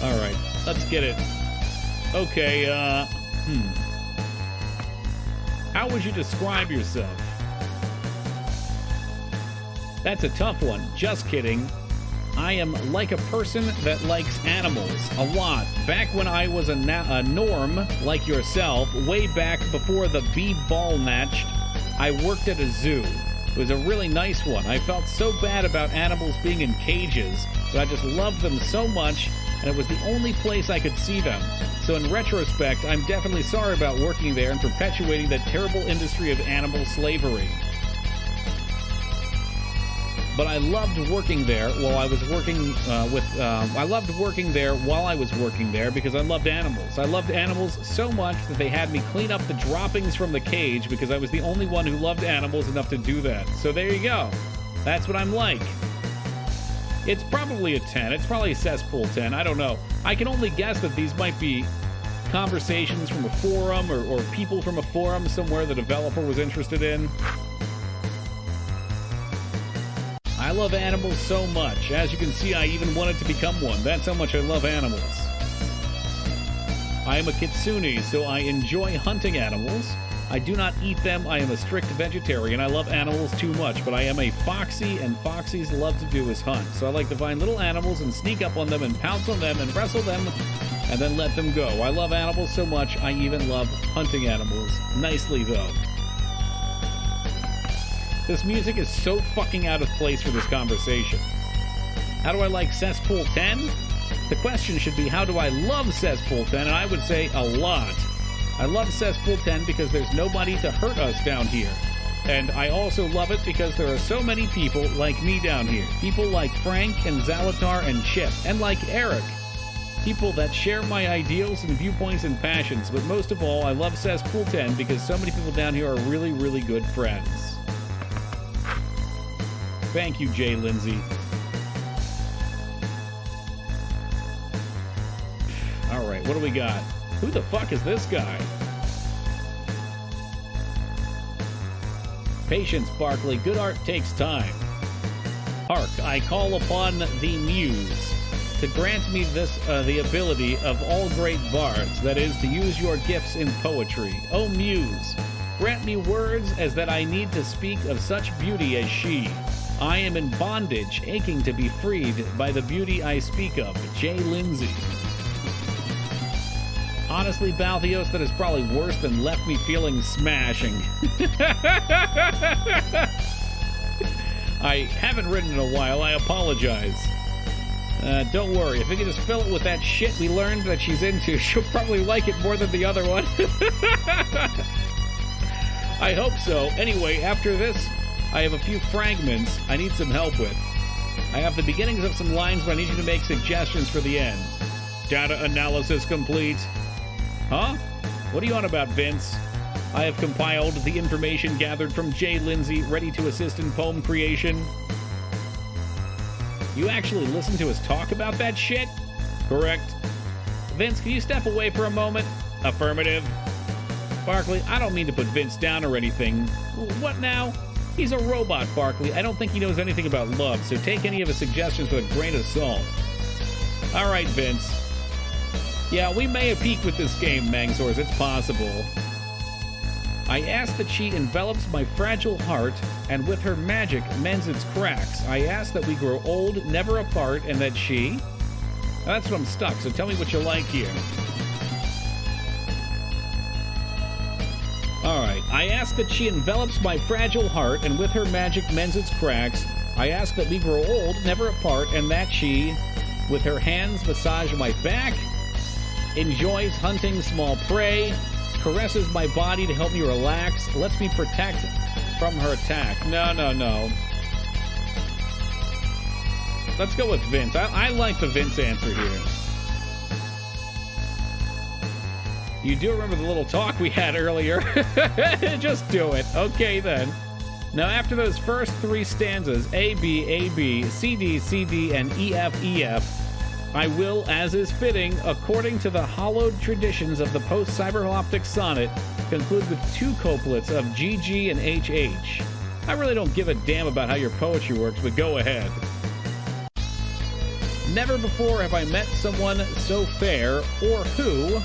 All right, let's get it. Okay, How would you describe yourself? That's a tough one. Just kidding. I am like a person that likes animals a lot. Back when I was a norm like yourself, way back before the bee ball natched, I worked at a zoo. It was a really nice one. I felt so bad about animals being in cages, but I just loved them so much, and it was the only place I could see them. So in retrospect, I'm definitely sorry about working there and perpetuating that terrible industry of animal slavery. But I loved working there while I was working I loved working there while I was working there because I loved animals. I loved animals so much that they had me clean up the droppings from the cage because I was the only one who loved animals enough to do that. So there you go. That's what I'm like. It's probably a 10. It's probably a cesspool 10. I don't know. I can only guess that these might be conversations from a forum or people from a forum somewhere the developer was interested in. I love animals so much. As you can see, I even wanted to become one. That's how much I love animals. I am a kitsune, so I enjoy hunting animals. I do not eat them. I am a strict vegetarian. I love animals too much, but I am a foxy, and foxies love to do is hunt. So I like to find little animals and sneak up on them and pounce on them and wrestle them and then let them go. I love animals so much, I even love hunting animals. Nicely, though. This music is so fucking out of place for this conversation. How do I like Cesspool 10? The question should be, how do I love Cesspool 10? And I would say a lot. I love Cesspool 10 because there's nobody to hurt us down here. And I also love it because there are so many people like me down here. People like Frank and Zalatar and Chip. And like Eric. People that share my ideals and viewpoints and passions. But most of all, I love Cesspool 10 because so many people down here are really, really good friends. Thank you, Jay Lindsay. All right, what do we got? Who the fuck is this guy? Patience, Barkley. Good art takes time. Hark, I call upon the muse to grant me this the ability of all great bards, that is, to use your gifts in poetry. O muse, grant me words as that I need to speak of such beauty as she. I am in bondage, aching to be freed by the beauty I speak of. Jay Lindsay. Honestly, Balthios, that is probably worse than left me feeling smashing. I haven't written in a while. I apologize. Don't worry. If we can just fill it with that shit we learned that she's into, she'll probably like it more than the other one. I hope so. Anyway, after this, I have a few fragments I need some help with. I have the beginnings of some lines, but I need you to make suggestions for the end. Data analysis complete. Huh? What are you on about, Vince? I have compiled the information gathered from Jay Lindsay, ready to assist in poem creation. You actually listen to us talk about that shit? Correct. Vince, can you step away for a moment? Affirmative. Barkley, I don't mean to put Vince down or anything. What now? He's a robot, Barkley. I don't think he knows anything about love, so take any of his suggestions with a grain of salt. All right, Vince. Yeah, we may have peaked with this game, Mangzors. It's possible. I ask that she envelops my fragile heart, and with her magic mends its cracks. I ask that we grow old, never apart, and that she... Now, that's what I'm stuck, so tell me what you like here. Alright, I ask that she envelops my fragile heart, and with her magic mends its cracks. I ask that we grow old, never apart, and that she, with her hands massage my back, enjoys hunting small prey, caresses my body to help me relax, lets me protect from her attack. No. Let's go with Vince. I like the Vince answer here. You do remember the little talk we had earlier. Just do it. Okay, then. Now, after those first three stanzas, A, B, C, D, and E, F, I will, as is fitting, according to the hallowed traditions of the post-cyberhoptic sonnet, conclude with two couplets of GG and HH. I really don't give a damn about how your poetry works, but go ahead. Never before have I met someone so fair, or who...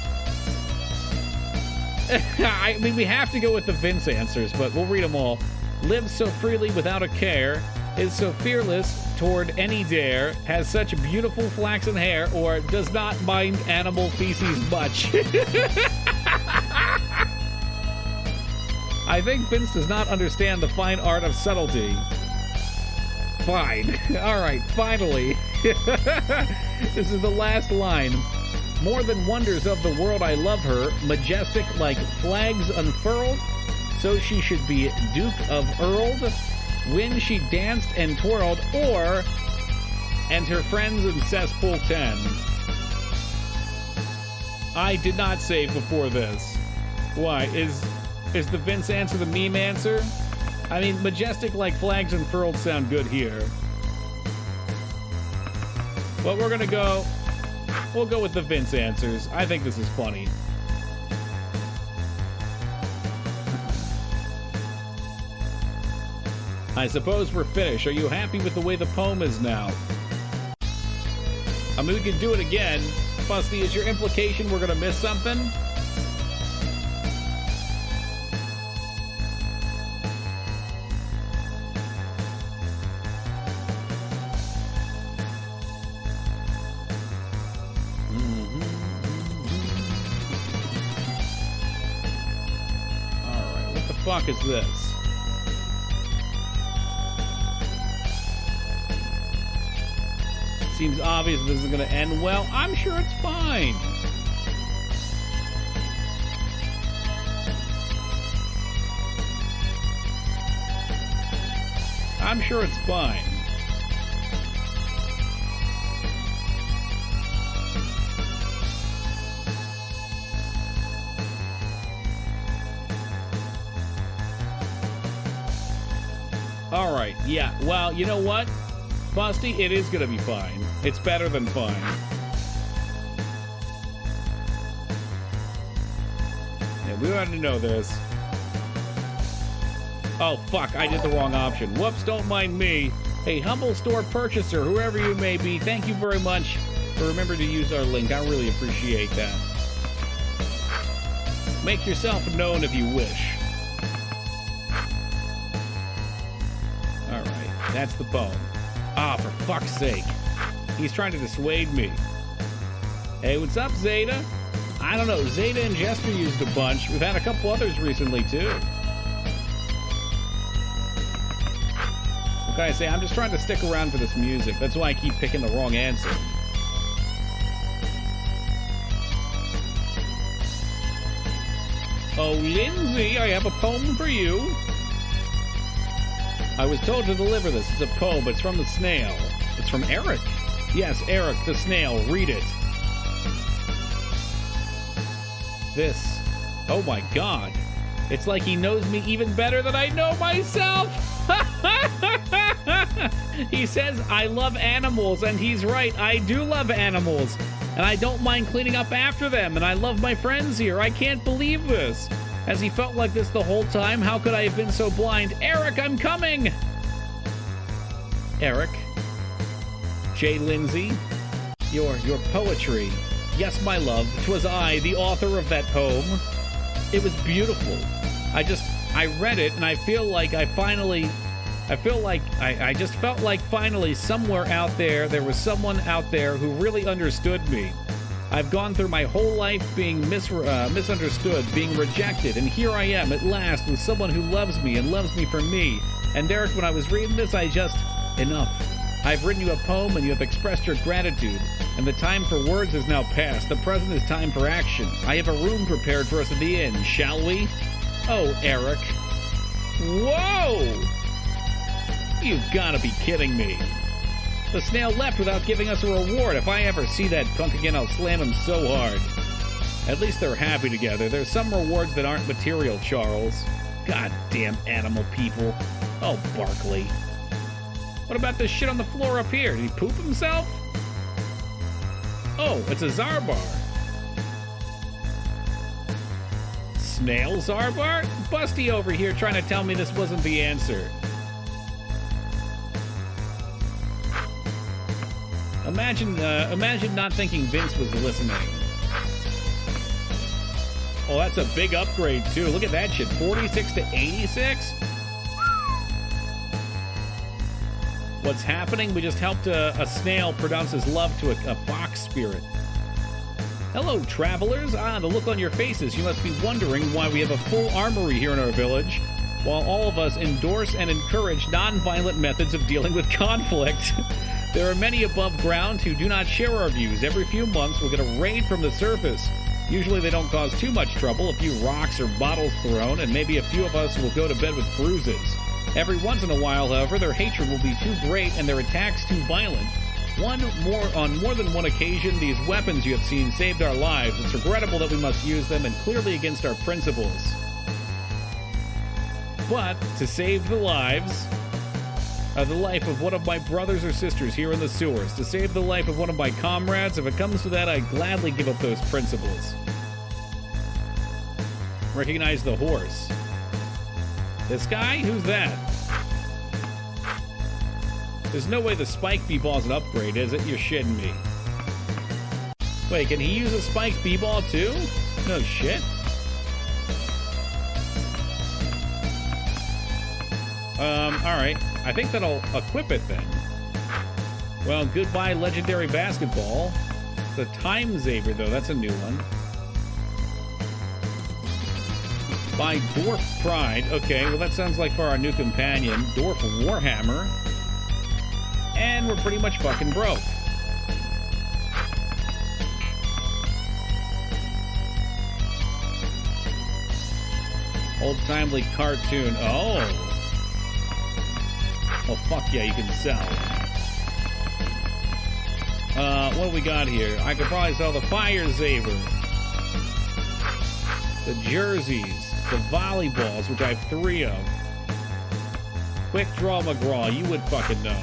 I mean, we have to go with the Vince answers, but we'll read them all. Lives so freely without a care, is so fearless toward any dare, has such beautiful flaxen hair, or does not mind animal feces much. I think Vince does not understand the fine art of subtlety. Fine. All right, finally. This is the last line. More than wonders of the world I love her, majestic like flags unfurled, so she should be Duke of Earled, when she danced and twirled, or, and her friends in cesspool 10. I did not save before this. Why, is the Vince answer the meme answer? I mean, majestic like flags unfurled sound good here. But we're gonna go... We'll go with the Vince answers. I think this is funny. I suppose we're finished. Are you happy with the way the poem is now? I mean, we can do it again. Busty, is your implication we're gonna miss something? Fuck is this? Seems obvious this isn't going to end well. I'm sure it's fine. I'm sure it's fine. Alright, yeah, well, you know what? Busty, it is gonna be fine. It's better than fine. Yeah, we ought to know this. Oh, fuck, I did the wrong option. Whoops, don't mind me. Hey, humble store purchaser, whoever you may be, thank you very much for remembering to use our link. I really appreciate that. Make yourself known if you wish. That's the poem. Ah, for fuck's sake. He's trying to dissuade me. Hey, what's up, Zeta? I don't know, Zeta and Jester used a bunch. We've had a couple others recently, too. What can I say? I'm just trying to stick around for this music. That's why I keep picking the wrong answer. Oh, Lindsay, I have a poem for you. I was told to deliver this. It's a poem, but it's from the snail. It's from Eric. Yes, Eric, the snail. Read it. This. Oh my god. It's like he knows me even better than I know myself. He says, I love animals, and he's right. I do love animals, and I don't mind cleaning up after them, and I love my friends here. I can't believe this. Has he felt like this the whole time? How could I have been so blind? Eric, I'm coming! Eric. J. Lindsay. Your poetry. Yes, my love, 'twas I, the author of that poem. It was beautiful. I read it, and I feel like I just felt like finally somewhere out there was someone out there who really understood me. I've gone through my whole life being misunderstood, being rejected, and here I am at last with someone who loves me and loves me for me. And Derek, when I was reading this, enough. I've written you a poem and you have expressed your gratitude, and the time for words is now past. The present is time for action. I have a room prepared for us at the inn, shall we? Oh, Eric. Whoa! You've gotta be kidding me. The snail left without giving us a reward. If I ever see that punk again, I'll slam him so hard. At least they're happy together. There's some rewards that aren't material, Charles. Goddamn animal people. Oh, Barkley. What about this shit on the floor up here? Did he poop himself? Oh, it's a Zarbar. Snail Zarbar? Busty over here trying to tell me this wasn't the answer. Imagine not thinking Vince was listening. Oh, that's a big upgrade, too. Look at that shit. 46 to 86? What's happening? We just helped a snail pronounce his love to a fox spirit. Hello, travelers. The look on your faces. You must be wondering why we have a full armory here in our village, while all of us endorse and encourage non-violent methods of dealing with conflict. There are many above ground who do not share our views. Every few months, we'll get a raid from the surface. Usually they don't cause too much trouble, a few rocks or bottles thrown, and maybe a few of us will go to bed with bruises. Every once in a while, however, their hatred will be too great and their attacks too violent. On more than one occasion, these weapons you have seen saved our lives. It's regrettable that we must use them and clearly against our principles. But to save the life of one of my brothers or sisters here in the sewers, to save the life of one of my comrades, if it comes to that, I'd gladly give up those principles. Recognize the horse. This guy? Who's that? There's no way the spike b-ball's an upgrade, is it? You're shitting me. Wait, can he use a spiked b-ball too? No shit. Alright. I think that'll equip it then. Well, goodbye, legendary basketball. The Time Saver, though, that's a new one. By Dwarf Pride. Okay, well, that sounds like for our new companion, Dwarf Warhammer. And we're pretty much fucking broke. Old-timely cartoon. Oh. Oh, fuck yeah, you can sell. What do we got here? I could probably sell the Fire Saver. The jerseys. The volleyballs, which I have 3 of. Quick Draw McGraw, you would fucking know.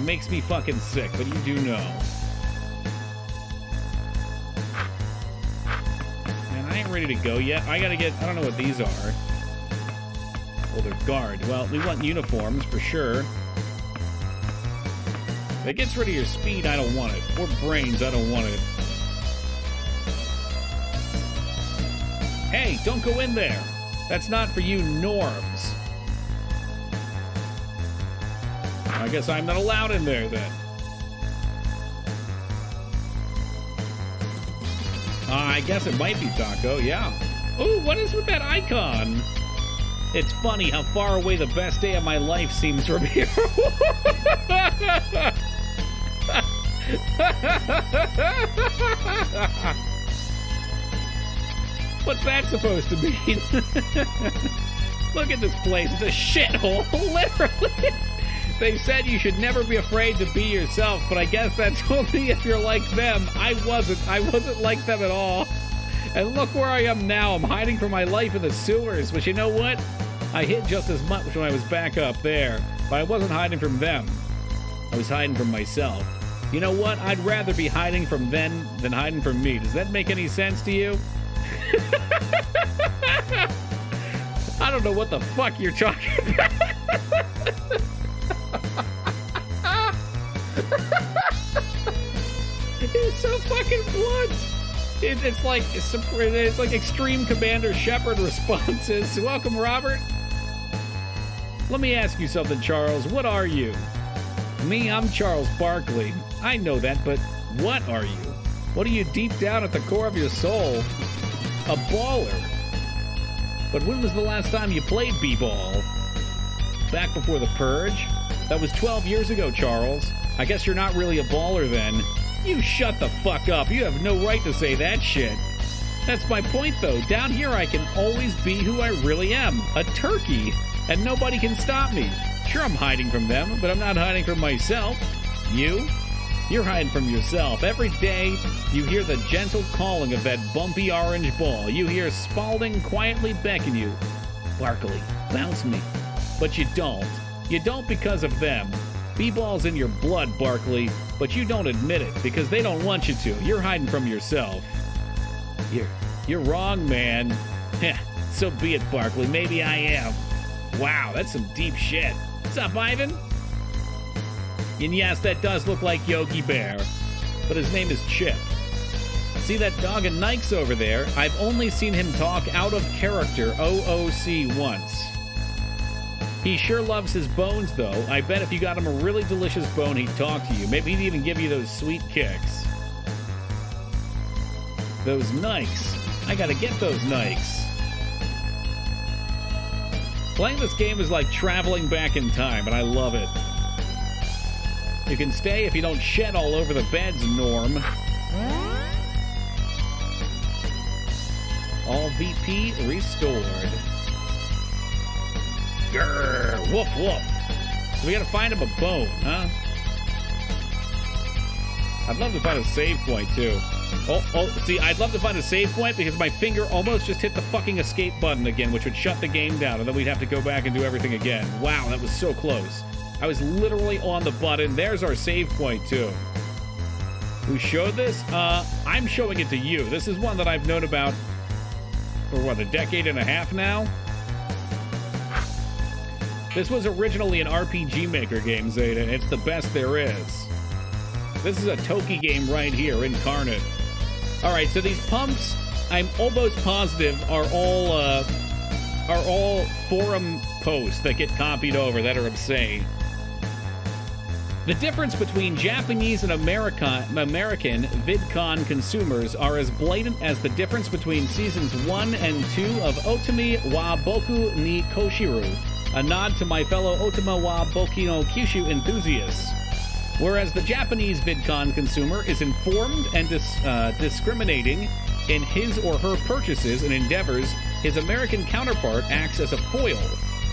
Makes me fucking sick, but you do know. Man, I ain't ready to go yet. I gotta get, I don't know what these are. Well, they're guard. Well, we want uniforms for sure. If it gets rid of your speed, I don't want it. Or brains, I don't want it. Hey, don't go in there. That's not for you norms. I guess I'm not allowed in there then. I guess it might be Taco, yeah. Ooh, what is with that icon? It's funny how far away the best day of my life seems from here. What's that supposed to mean? Look at this place. It's a shithole, literally. They said you should never be afraid to be yourself, but I guess that's only if you're like them. I wasn't like them at all. And look where I am now. I'm hiding from my life in the sewers, but you know what? I hid just as much when I was back up there, but I wasn't hiding from them. I was hiding from myself. You know what? I'd rather be hiding from them than hiding from me. Does that make any sense to you? I don't know what the fuck you're talking about. It's so fucking blunt. It's like Extreme Commander Shepard responses. Welcome, Robert. Let me ask you something, Charles. What are you? Me, I'm Charles Barkley. I know that, but what are you? What are you deep down at the core of your soul? A baller. But when was the last time you played b-ball? Back before the Purge? That was 12 years ago, Charles. I guess you're not really a baller then. You shut the fuck up. You have no right to say that shit. That's my point, though. Down here, I can always be who I really am. A turkey. And nobody can stop me. Sure, I'm hiding from them, but I'm not hiding from myself. You? You're hiding from yourself. Every day, you hear the gentle calling of that bumpy orange ball. You hear Spaulding quietly beckon you. Barkley, bounce me. But you don't. You don't because of them. B-ball's in your blood, Barkley, but you don't admit it because they don't want you to. You're hiding from yourself. You're wrong, man. Heh, so be it, Barkley. Maybe I am. Wow, that's some deep shit. What's up, Ivan? And yes, that does look like Yogi Bear, but his name is Chip. See that dog and Nikes over there? I've only seen him talk out of character OOC once. He sure loves his bones, though. I bet if you got him a really delicious bone, he'd talk to you. Maybe he'd even give you those sweet kicks. Those Nikes. I gotta get those Nikes. Playing this game is like traveling back in time, and I love it. You can stay if you don't shed all over the beds, Norm. All VP restored. Grrr, woof, woof. So we gotta find him a bone, huh? I'd love to find a save point, too. See, I'd love to find a save point because my finger almost just hit the fucking escape button again, which would shut the game down, and then we'd have to go back and do everything again. Wow, that was so close. I was literally on the button. There's our save point, too. Who showed this? I'm showing it to you. This is one that I've known about for, what, a decade and a half now? This was originally an RPG Maker game, Zeta, and it's the best there is. This is a Toki game right here, Incarnate. Alright, so these pumps, I'm almost positive, are all forum posts that get copied over that are obscene. The difference between Japanese and American VidCon consumers are as blatant as the difference between seasons 1 and 2 of Otome wa Boku ni Koshiru, a nod to my fellow Otome wa Boku no Kyushu enthusiasts. Whereas the Japanese VidCon consumer is informed and discriminating in his or her purchases and endeavors, his American counterpart acts as a foil,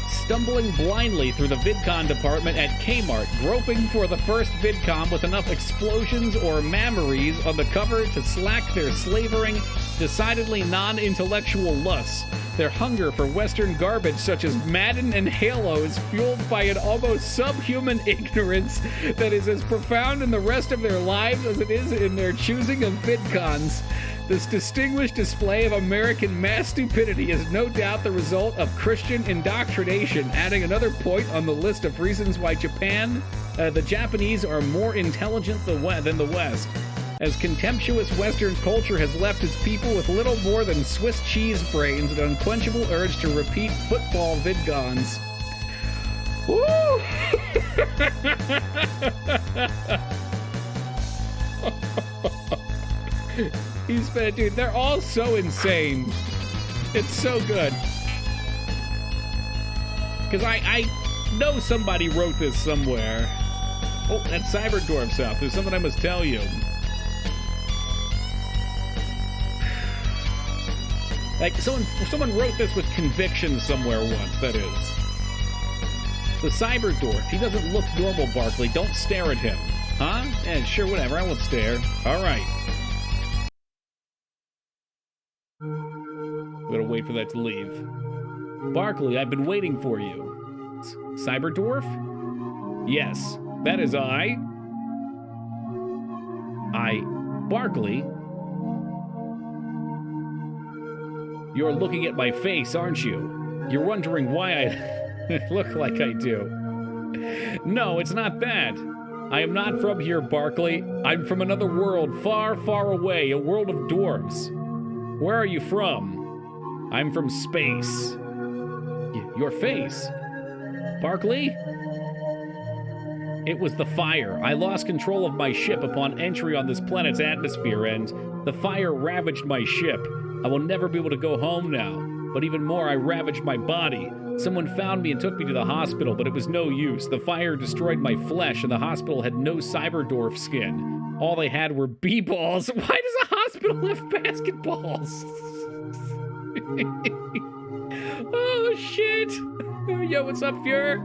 stumbling blindly through the VidCon department at Kmart, groping for the first VidCon with enough explosions or mammaries on the cover to slack their slavering, decidedly non-intellectual lusts. Their hunger for Western garbage such as Madden and Halo is fueled by an almost subhuman ignorance that is as profound in the rest of their lives as it is in their choosing of VidCons. This distinguished display of American mass stupidity is no doubt the result of Christian indoctrination, adding another point on the list of reasons why the Japanese are more intelligent than the West, as contemptuous Western culture has left its people with little more than Swiss cheese brains and an unquenchable urge to repeat football vidcons. Woo! Dude, they're all so insane. It's so good. Because I know somebody wrote this somewhere. Oh, that's Cyberdwarf's house. There's something I must tell you. Like, someone wrote this with conviction somewhere once, that is. The Cyberdwarf, he doesn't look normal, Barkley. Don't stare at him. Huh? Yeah, sure, whatever. I won't stare. All right. I'm gonna wait for that to leave. Barkley, I've been waiting for you. Cyberdwarf? Yes, that is I. Barkley? You're looking at my face, aren't you? You're wondering why I look like I do. No, it's not that. I am not from here, Barkley. I'm from another world, far, far away, a world of dwarves. Where are you from? I'm from space. Your face? Barkley? It was the fire. I lost control of my ship upon entry on this planet's atmosphere, and the fire ravaged my ship. I will never be able to go home now. But even more, I ravaged my body. Someone found me and took me to the hospital, but it was no use. The fire destroyed my flesh, and the hospital had no cyberdwarf skin. All they had were b-balls. Why does a hospital have basketballs? Oh, shit. Yo, what's up, Fuhrer?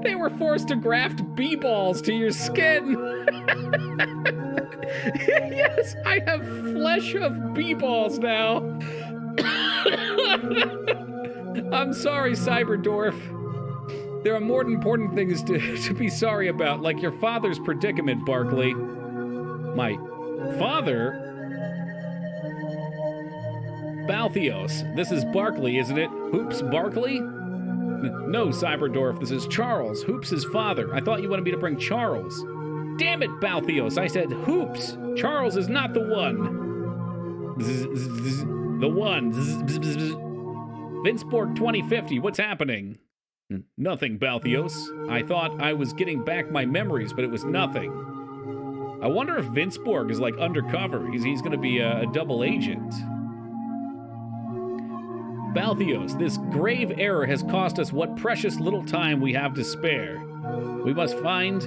They were forced to graft b-balls to your skin. Yes, I have flesh of b-balls now. I'm sorry, Cyberdwarf. There are more important things to be sorry about, like your father's predicament, Barkley. My father? Balthios, this is Barkley, isn't it? Hoops Barkley? No, Cyberdwarf, this is Charles, Hoops' father. I thought you wanted me to bring Charles. Damn it, Balthios, I said Hoops. Charles is not the one. The one. Vinceborg 2050, what's happening? Nothing, Balthios. I thought I was getting back my memories, but it was nothing. I wonder if Vinceborg is like undercover. He's going to be a double agent. Balthios, this grave error has cost us what precious little time we have to spare. We must find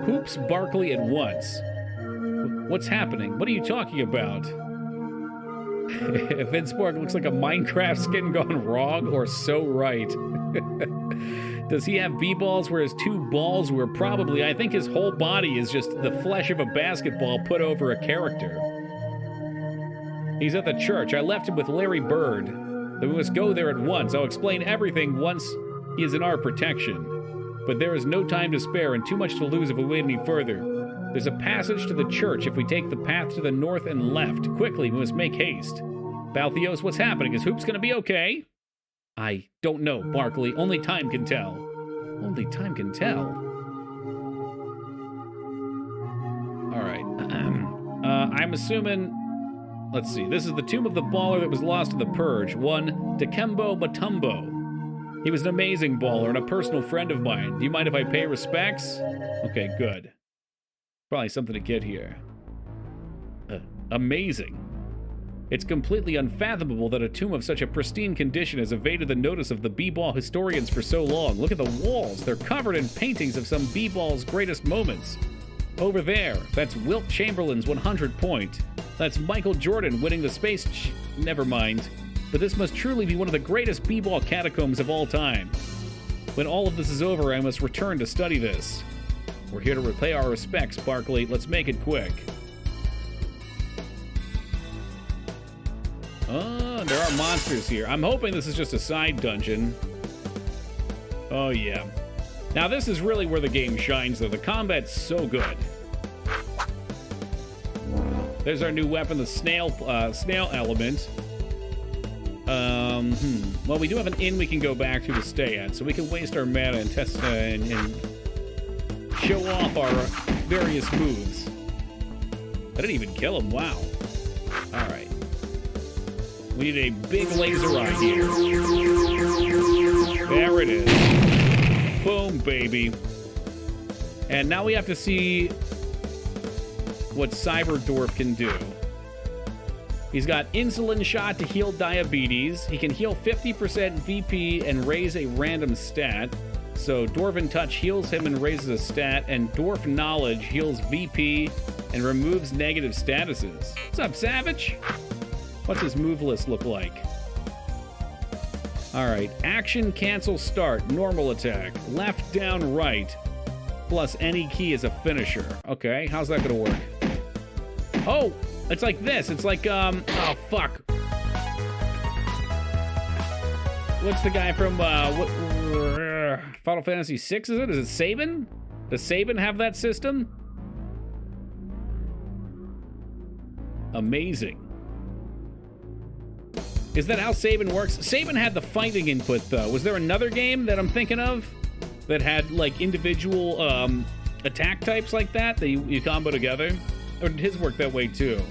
Hoops Barkley at once. What's happening? What are you talking about? Vinceborg looks like a Minecraft skin gone wrong, or so right. Does he have b-balls where his two balls were? Probably. I think his whole body is just the flesh of a basketball put over a character. He's at the church. I left him with Larry Bird. We must go there at once. I'll explain everything once he is in our protection. But there is no time to spare and too much to lose if we wait any further. There's a passage to the church if we take the path to the north and left. Quickly, we must make haste. Balthios, what's happening? Is Hoops gonna be okay? I don't know, Barkley. Only time can tell. Only time can tell? Alright. I'm assuming... Let's see. This is the tomb of the baller that was lost in the Purge. One Dikembe Mutombo. He was an amazing baller and a personal friend of mine. Do you mind if I pay respects? Okay, good. Probably something to get here. Amazing. It's completely unfathomable that a tomb of such a pristine condition has evaded the notice of the b-ball historians for so long. Look at the walls. They're covered in paintings of some b-ball's greatest moments. Over there, that's Wilt Chamberlain's 100 point. That's Michael Jordan winning the space... Never mind. But this must truly be one of the greatest b-ball catacombs of all time. When all of this is over, I must return to study this. We're here to repay our respects, Barkley. Let's make it quick. Oh, there are monsters here. I'm hoping this is just a side dungeon. Oh, yeah. Now, this is really where the game shines, though. The combat's so good. There's our new weapon, the snail element. Well, we do have an inn we can go back to stay at, so we can waste our mana and test and show off our various moves. I didn't even kill him. Wow. All right. We need a big laser eye here. There it is. Boom, baby. And now we have to see what Cyberdwarf can do. He's got insulin shot to heal diabetes. He can heal 50% VP and raise a random stat. So Dwarven Touch heals him and raises a stat, and Dwarf Knowledge heals VP and removes negative statuses. What's up, Savage? What's his move list look like? All right, action, cancel, start, normal attack, left, down, right, plus any key is a finisher. Okay, how's that gonna work? Oh, It's like this. It's like, oh, fuck. What's the guy from, Final Fantasy VI, is it? Is it Sabin? Does Sabin have that system? Amazing. Is that how Sabin works? Sabin had the fighting input, though. Was there another game that I'm thinking of that had, like, individual attack types like that you combo together? Or did his work that way, too?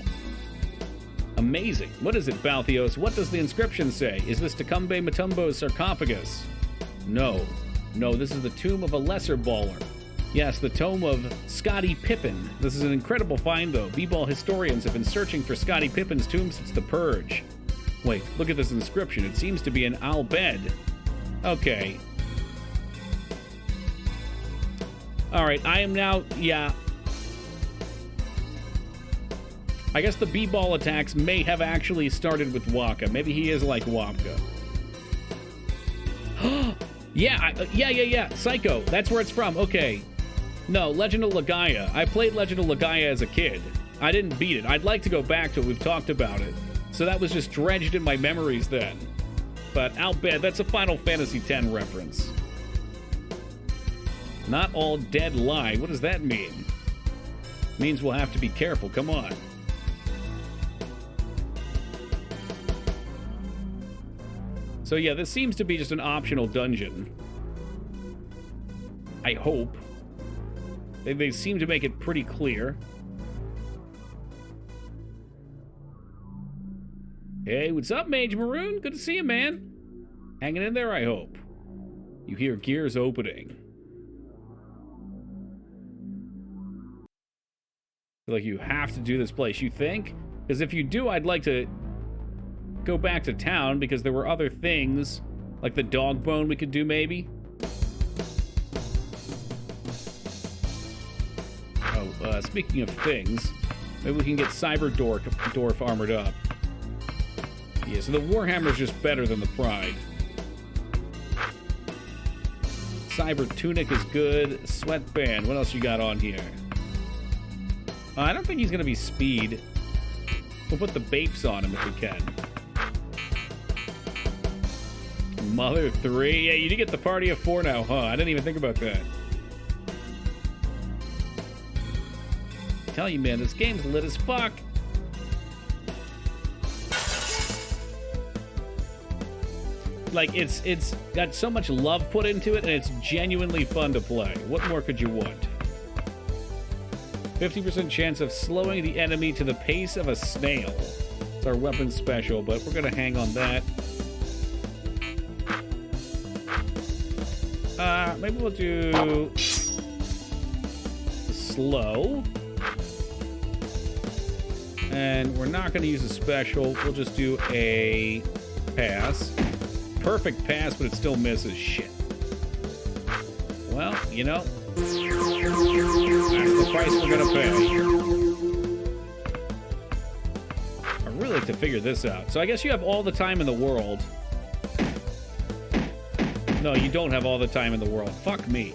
Amazing. What is it, Balthios? What does the inscription say? Is this Tecumbe Mutombo's sarcophagus? No. No, this is the tomb of a lesser baller. Yes, the tomb of Scottie Pippen. This is an incredible find, though. B-ball historians have been searching for Scottie Pippen's tomb since the Purge. Wait, look at this inscription. It seems to be an Al-Bed. Okay. Alright, I am now... Yeah. I guess the B-ball attacks may have actually started with Waka. Maybe he is like Waka. Yeah. Psycho. That's where it's from. Okay. No, Legend of Legaia. I played Legend of Legaia as a kid. I didn't beat it. I'd like to go back to it. We've talked about it. So that was just dredged in my memories then. But I'll bet that's a Final Fantasy X reference. Not all dead lie. What does that mean? Means we'll have to be careful. Come on. So yeah, this seems to be just an optional dungeon. I hope. They seem to make it pretty clear. Hey, what's up, Mage Maroon? Good to see you, man. Hanging in there, I hope. You hear gears opening. Feel like you have to do this place, you think? Because if you do, I'd like to go back to town, because there were other things, like the dog bone we could do, maybe. Oh, speaking of things, maybe we can get Cyberdorf armored up. Yeah, so the Warhammer's just better than the Pride. Cyber Tunic is good. Sweatband. What else you got on here? I don't think he's going to be speed. We'll put the Bapes on him if we can. Mother 3. Yeah, you do get the party of 4 now, huh? I didn't even think about that. I tell you, man, this game's lit as fuck. Like, it's got so much love put into it, and it's genuinely fun to play. What more could you want? 50% chance of slowing the enemy to the pace of a snail. It's our weapon special, but we're gonna hang on that. Maybe we'll do slow. And we're not gonna use a special. We'll just do a pass. Perfect pass, but it still misses. Shit. Well, you know, that's the price we're gonna pay. I'd really like to figure this out. So I guess you have all the time in the world. No, you don't have all the time in the world. Fuck me.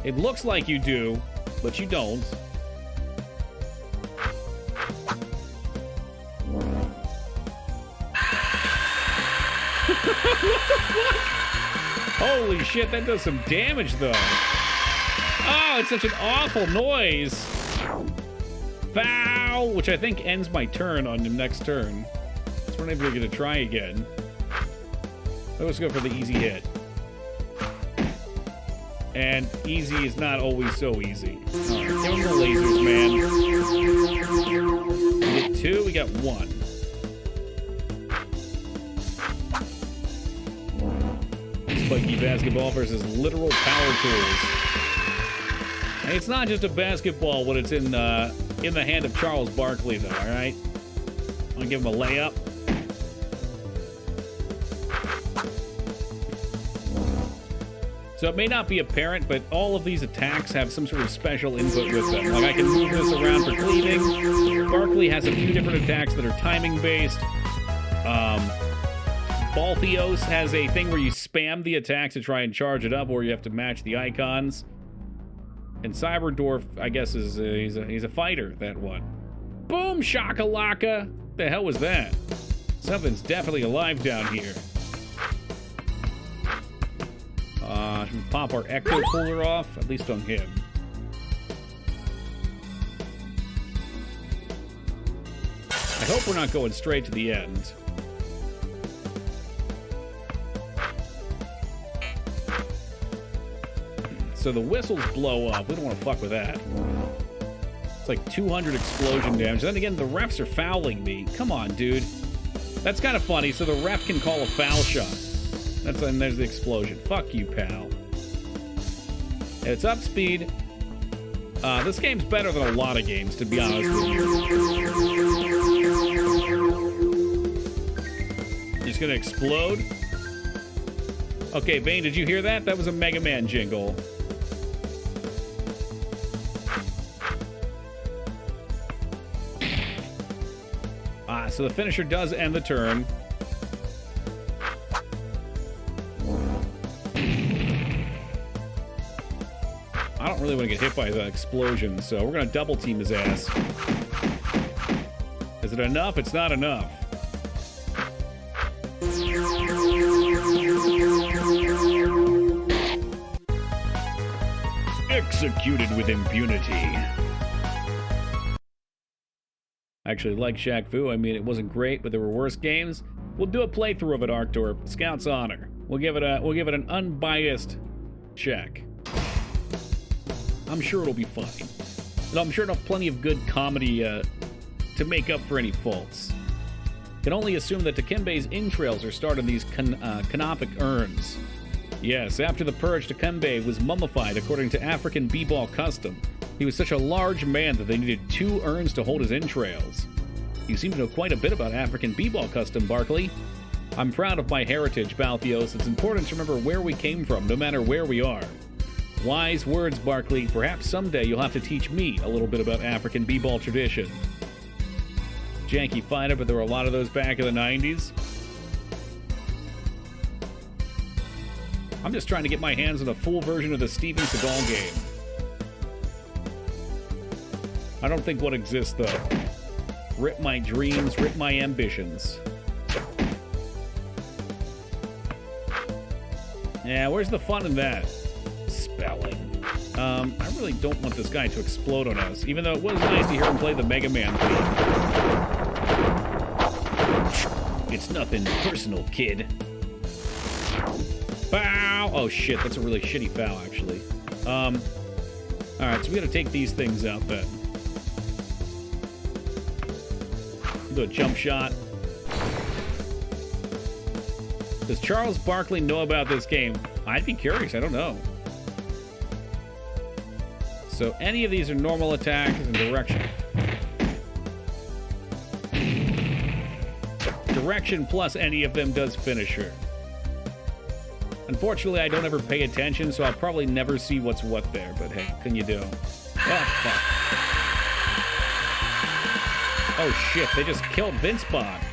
It looks like you do, but you don't. What the fuck? Holy shit, that does some damage, though. Oh, it's such an awful noise. Foul! Which I think ends my turn on the next turn. So we're never going to try again. Let's go for the easy hit. And easy is not always so easy. Alright, give them the lasers, man. We get 2, we got 1. Spiky basketball versus literal power tools. And it's not just a basketball when it's in the hand of Charles Barkley, though, alright? I'm gonna give him a layup. So it may not be apparent, but all of these attacks have some sort of special input with them. Like, I can move this around for cleaving. Barkley has a few different attacks that are timing-based. Balthios has a thing where you spam the attack to try and charge it up, or you have to match the icons. And Cyberdorf, I guess, is he's a fighter, that one. Boom shakalaka. The hell was that? Something's definitely alive down here. Should we pop our echo cooler off? At least on him. I hope we're not going straight to the end. So the whistles blow up. We don't want to fuck with that. It's like 200 explosion damage. Then again, the refs are fouling me. Come on, dude. That's kind of funny. So the ref can call a foul shot. And there's the explosion. Fuck you, pal. It's up speed. This game's better than a lot of games, to be honest with you. It's gonna explode. Okay, Bane, did you hear that? That was a Mega Man jingle. So the finisher does end the turn. I don't really want to get hit by the explosion, so we're going to double team his ass. Is it enough? It's not enough. Executed with impunity. I actually like Shaq Fu. I mean, it wasn't great, but there were worse games. We'll do a playthrough of it, Arctor. Scout's honor. We'll give it an unbiased check. I'm sure it'll be fun. And I'm sure it'll have plenty of good comedy to make up for any faults. Can only assume that Dikembe's entrails are stored in these canopic urns. Yes, after the purge, Dikembe was mummified according to African b-ball custom. He was such a large man that they needed 2 urns to hold his entrails. You seem to know quite a bit about African b-ball custom, Barkley. I'm proud of my heritage, Balthios. It's important to remember where we came from, no matter where we are. Wise words, Barkley. Perhaps someday you'll have to teach me a little bit about African b-ball tradition. Janky fighter, but there were a lot of those back in the 90s. I'm just trying to get my hands on a full version of the Steven Seagal game. I don't think one exists, though. Rip my dreams, rip my ambitions. Yeah, where's the fun in that? Spelling. I really don't want this guy to explode on us, even though it was nice to hear him play the Mega Man theme. It's nothing personal, kid. Foul! Oh shit, that's a really shitty foul, actually. Alright, so we gotta take these things out then. Do a jump shot. Does Charles Barkley know about this game? I'd be curious, I don't know. So any of these are normal attacks and direction. Direction plus any of them does finisher. Unfortunately, I don't ever pay attention, so I'll probably never see what's what there, but hey, what can you do? Oh, fuck. Oh shit, they just killed Vince Bond.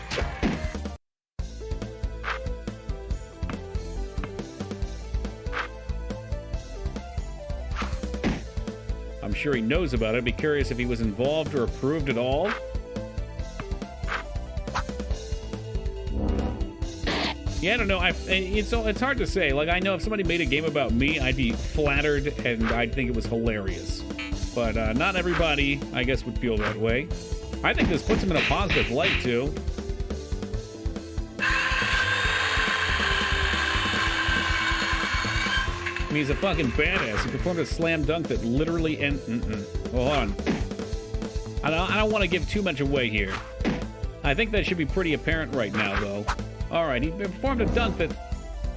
I'm sure he knows about it. I'd be curious if he was involved or approved at all. Yeah, I don't know. It's hard to say. Like, I know if somebody made a game about me, I'd be flattered and I'd think it was hilarious. But not everybody, I guess, would feel that way. I think this puts him in a positive light, too. I mean, he's a fucking badass. He performed a slam dunk that literally Hold on. I don't want to give too much away here. I think that should be pretty apparent right now, though. Alright, he performed a dunk that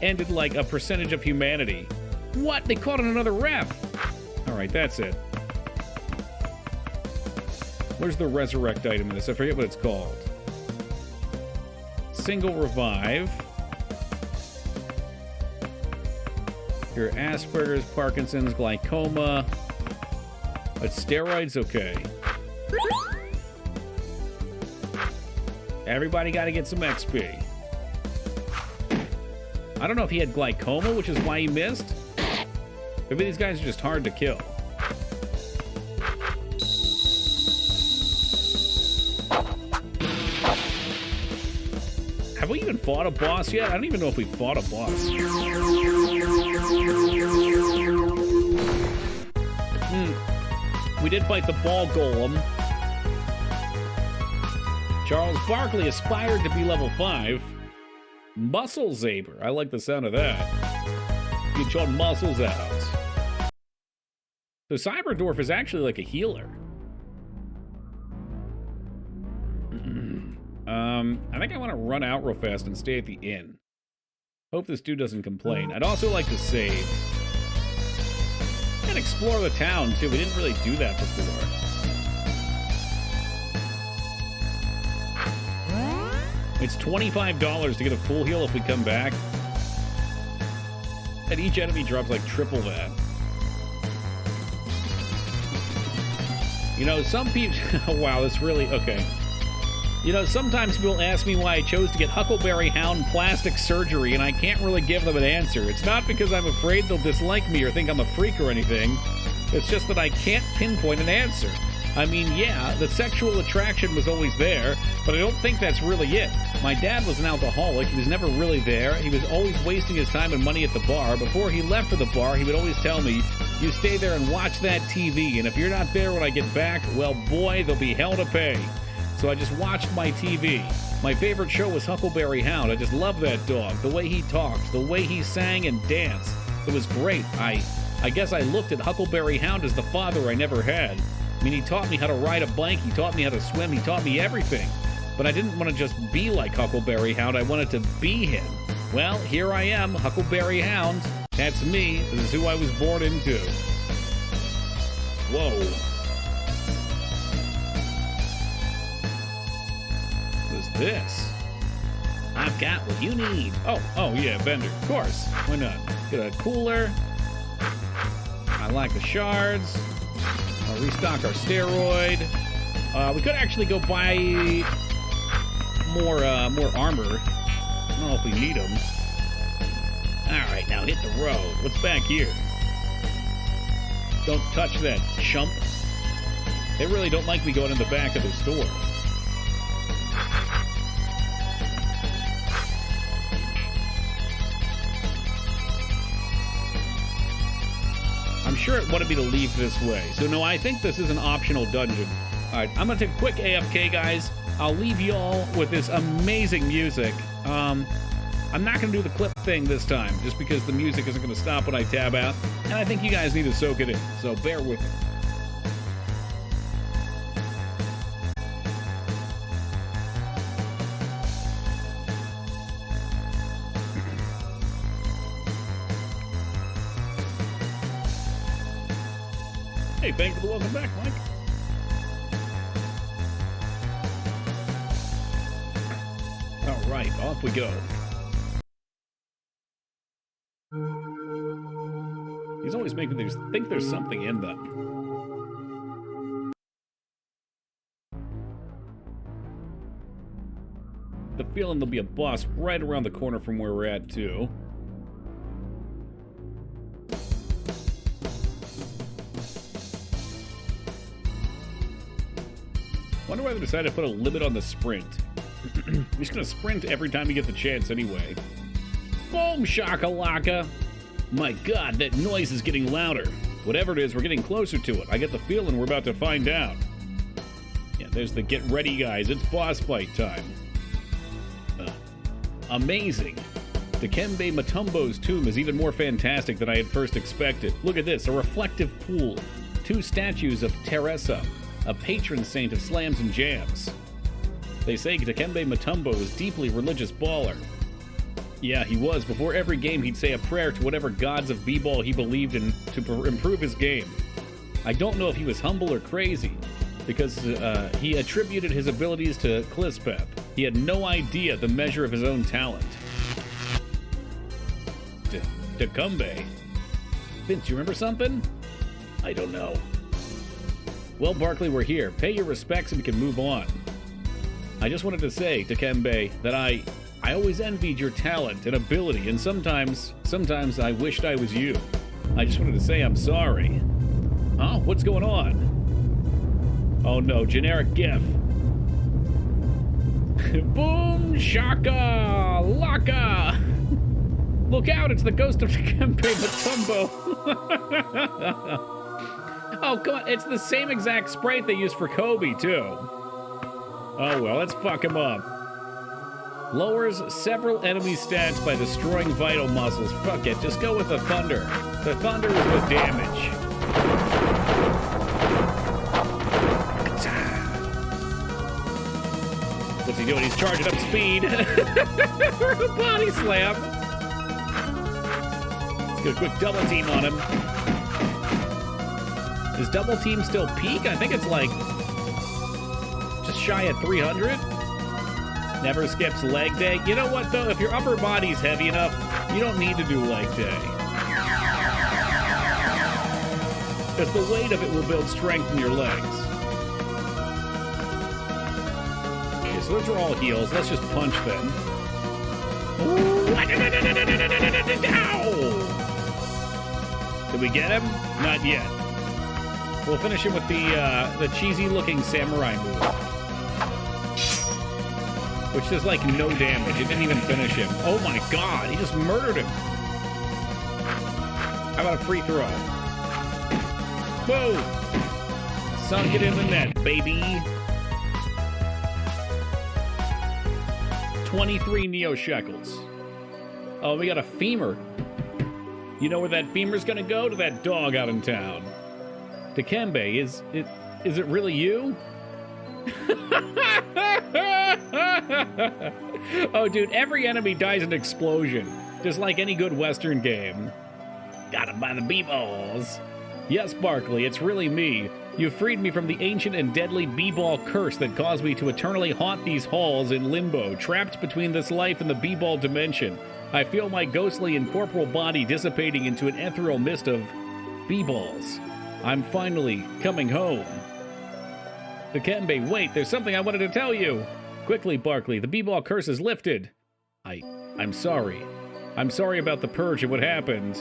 ended like a percentage of humanity. What? They caught on another ref! Alright, that's it. Where's the resurrect item in this? I forget what it's called. Single revive. Your Asperger's, Parkinson's, glaucoma. But steroids, okay. Everybody got to get some XP. I don't know if he had glaucoma, which is why he missed. Maybe these guys are just hard to kill. fought a boss yet? I don't even know if we fought a boss. We did fight the ball golem. Charles Barkley aspired to be level 5. Muscle Saber. I like the sound of that. Get your muscles out. So Cyberdwarf is actually like a healer. I think I want to run out real fast and stay at the inn. Hope this dude doesn't complain. I'd also like to save. And explore the town, too. We didn't really do that before. It's $25 to get a full heal if we come back. And each enemy drops like triple that. You know, some people... wow, that's really... okay. You know, sometimes people ask me why I chose to get Huckleberry Hound plastic surgery, and I can't really give them an answer. It's not because I'm afraid they'll dislike me or think I'm a freak or anything. It's just that I can't pinpoint an answer. I mean, yeah, the sexual attraction was always there, but I don't think that's really it. My dad was an alcoholic. He was never really there. He was always wasting his time and money at the bar. Before he left for the bar, he would always tell me, you stay there and watch that TV, and if you're not there when I get back, well, boy, there'll be hell to pay. So I just watched my TV. My favorite show was Huckleberry Hound. I just love that dog. The way he talked, the way he sang and danced. It was great. I guess I looked at Huckleberry Hound as the father I never had. I mean, he taught me how to ride a bike. He taught me how to swim. He taught me everything. But I didn't want to just be like Huckleberry Hound. I wanted to be him. Well, here I am, Huckleberry Hound. That's me. This is who I was born into. Whoa. This. I've got what you need. Oh yeah, vendor. Of course. Why not? Get a cooler. I like the shards. I'll restock our steroid. We could actually go buy more armor. I don't know if we need them. All right, now hit the road. What's back here? Don't touch that, chump. They really don't like me going in the back of the store. I'm sure it wanted me to leave this way. So no, I think this is an optional dungeon. All right, I'm gonna take a quick AFK, guys. I'll leave y'all with this amazing music. I'm not gonna do the clip thing this time, just because the music isn't gonna stop when I tab out, and I think you guys need to soak it in, so bear with me. Hey, thanks for the welcome back, Mike. All right, off we go. He's always making things think there's something in them. The feeling there'll be a boss right around the corner from where we're at, too. Wonder why they decided to put a limit on the sprint. I'm just gonna sprint every time you get the chance anyway. Boom shakalaka! My god, that noise is getting louder. Whatever it is, we're getting closer to it. I get the feeling we're about to find out. Yeah, there's the get ready, guys. It's boss fight time. Amazing. Dikembe Mutombo's tomb is even more fantastic than I had first expected. Look at this, a reflective pool. 2 statues of Teresa, a patron saint of slams and jams. They say Dikembe Mutombo was deeply religious baller. Yeah, he was. Before every game, he'd say a prayer to whatever gods of b-ball he believed in to improve his game. I don't know if he was humble or crazy, because he attributed his abilities to Klispep. He had no idea the measure of his own talent. Dikembe. Vince, you remember something? I don't know. Well, Barkley, we're here. Pay your respects and we can move on. I just wanted to say, Dikembe, that I always envied your talent and ability, and sometimes I wished I was you. I just wanted to say I'm sorry. Huh? What's going on? Oh no, generic GIF. Boom, shaka, laka. Look out, it's the ghost of Dikembe Mutombo. Oh, come on, it's the same exact sprite they used for Kobe, too. Oh, well, let's fuck him up. Lowers several enemy stats by destroying vital muscles. Fuck it, just go with the thunder. The thunder is with damage. What's he doing? He's charging up speed. Body slam. Let's get a quick double team on him. Is double team still peak? I think it's like just shy at 300. Never skips leg day. You know what, though? If your upper body's heavy enough, you don't need to do leg day. Because the weight of it will build strength in your legs. Okay, so those are all heals. Let's just punch them. Did we get him? Not yet. We'll finish him with the cheesy-looking samurai move. Which does, like, no damage. It didn't even finish him. Oh, my God. He just murdered him. How about a free throw? Whoa! Sunk it in the net, baby. 23 Neo Shekels. Oh, we got a femur. You know where that femur's gonna go? To that dog out in town. Dikembe, is it really you? Oh, dude, every enemy dies in an explosion. Just like any good Western game. Got him by the b-balls. Yes, Barkley, it's really me. You freed me from the ancient and deadly b-ball curse that caused me to eternally haunt these halls in limbo, trapped between this life and the b-ball dimension. I feel my ghostly and corporal body dissipating into an ethereal mist of b-balls. I'm finally coming home. Dikembe, wait, there's something I wanted to tell you. Quickly, Barkley, the b-ball curse is lifted. I'm sorry. I'm sorry about the purge and what happened.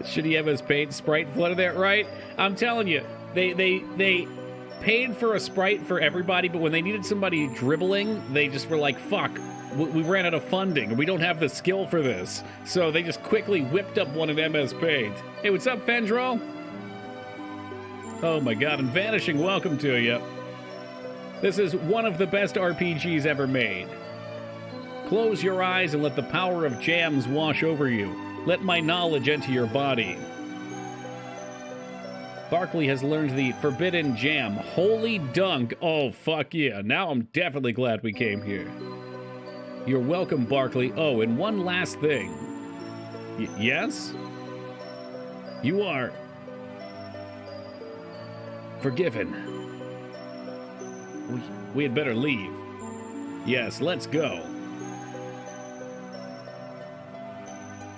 Shitty MS Paint sprite flooded that, right? I'm telling you, they paid for a sprite for everybody, but when they needed somebody dribbling, they just were like, fuck, we ran out of funding, and we don't have the skill for this. So they just quickly whipped up one in MS Paint. Hey, what's up, Fendro? Oh my God, and Vanishing, welcome to you. This is one of the best RPGs ever made. Close your eyes and let the power of jams wash over you. Let my knowledge enter your body. Barkley has learned the forbidden jam. Holy dunk. Oh, fuck yeah. Now I'm definitely glad we came here. You're welcome, Barkley. Oh, and one last thing. Yes? You are forgiven. We had better leave. Yes, let's go.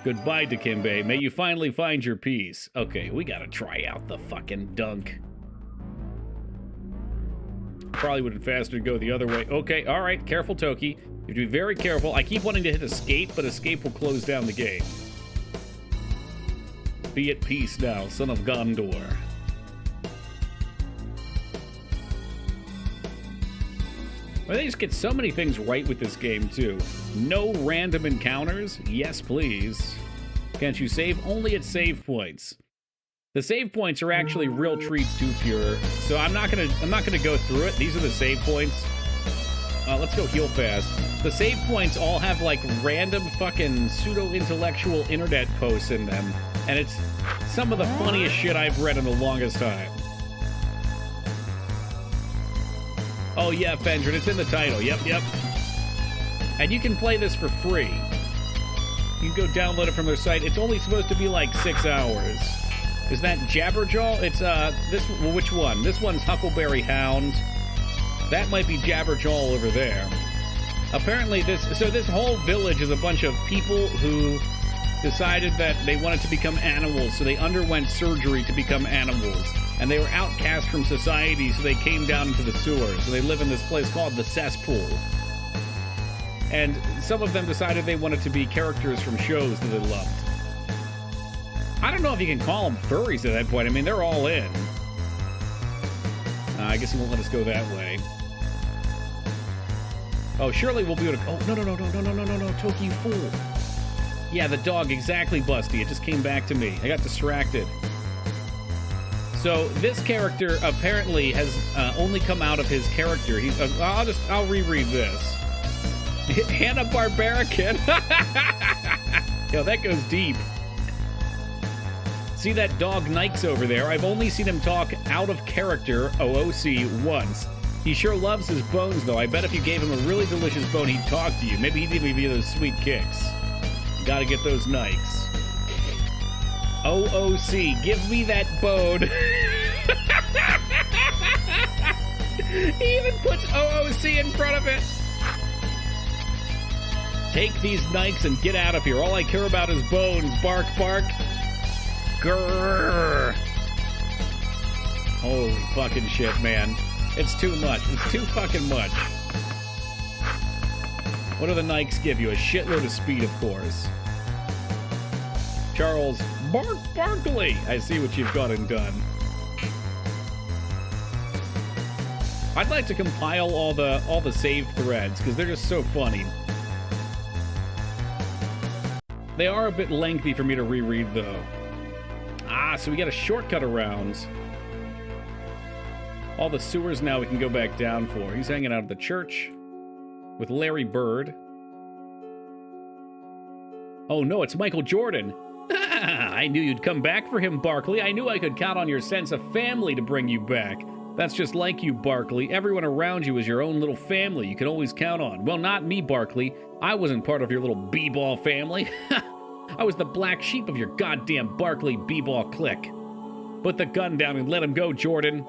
Goodbye, Dikembe. May you finally find your peace. Okay, we gotta try out the fucking dunk. Probably would have been faster to go the other way. Okay, alright, careful, Toki. You have to be very careful. I keep wanting to hit escape, but escape will close down the game. Be at peace now, son of Gondor. Well, they just get so many things right with this game, too. No random encounters? Yes, please. Can't you save? Only at save points. The save points are actually real treats to Fuhrer, so I'm not gonna go through it. These are the save points. Let's go heal fast. The save points all have, like, random fucking pseudo-intellectual internet posts in them, and it's some of the funniest shit I've read in the longest time. Oh yeah, Fendrin, it's in the title. Yep. And you can play this for free. You can go download it from their site. It's only supposed to be like 6 hours. Is that Jabberjaw? It's, well, which one? This one's Huckleberry Hound. That might be Jabberjaw over there. Apparently this whole village is a bunch of people who decided that they wanted to become animals, so they underwent surgery to become animals. And they were outcast from society, so they came down into the sewers. So they live in this place called the Cesspool. And some of them decided they wanted to be characters from shows that they loved. I don't know if you can call them furries at that point. I mean, they're all in. I guess he won't let us go that way. Oh, surely we'll be able to... Oh, no, Toki, you fool. Yeah, the dog, exactly, Busty. It just came back to me. I got distracted. So this character apparently has only come out of his character. He's I'll reread this. Hanna-Barbera. Yo, that goes deep. See that dog Nikes over there? I've only seen him talk out of character OOC once. He sure loves his bones, though. I bet if you gave him a really delicious bone, he'd talk to you. Maybe he'd even give you those sweet kicks. Gotta get those Nikes. OOC, give me that bone. He even puts OOC in front of it. Take these Nikes and get out of here. All I care about is bones. Bark, bark. Grrr. Holy fucking shit, man. It's too much. It's too fucking much. What do the Nikes give you? A shitload of speed, of course. Charles Barkley. I see what you've got and done. I'd like to compile all the saved threads because they're just so funny. They are a bit lengthy for me to reread, though. Ah, so we got a shortcut around. All the sewers now we can go back down for. He's hanging out at the church with Larry Bird. Oh no, it's Michael Jordan. I knew you'd come back for him, Barkley. I knew I could count on your sense of family to bring you back. That's just like you, Barkley. Everyone around you is your own little family you can always count on. Well, not me, Barkley. I wasn't part of your little b-ball family. I was the black sheep of your goddamn Barkley b-ball clique. Put the gun down and let him go, Jordan.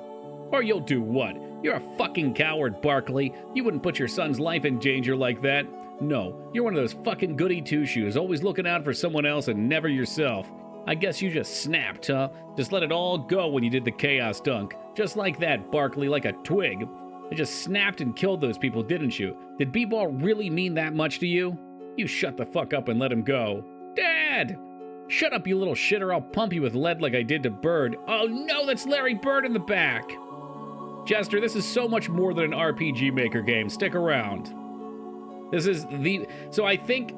Or you'll do what? You're a fucking coward, Barkley. You wouldn't put your son's life in danger like that. No, you're one of those fucking goody two-shoes, always looking out for someone else and never yourself. I guess you just snapped, huh? Just let it all go when you did the chaos dunk. Just like that, Barkley, like a twig. You just snapped and killed those people, didn't you? Did b-ball really mean that much to you? You shut the fuck up and let him go. Dad! Shut up, you little shitter. I'll pump you with lead like I did to Bird. Oh no, that's Larry Bird in the back. Jester, this is so much more than an RPG Maker game. Stick around. This is the... So I think...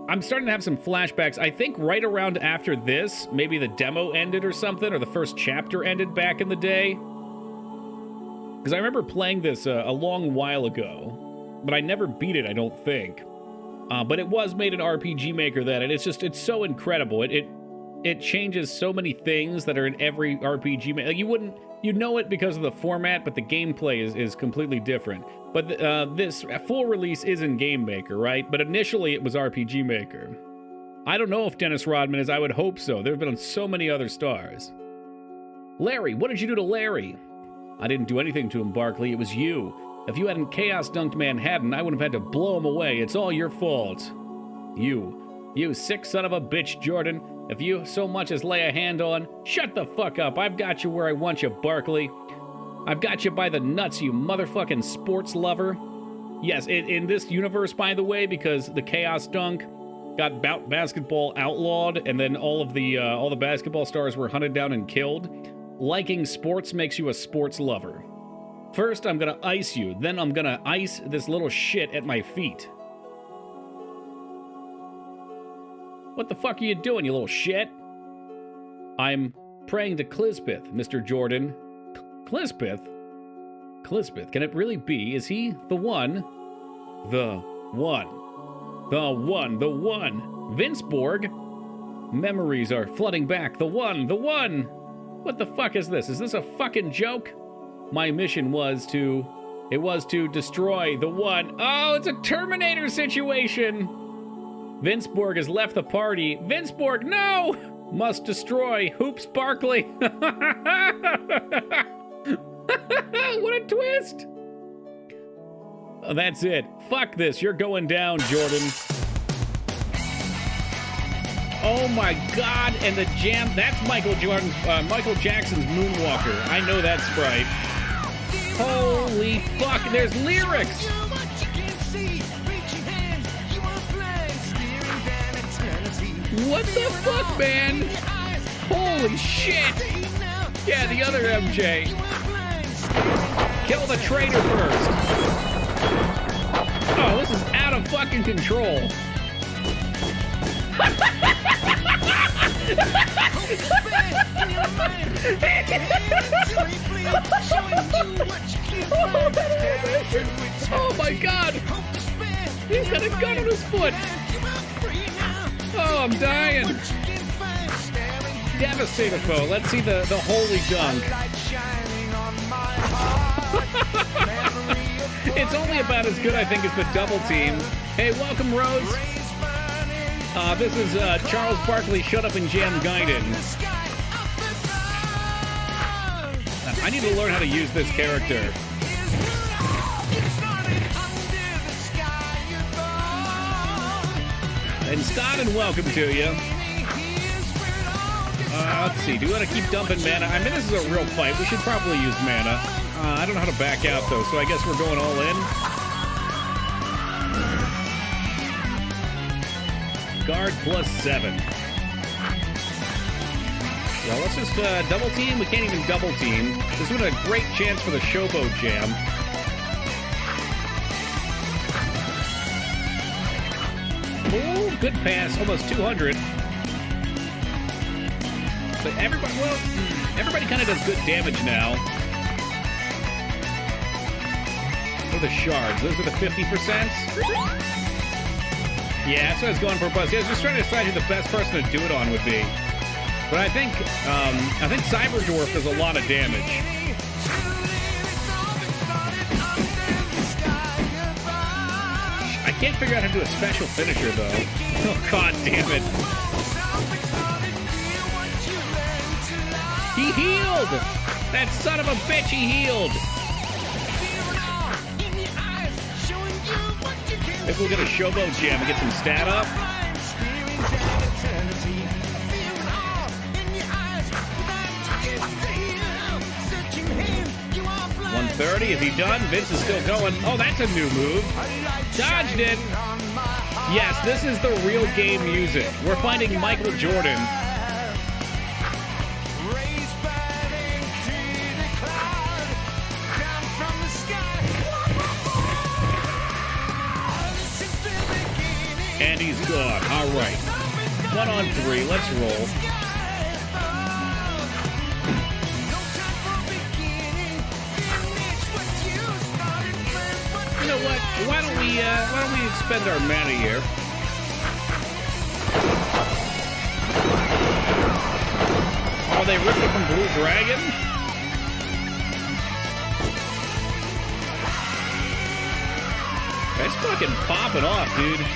I'm starting to have some flashbacks. I think right around after this, maybe the demo ended or something, or the first chapter ended back in the day. Because I remember playing this a long while ago, but I never beat it, I don't think. But it was made an RPG Maker then, and it's so incredible. It changes so many things that are in every RPG Maker. Like you know it because of the format, but the gameplay is completely different. But this full release is in Game Maker, right? But initially it was RPG Maker. I don't know if Dennis Rodman is. I would hope so. There have been on so many other stars. Larry, what did you do to Larry? I didn't do anything to him, Barkley. It was you. If you hadn't chaos dunked Manhattan, I would have had to blow him away. It's all your fault. You sick son of a bitch, Jordan. If you so much as lay a hand on... Shut the fuck up. I've got you where I want you, Barkley. I've got you by the nuts, you motherfucking sports lover. Yes, in this universe, by the way, because the Chaos Dunk got basketball outlawed, and then all the basketball stars were hunted down and killed, liking sports makes you a sports lover. First, I'm gonna ice you. Then I'm gonna ice this little shit at my feet. What the fuck are you doing, you little shit? I'm praying to Clisbeth, Mr. Jordan. Clisbeth? Clisbeth, can it really be? Is he the one? The one. The one. The one. Vinceborg? Memories are flooding back. The one. The one. What the fuck is this? Is this a fucking joke? My mission was to... It was to destroy the one. Oh, it's a Terminator situation! Vinceborg has left the party. Vinceborg, no! Must destroy. Hoops Barkley. What a twist! Oh, that's it. Fuck this. You're going down, Jordan. Oh my god, and the jam. That's Michael Jackson's Moonwalker. I know that sprite. Holy fuck, there's lyrics! What the fuck, man? Holy shit! Yeah, the other MJ. Kill the traitor first. Oh, this is out of fucking control. Oh my god! He's got a gun on his foot! Oh, I'm dying! Devastator foe. Let's see the holy dunk. It's only about as good, I think, as the double team. Hey, welcome, Rose. This is Charles Barkley, Shut Up and Jam Gaiden. I need to learn how to use this character. And Scott, and welcome to you. Let's see, do we want to keep dumping mana? I mean, this is a real fight. We should probably use mana. I don't know how to back out, though, so I guess we're going all in. Guard +7. Well, let's just double team. We can't even double team. This would have a great chance for the Showboat Jam. Oh, good pass. Almost 200. But everybody kind of does good damage now. What are the shards? Those are the 50%? Yeah, that's what I was going for, Buzz. Yeah, I was just trying to decide who the best person to do it on would be. But I think Cyberdwarf does a lot of damage. I can't figure out how to do a special finisher, though. Oh, god damn it. He healed! That son of a bitch, he healed! If we'll get a Showboat Jam and get some stat up. 130, is he done? Vince is still going. Oh, that's a new move. Dodged it. Yes, this is the real game music. We're finding Michael Jordan. And he's gone. All right. 1 on 3. Let's roll. You know what? Why don't we expend our mana here? Oh, they ripped it from Blue Dragon? That's fucking popping off, dude.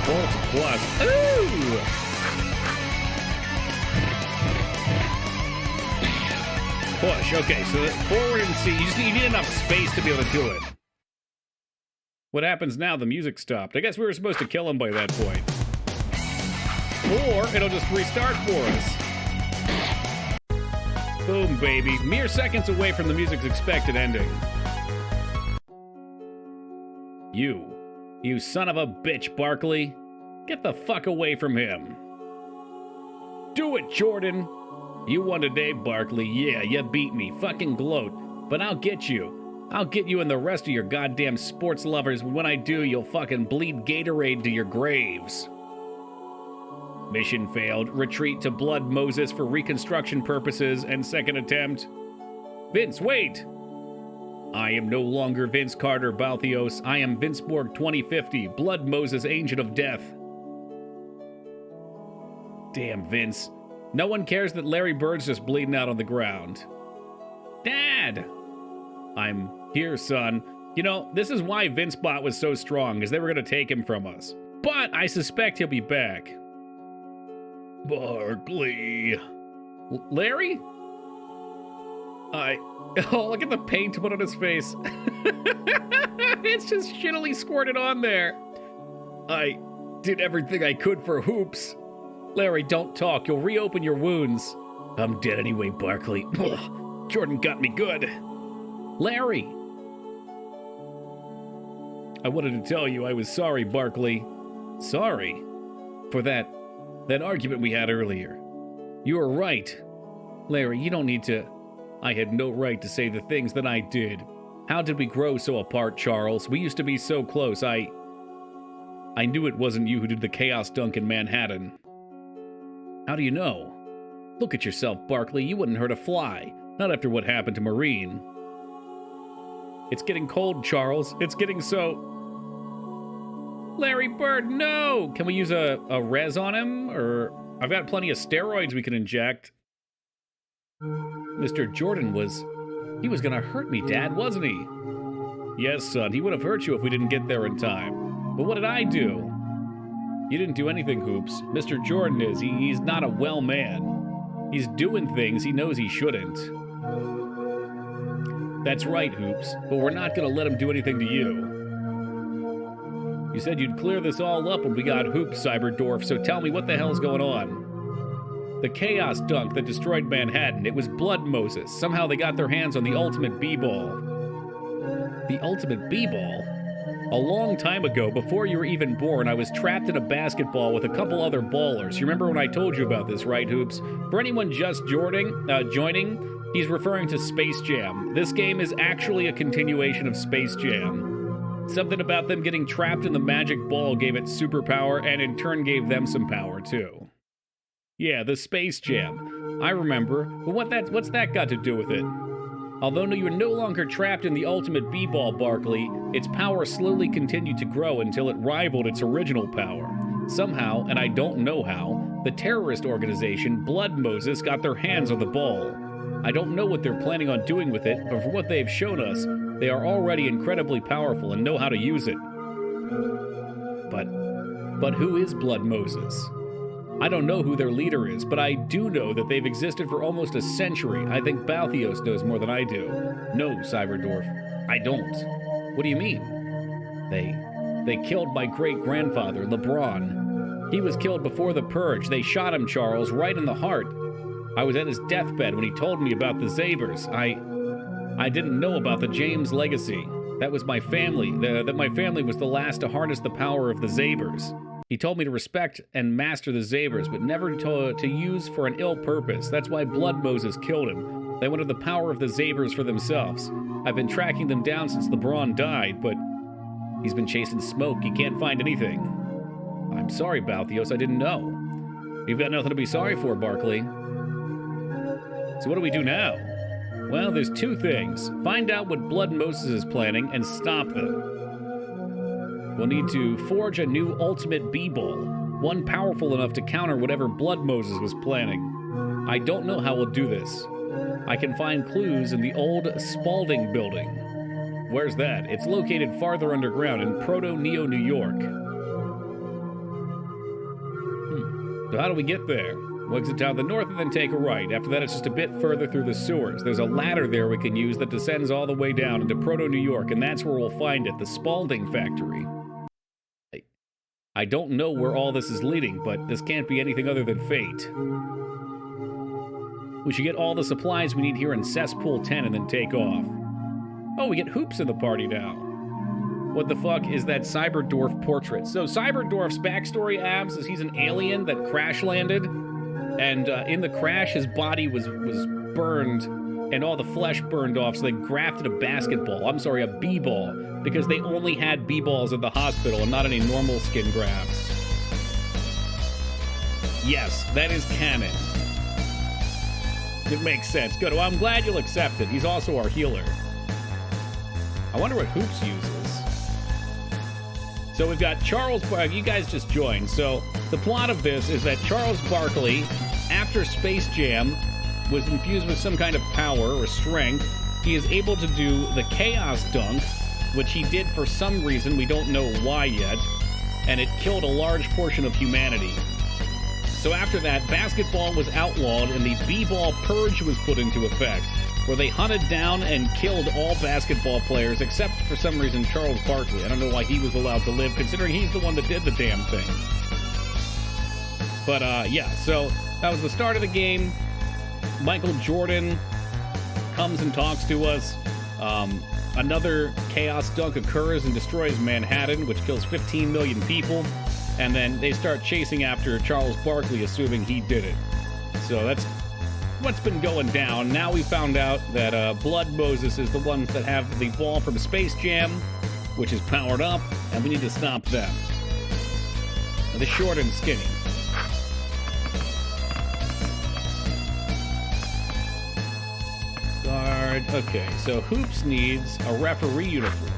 Bolt plus. Ooh! Push. Okay, so forward and C. You need enough space to be able to do it. What happens now? The music stopped. I guess we were supposed to kill him by that point. Or it'll just restart for us. Boom, baby. Mere seconds away from the music's expected ending. You son of a bitch, Barkley. Get the fuck away from him. Do it, Jordan. You won today, Barkley. Yeah, you beat me. Fucking gloat. But I'll get you. I'll get you and the rest of your goddamn sports lovers. When I do, you'll fucking bleed Gatorade to your graves. Mission failed. Retreat to Blood Moses for reconstruction purposes and second attempt. Vince, wait! I am no longer Vince Carter Balthios. I am Vince Borg 2050, Blood Moses, Agent of Death. Damn, Vince. No one cares that Larry Bird's just bleeding out on the ground. Dad! I'm here, son. You know, this is why VinceBot was so strong, is they were going to take him from us. But I suspect he'll be back. Barkley. Larry? Oh, look at the paint put on his face. It's just shittily squirted on there. I did everything I could for hoops. Larry, don't talk. You'll reopen your wounds. I'm dead anyway, Barkley. Jordan got me good. Larry. I wanted to tell you I was sorry, Barkley. Sorry? For that argument we had earlier. You were right. Larry, you don't need to... I had no right to say the things that I did. How did we grow so apart, Charles? We used to be so close. I knew it wasn't you who did the chaos dunk in Manhattan. How do you know? Look at yourself, Barkley. You wouldn't hurt a fly. Not after what happened to Maureen. It's getting cold, Charles. It's getting so... Larry Bird, no! Can we use a res on him? Or I've got plenty of steroids we can inject. Mr. Jordan he was gonna hurt me, Dad, wasn't he? Yes, son, he would have hurt you if we didn't get there in time. But what did I do? You didn't do anything, Hoops. Mr. Jordan is. He's not a well man. He's doing things he knows he shouldn't. That's right, Hoops, but we're not gonna let him do anything to you. You said you'd clear this all up when we got Hoops, Cyberdorf, so tell me what the hell's going on. The chaos dunk that destroyed Manhattan, it was Blood Moses. Somehow they got their hands on the ultimate B-ball. The ultimate B-ball? A long time ago, before you were even born, I was trapped in a basketball with a couple other ballers. You remember when I told you about this, right, Hoops? For anyone just joining, he's referring to Space Jam. This game is actually a continuation of Space Jam. Something about them getting trapped in the magic ball gave it superpower, and in turn gave them some power, too. Yeah, the Space Jam. I remember, but what's that got to do with it? Although you were no longer trapped in the ultimate B-ball, Barkley, its power slowly continued to grow until it rivaled its original power. Somehow, and I don't know how, the terrorist organization Blood Moses got their hands on the ball. I don't know what they're planning on doing with it, but from what they've shown us, they are already incredibly powerful and know how to use it. But who is Blood Moses? I don't know who their leader is, but I do know that they've existed for almost a century. I think Balthios knows more than I do. No, Cyberdorf, I don't. What do you mean? They killed my great-grandfather, LeBron. He was killed before the Purge. They shot him, Charles, right in the heart. I was at his deathbed when he told me about the Zabers. I didn't know about the James legacy. That was my family. That my family was the last to harness the power of the Zabers. He told me to respect and master the Zabers, but never to use for an ill purpose. That's why Blood Moses killed him. They wanted the power of the Zabers for themselves. I've been tracking them down since LeBron died, but he's been chasing smoke. He can't find anything. I'm sorry, Balthios. I didn't know. You've got nothing to be sorry for, Barkley. So what do we do now? Well, there's two things. Find out what Blood Moses is planning and stop them. We'll need to forge a new ultimate B-ball, one powerful enough to counter whatever Blood Moses was planning. I don't know how we'll do this. I can find clues in the old Spalding building. Where's that? It's located farther underground in Proto-Neo, New York. So how do we get there? We'll exit down the north and then take a right. After that, it's just a bit further through the sewers. There's a ladder there we can use that descends all the way down into Proto-New York, and that's where we'll find it, the Spalding factory. I don't know where all this is leading, but this can't be anything other than fate. We should get all the supplies we need here in Cesspool 10 and then take off. Oh, we get Hoops in the party now. What the fuck is that Cyberdorf portrait? So Cyberdorf's backstory, Abs, is he's an alien that crash landed, and in the crash his body was burned and all the flesh burned off, so they grafted a B-ball, because they only had B-balls at the hospital and not any normal skin grafts. Yes, that is canon. It makes sense. Good. Well, I'm glad you'll accept it. He's also our healer. I wonder what Hoops uses. So we've got Charles Barkley. You guys just joined. So the plot of this is that Charles Barkley, after Space Jam, was infused with some kind of power or strength. He is able to do the Chaos Dunk, which he did for some reason, we don't know why yet, and it killed a large portion of humanity. So after that, basketball was outlawed and the B-ball purge was put into effect, where they hunted down and killed all basketball players except for some reason Charles Barkley. I don't know why he was allowed to live, considering he's the one that did the damn thing. But yeah, so that was the start of the game. Michael Jordan comes and talks to us. Another chaos dunk occurs and destroys Manhattan, which kills 15 million people. And then they start chasing after Charles Barkley, assuming he did it. So that's what's been going down. Now we found out that Blood Moses is the ones that have the ball from Space Jam, which is powered up, and we need to stop them. The short and skinny. Guard. Okay, so Hoops needs a referee uniform.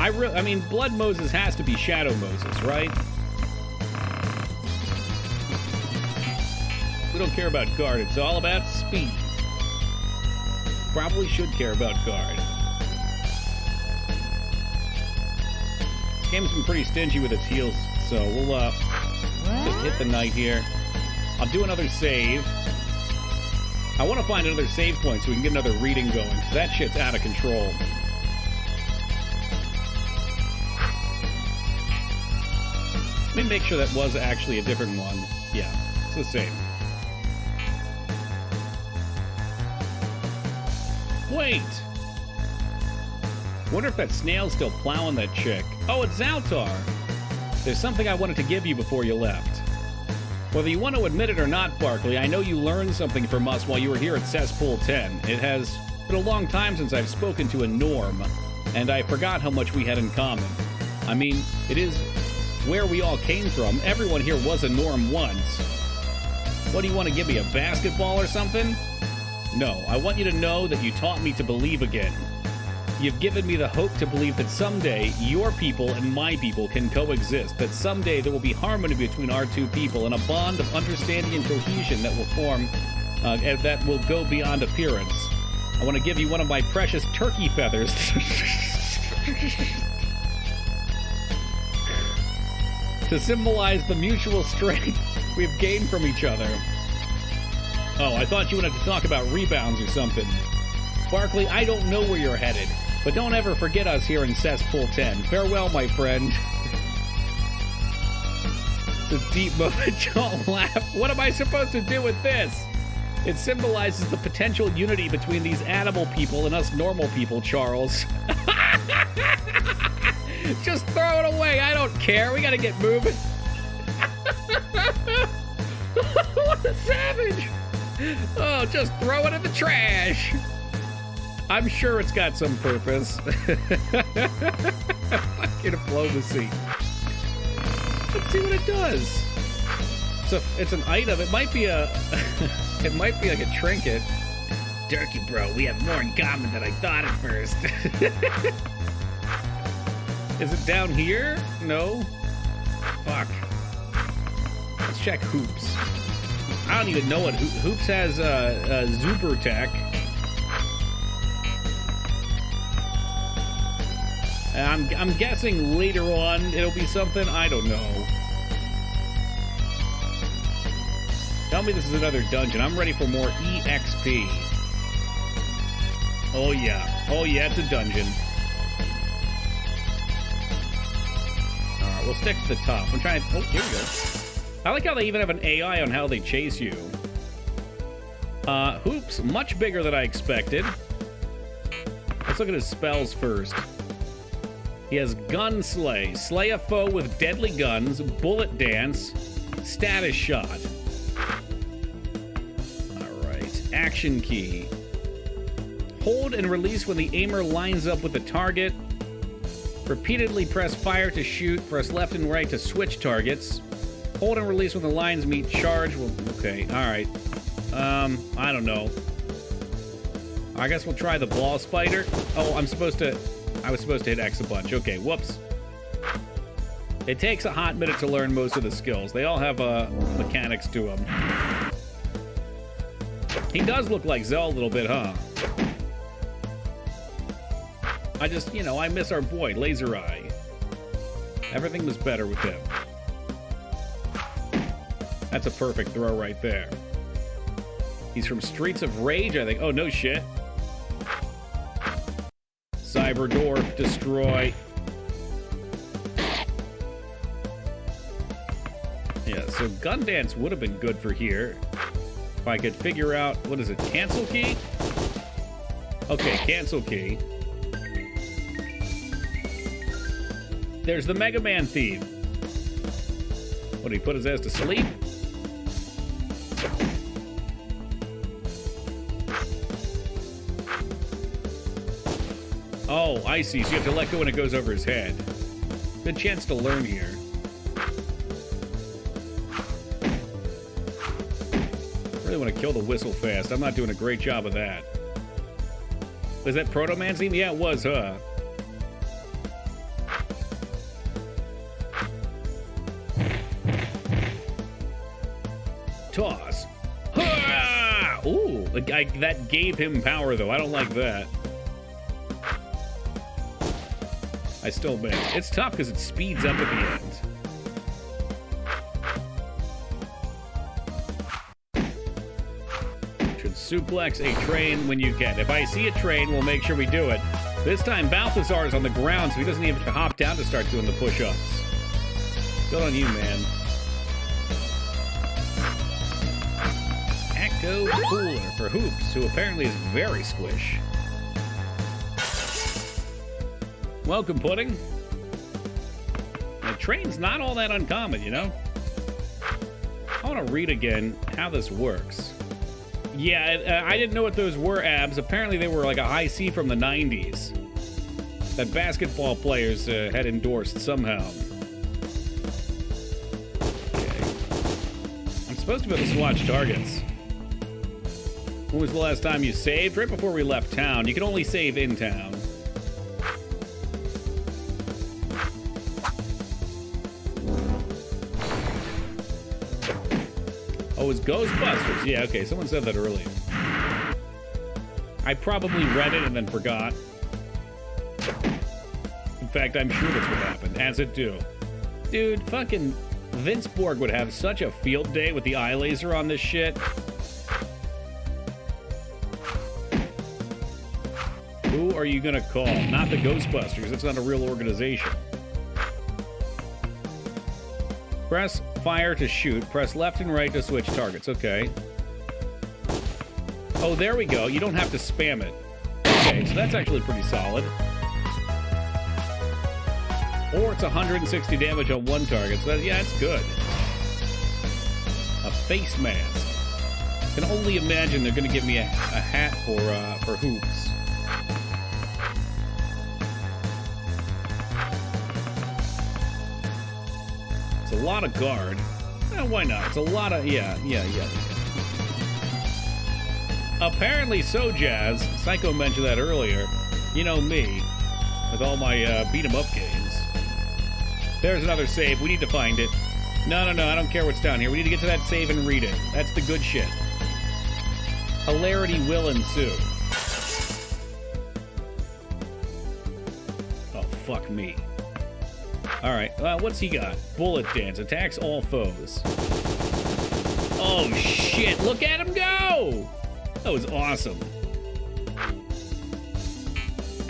I mean, Blood Moses has to be Shadow Moses, right? We don't care about guard. It's all about speed. Probably should care about guard. This game's been pretty stingy with its heals, so we'll just hit the knight here. I'll do another save. I want to find another save point so we can get another reading going, because that shit's out of control. Let me make sure that was actually a different one. Yeah, it's the same. Wait! Wonder if that snail's still plowing that chick. Oh, it's Zaltar! There's something I wanted to give you before you left. Whether you want to admit it or not, Barkley, I know you learned something from us while you were here at Cesspool 10. It has been a long time since I've spoken to a Norm, and I forgot how much we had in common. I mean, it is where we all came from. Everyone here was a Norm once. What, do you want to give me, a basketball or something? No, I want you to know that you taught me to believe again. You've given me the hope to believe that someday your people and my people can coexist, that someday there will be harmony between our two people and a bond of understanding and cohesion that will form, and that will go beyond appearance. I want to give you one of my precious turkey feathers to symbolize the mutual strength we've gained from each other. Oh, I thought you wanted to talk about rebounds or something. Barkley, I don't know where you're headed, but don't ever forget us here in Cesspool 10. Farewell, my friend. The deep moment, don't laugh. What am I supposed to do with this? It symbolizes the potential unity between these animal people and us normal people, Charles. Just throw it away. I don't care. We gotta get moving. What a savage. Oh, just throw it in the trash. I'm sure it's got some purpose. Fucking diplomacy. Let's see what it does. So it's an item. It might be a it might be like a trinket. Turkey bro, we have more in common than I thought at first. Is it down here? No. Fuck. Let's check Hoops. I don't even know what Hoops has. Zuber Tech. I'm guessing later on it'll be something. I don't know. Tell me this is another dungeon. I'm ready for more EXP. Oh yeah. Oh yeah, it's a dungeon. Alright, we'll stick to the top. I'm trying. Oh, here we go. I like how they even have an AI on how they chase you. Hoops, much bigger than I expected. Let's look at his spells first. He has Gun Slay, slay a foe with deadly guns, Bullet Dance, Status Shot. Alright, Action Key. Hold and release when the aimer lines up with the target. Repeatedly press fire to shoot, press left and right to switch targets. Hold and release when the lines meet charge. Well, okay, alright. I don't know. I guess we'll try the ball spider. Oh, I was supposed to hit X a bunch. Okay, whoops. It takes a hot minute to learn most of the skills. They all have mechanics to them. He does look like Zell a little bit, huh? I just, I miss our boy, Laser Eye. Everything was better with him. That's a perfect throw right there. He's from Streets of Rage, I think. Oh, no shit. Cyberdorf, destroy. Yeah, so Gun Dance would have been good for here. If I could figure out, what is it, cancel key? Okay, cancel key. There's the Mega Man theme. What, did he put his ass to sleep? Oh, I see. So you have to let go when it goes over his head. Good chance to learn here. Really want to kill the whistle fast. I'm not doing a great job of that. Was that Proto Man's theme? Yeah, it was, huh? Toss. Ha! Ooh, that gave him power, though. I don't like that. I still bet. It's tough because it speeds up at the end. Should suplex a train when you can. If I see a train, we'll make sure we do it. This time, Balthazar is on the ground, so he doesn't even have to hop down to start doing the push-ups. Good on you, man. Echo Cooler for Hoops, who apparently is very squish. Welcome, Pudding. The train's not all that uncommon, you know? I want to read again how this works. Yeah, I didn't know what those were, Abs. Apparently they were like a high C from the 90s. That basketball players had endorsed somehow. Okay. I'm supposed to be able to swatch targets. When was the last time you saved? Right before we left town. You can only save in town. Oh, it's Ghostbusters. Yeah, okay, someone said that earlier. I probably read it and then forgot. In fact, I'm sure that's what happened, as it do. Dude, fucking Vince Borg would have such a field day with the eye laser on this shit. Who are you gonna call? Not the Ghostbusters. It's not a real organization. Press fire to shoot. Press left and right to switch targets. Okay. Oh, there we go. You don't have to spam it. Okay, so that's actually pretty solid. Or it's 160 damage on one target. So that, yeah, it's good. A face mask. I can only imagine they're going to give me a hat for Hoops. It's a lot of guard. Why not? It's a lot of... Yeah. Apparently so, Jazz. Psycho mentioned that earlier. You know me. With all my beat-em-up games. There's another save. We need to find it. No. I don't care what's down here. We need to get to that save and read it. That's the good shit. Hilarity will ensue. Oh, fuck me. Alright, what's he got? Bullet Dance. Attacks all foes. Oh, shit. Look at him go! That was awesome.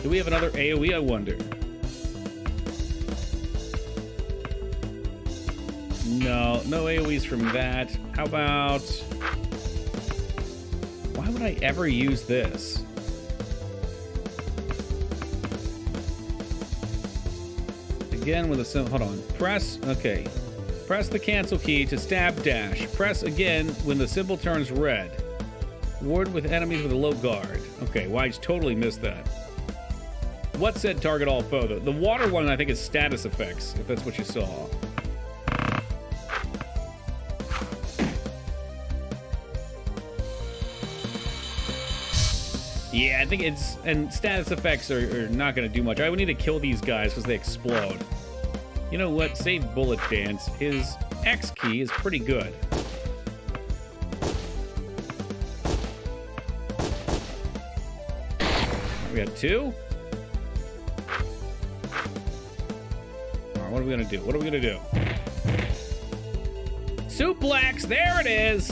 Do we have another AoE, I wonder? No AoEs from that. How about... Why would I ever use this? Again with a symbol. Hold on. Press. Okay. Press the cancel key to stab dash. Press again when the symbol turns red. Ward with enemies with a low guard. Okay, well, I just totally missed that. What said target all foe? The water one, I think, is status effects, if that's what you saw. Yeah, I think it's... And status effects are not going to do much. I would need to kill these guys because they explode. You know what? Save Bullet Dance. His X key is pretty good. We got two? Alright, what are we going to do? What are we going to do? Suplex! There it is!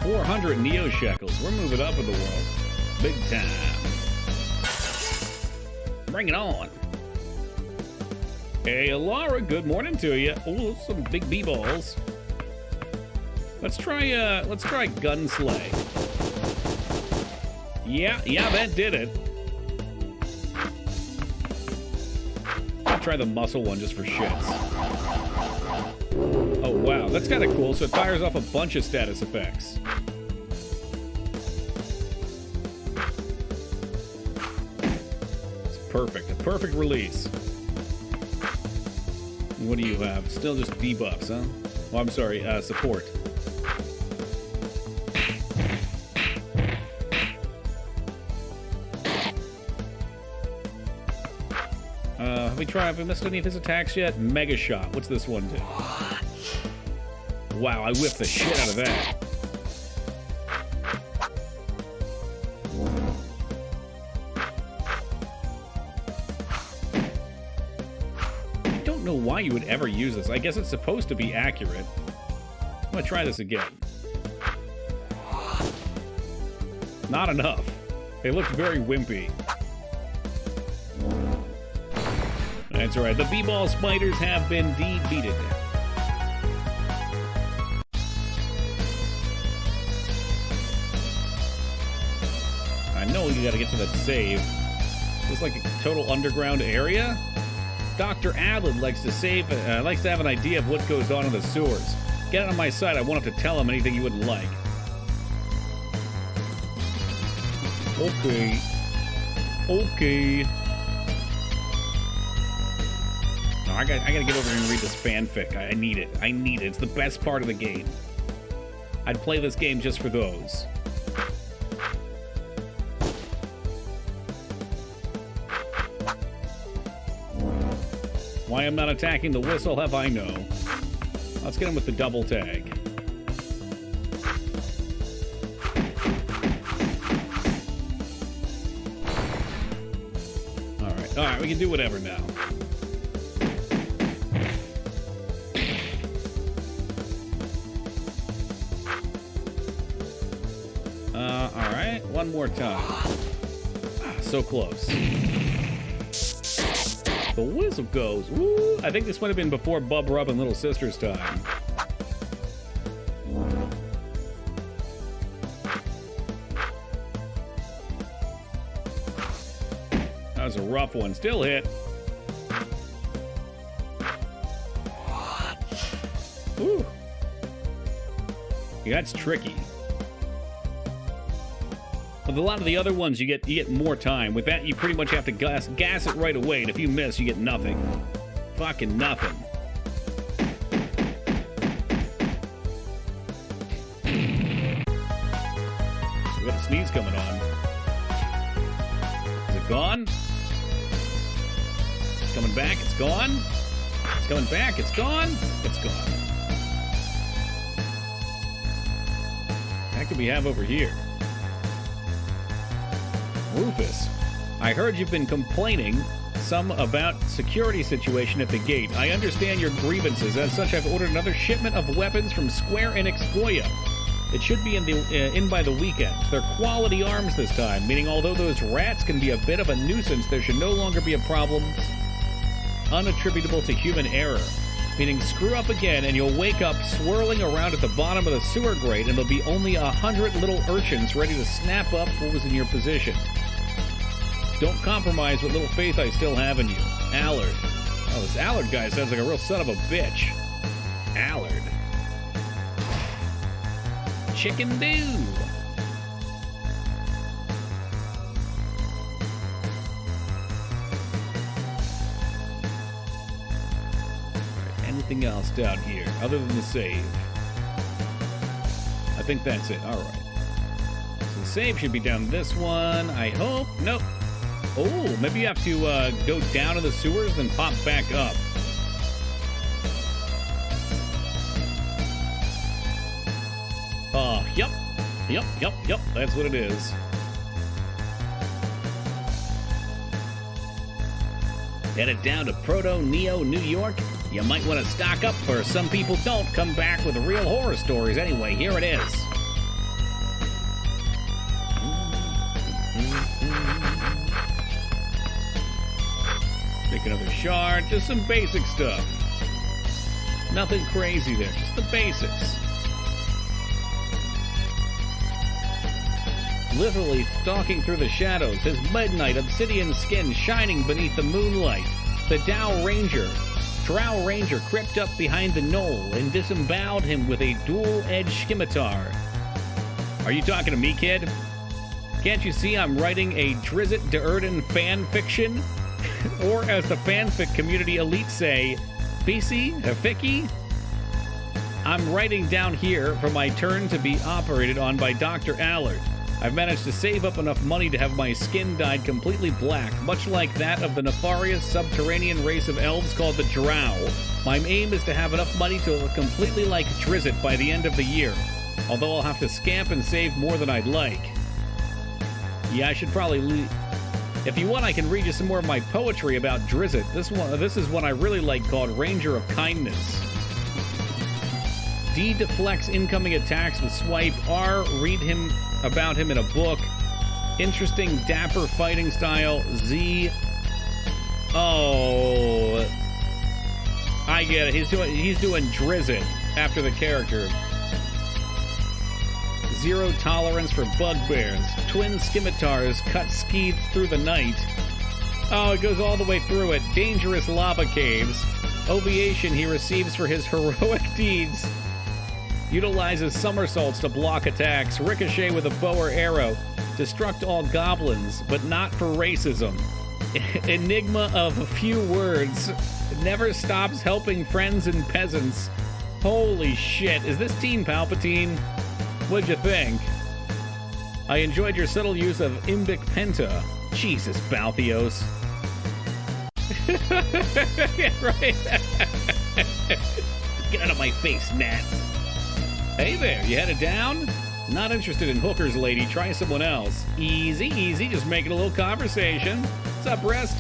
$400 Neo Shekels. We're moving up in the world. Big time. Bring it on. Hey, Laura, good morning to you. Oh, some big B-balls. Let's try Gunslay. Yeah, that did it. I'll try the muscle one just for shits. Oh, wow, that's kind of cool. So it fires off a bunch of status effects. It's perfect. A perfect release. What do you have? Still just debuffs, huh? Oh, I'm sorry, support. Have we missed any of his attacks yet? Mega Shot. What's this one do? Wow, I whiffed the shit out of that. I don't know why you would ever use this. I guess it's supposed to be accurate. I'm gonna try this again. Not enough. They looked very wimpy. That's right. The B-ball spiders have been defeated. I know you gotta get to that save. It's like a total underground area. Dr. Adlin likes to have an idea of what goes on in the sewers. Get it on my side. I won't have to tell him anything you wouldn't like. Okay. No, I gotta get over here and read this fanfic. I need it. It's the best part of the game. I'd play this game just for those. Why I'm not attacking the whistle, have I know. Let's get him with the double tag. Alright, we can do whatever now. Alright, one more time. So close. The whistle goes. Woo! I think this would have been before Bub Rub and Little Sister's time. That was a rough one. Still hit. Woo! Yeah, that's tricky. With a lot of the other ones, you get more time. With that, you pretty much have to gas it right away, and if you miss, you get nothing. Fucking nothing. We got a sneeze coming on. Is it gone? It's coming back. It's gone. It's coming back. It's gone. It's gone. What could we have over here? Rufus, I heard you've been complaining some about security situation at the gate. I understand your grievances. As such, I've ordered another shipment of weapons from Square Enix Goya. It should be in by the weekend. They're quality arms this time, meaning although those rats can be a bit of a nuisance, there should no longer be a problem unattributable to human error. Meaning screw up again and you'll wake up swirling around at the bottom of the sewer grate and there'll be only 100 little urchins ready to snap up what was in your position. Don't compromise what little faith I still have in you. Allard. Oh, this Allard guy sounds like a real son of a bitch. Allard. Chicken do. Anything else down here other than the save? I think that's it. All right. So the save should be down this one. I hope. Nope. Oh, maybe you have to go down in the sewers and then pop back up. Yep. That's what it is. Headed down to Proto Neo, New York. You might want to stock up, for some people don't come back with real horror stories. Anyway, here it is. Take another shard, just some basic stuff. Nothing crazy there, just the basics. literally stalking through the shadows, his midnight obsidian skin shining beneath the moonlight. The Drow Ranger crept up behind the knoll and disemboweled him with a dual-edged scimitar. Are you talking to me, kid? Can't you see I'm writing a Drizzt Do'Urden fan fiction? Or as the fanfic community elite say, Fisi, Hafiki? I'm writing down here for my turn to be operated on by Dr. Allard. I've managed to save up enough money to have my skin dyed completely black, much like that of the nefarious subterranean race of elves called the Drow. My aim is to have enough money to look completely like Drizzt by the end of the year, although I'll have to scamp and save more than I'd like. Yeah, I should probably leave. If you want, I can read you some more of my poetry about Drizzt. This is one I really like called Ranger of Kindness. D deflects incoming attacks with swipe. R, read about him in a book. Interesting, dapper fighting style. Z, oh, I get it. He's doing Drizzt after the character. Zero tolerance for bugbears. Twin scimitars cut skeets through the night. Oh, it goes all the way through it. Dangerous lava caves. Ovation he receives for his heroic deeds. Utilizes somersaults to block attacks. Ricochet with a bow or arrow. Destruct all goblins, but not for racism. Enigma of a few words. Never stops helping friends and peasants. Holy shit, is this Teen Palpatine? What'd you think? I enjoyed your subtle use of Imbic Penta. Jesus, Balthios. Yeah, right. Get out of my face, Nat. Hey there, you headed down? Not interested in hookers, lady. Try someone else. Easy, easy. Just making a little conversation. What's up, Rest?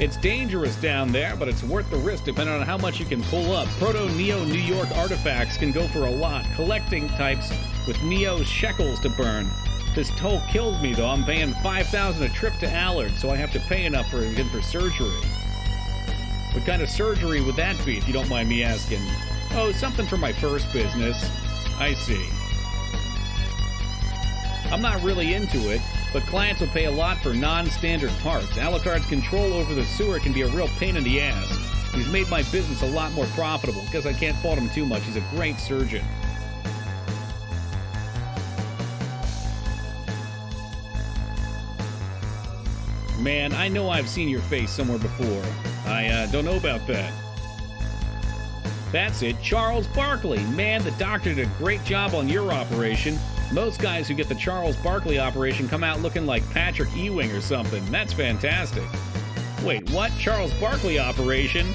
It's dangerous down there, but it's worth the risk depending on how much you can pull up. Proto-Neo New York artifacts can go for a lot. Collecting types with Neo shekels to burn. This toll kills me, though. I'm paying $5,000 a trip to Allard, so I have to pay enough for surgery. What kind of surgery would that be, if you don't mind me asking? Oh, something for my first business. I see. I'm not really into it, but clients will pay a lot for non-standard parts. Alucard's control over the sewer can be a real pain in the ass. He's made my business a lot more profitable, because I can't fault him too much. He's a great surgeon. Man, I know I've seen your face somewhere before. I don't know about that. That's it, Charles Barkley. Man, the doctor did a great job on your operation. Most guys who get the Charles Barkley operation come out looking like Patrick Ewing or something. That's fantastic. Wait, what? Charles Barkley operation?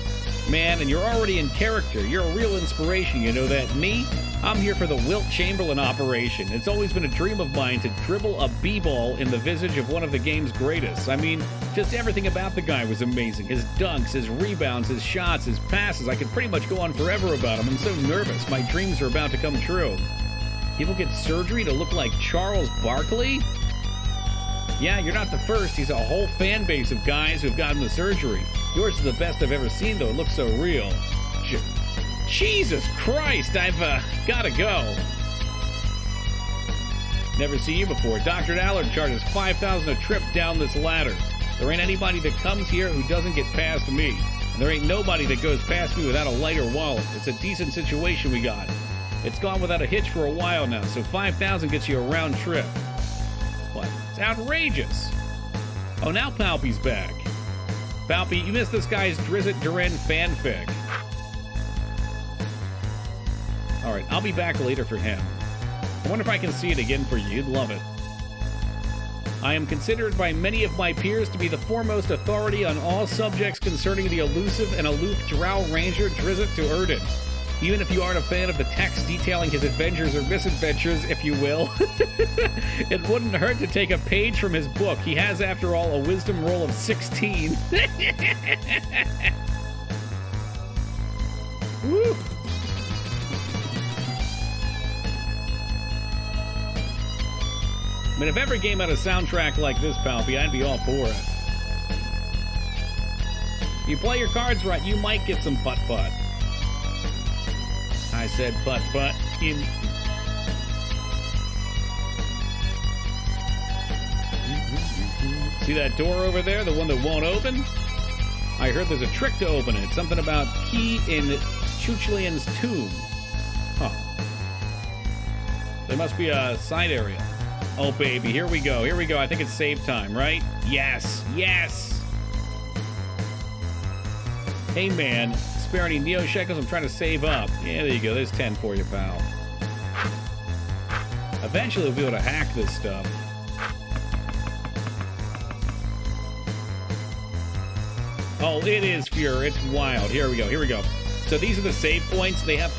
Man, and you're already in character. You're a real inspiration, you know that? Me? I'm here for the Wilt Chamberlain operation. It's always been a dream of mine to dribble a b-ball in the visage of one of the game's greatest. I mean, just everything about the guy was amazing. His dunks, his rebounds, his shots, his passes. I could pretty much go on forever about him. I'm so nervous. My dreams are about to come true. People get surgery to look like Charles Barkley? Yeah, you're not the first. He's a whole fan base of guys who've gotten the surgery. Yours is the best I've ever seen, though. It looks so real. Jesus Christ, I've gotta go. Never seen you before. Dr. Allard charges $5,000 a trip down this ladder. There ain't anybody that comes here who doesn't get past me. And there ain't nobody that goes past me without a lighter wallet. It's a decent situation we got. It's gone without a hitch for a while now, so $5,000 gets you a round trip. What? It's outrageous. Oh, now Palpy's back. Palpy, you missed this guy's Drizzt Do'Urden fanfic. Alright, I'll be back later for him. I wonder if I can see it again for you. You'd love it. I am considered by many of my peers to be the foremost authority on all subjects concerning the elusive and aloof Drow Ranger Drizzt Do'Urden. Even if you aren't a fan of the text detailing his adventures or misadventures, if you will, it wouldn't hurt to take a page from his book. He has, after all, a wisdom roll of 16. Woo! I mean, if every game had a soundtrack like this, Palpy, I'd be all for it. If you play your cards right, you might get some putt-putt. I said putt-putt. See that door over there, the one that won't open? I heard there's a trick to open it. Something about key in Chuchlian's tomb. Huh. There must be a side area. Oh, baby, here we go. Here we go. I think it's save time, right? Yes. Yes. Hey, man. Spare any Neo Shekels? I'm trying to save up. Yeah, there you go. There's 10 for you, pal. Eventually, we'll be able to hack this stuff. Oh, it is Fuhrer. It's wild. Here we go. Here we go. So these are the save points. They have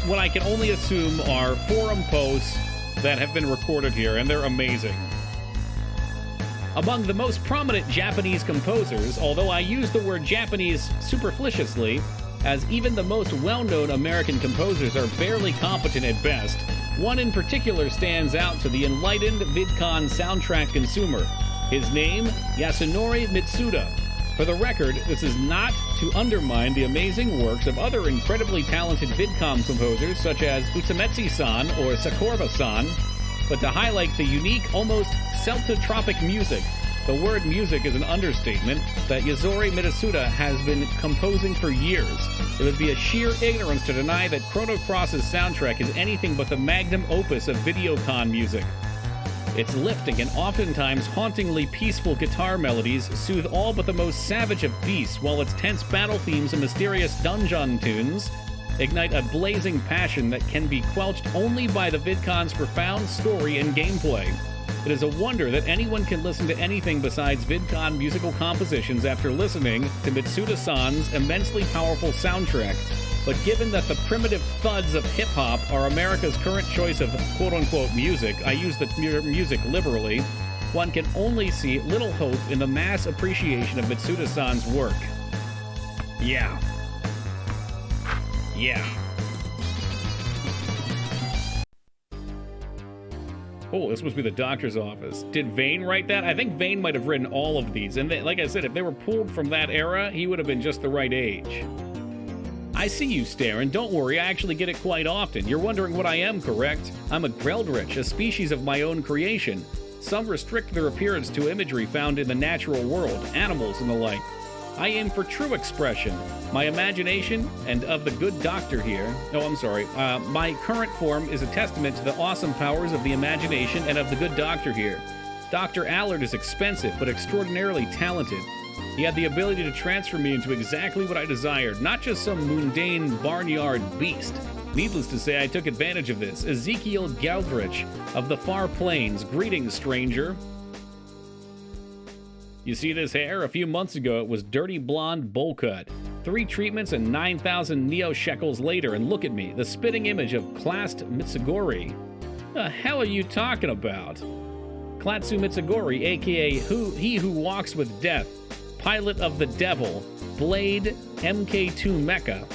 what I can only assume are forum posts that have been recorded here, and they're amazing. Among the most prominent Japanese composers, although I use the word Japanese superfluously, as even the most well-known American composers are barely competent at best, one in particular stands out to the enlightened VidCon soundtrack consumer. His name, Yasunori Mitsuda. For the record, this is not to undermine the amazing works of other incredibly talented VidCom composers such as Utsumetsu-san or Sakuraba-san, but to highlight the unique, almost celtotropic music, the word music is an understatement, that Yasunori Mitsuda has been composing for years. It would be a sheer ignorance to deny that Chrono Cross's soundtrack is anything but the magnum opus of Videocon music. Its lifting and oftentimes hauntingly peaceful guitar melodies soothe all but the most savage of beasts, while its tense battle themes and mysterious dungeon tunes ignite a blazing passion that can be quenched only by the VidCon's profound story and gameplay. It is a wonder that anyone can listen to anything besides VidCon musical compositions after listening to Mitsuda-san's immensely powerful soundtrack. But given that the primitive thuds of hip-hop are America's current choice of quote-unquote music, I use the music liberally, one can only see little hope in the mass appreciation of Mitsuda-san's work. Yeah. Yeah. Oh, this must be the doctor's office. Did Vane write that? I think Vane might have written all of these. And like I said, if they were pulled from that era, he would have been just the right age. I see you staring. Don't worry, I actually get it quite often. You're wondering what I am, correct? I'm a Greldrich, a species of my own creation. Some restrict their appearance to imagery found in the natural world, animals and the like. I aim for true expression. My imagination, and of the good doctor here... Oh, I'm sorry. My current form is a testament to the awesome powers of the imagination and of the good doctor here. Dr. Allard is expensive, but extraordinarily talented. He had the ability to transfer me into exactly what I desired, not just some mundane barnyard beast. Needless to say, I took advantage of this. Ezekiel Geldrich of the Far Plains. Greetings, stranger. You see this hair? A few months ago, it was dirty blonde bowl cut. 3 treatments and 9,000 Neo Shekels later, and look at me, the spitting image of Classed Mitsugori. The hell are you talking about? Klatsu Mitsugori, aka He Who Walks with Death, Pilot of the Devil, Blade, MK2 Mecha.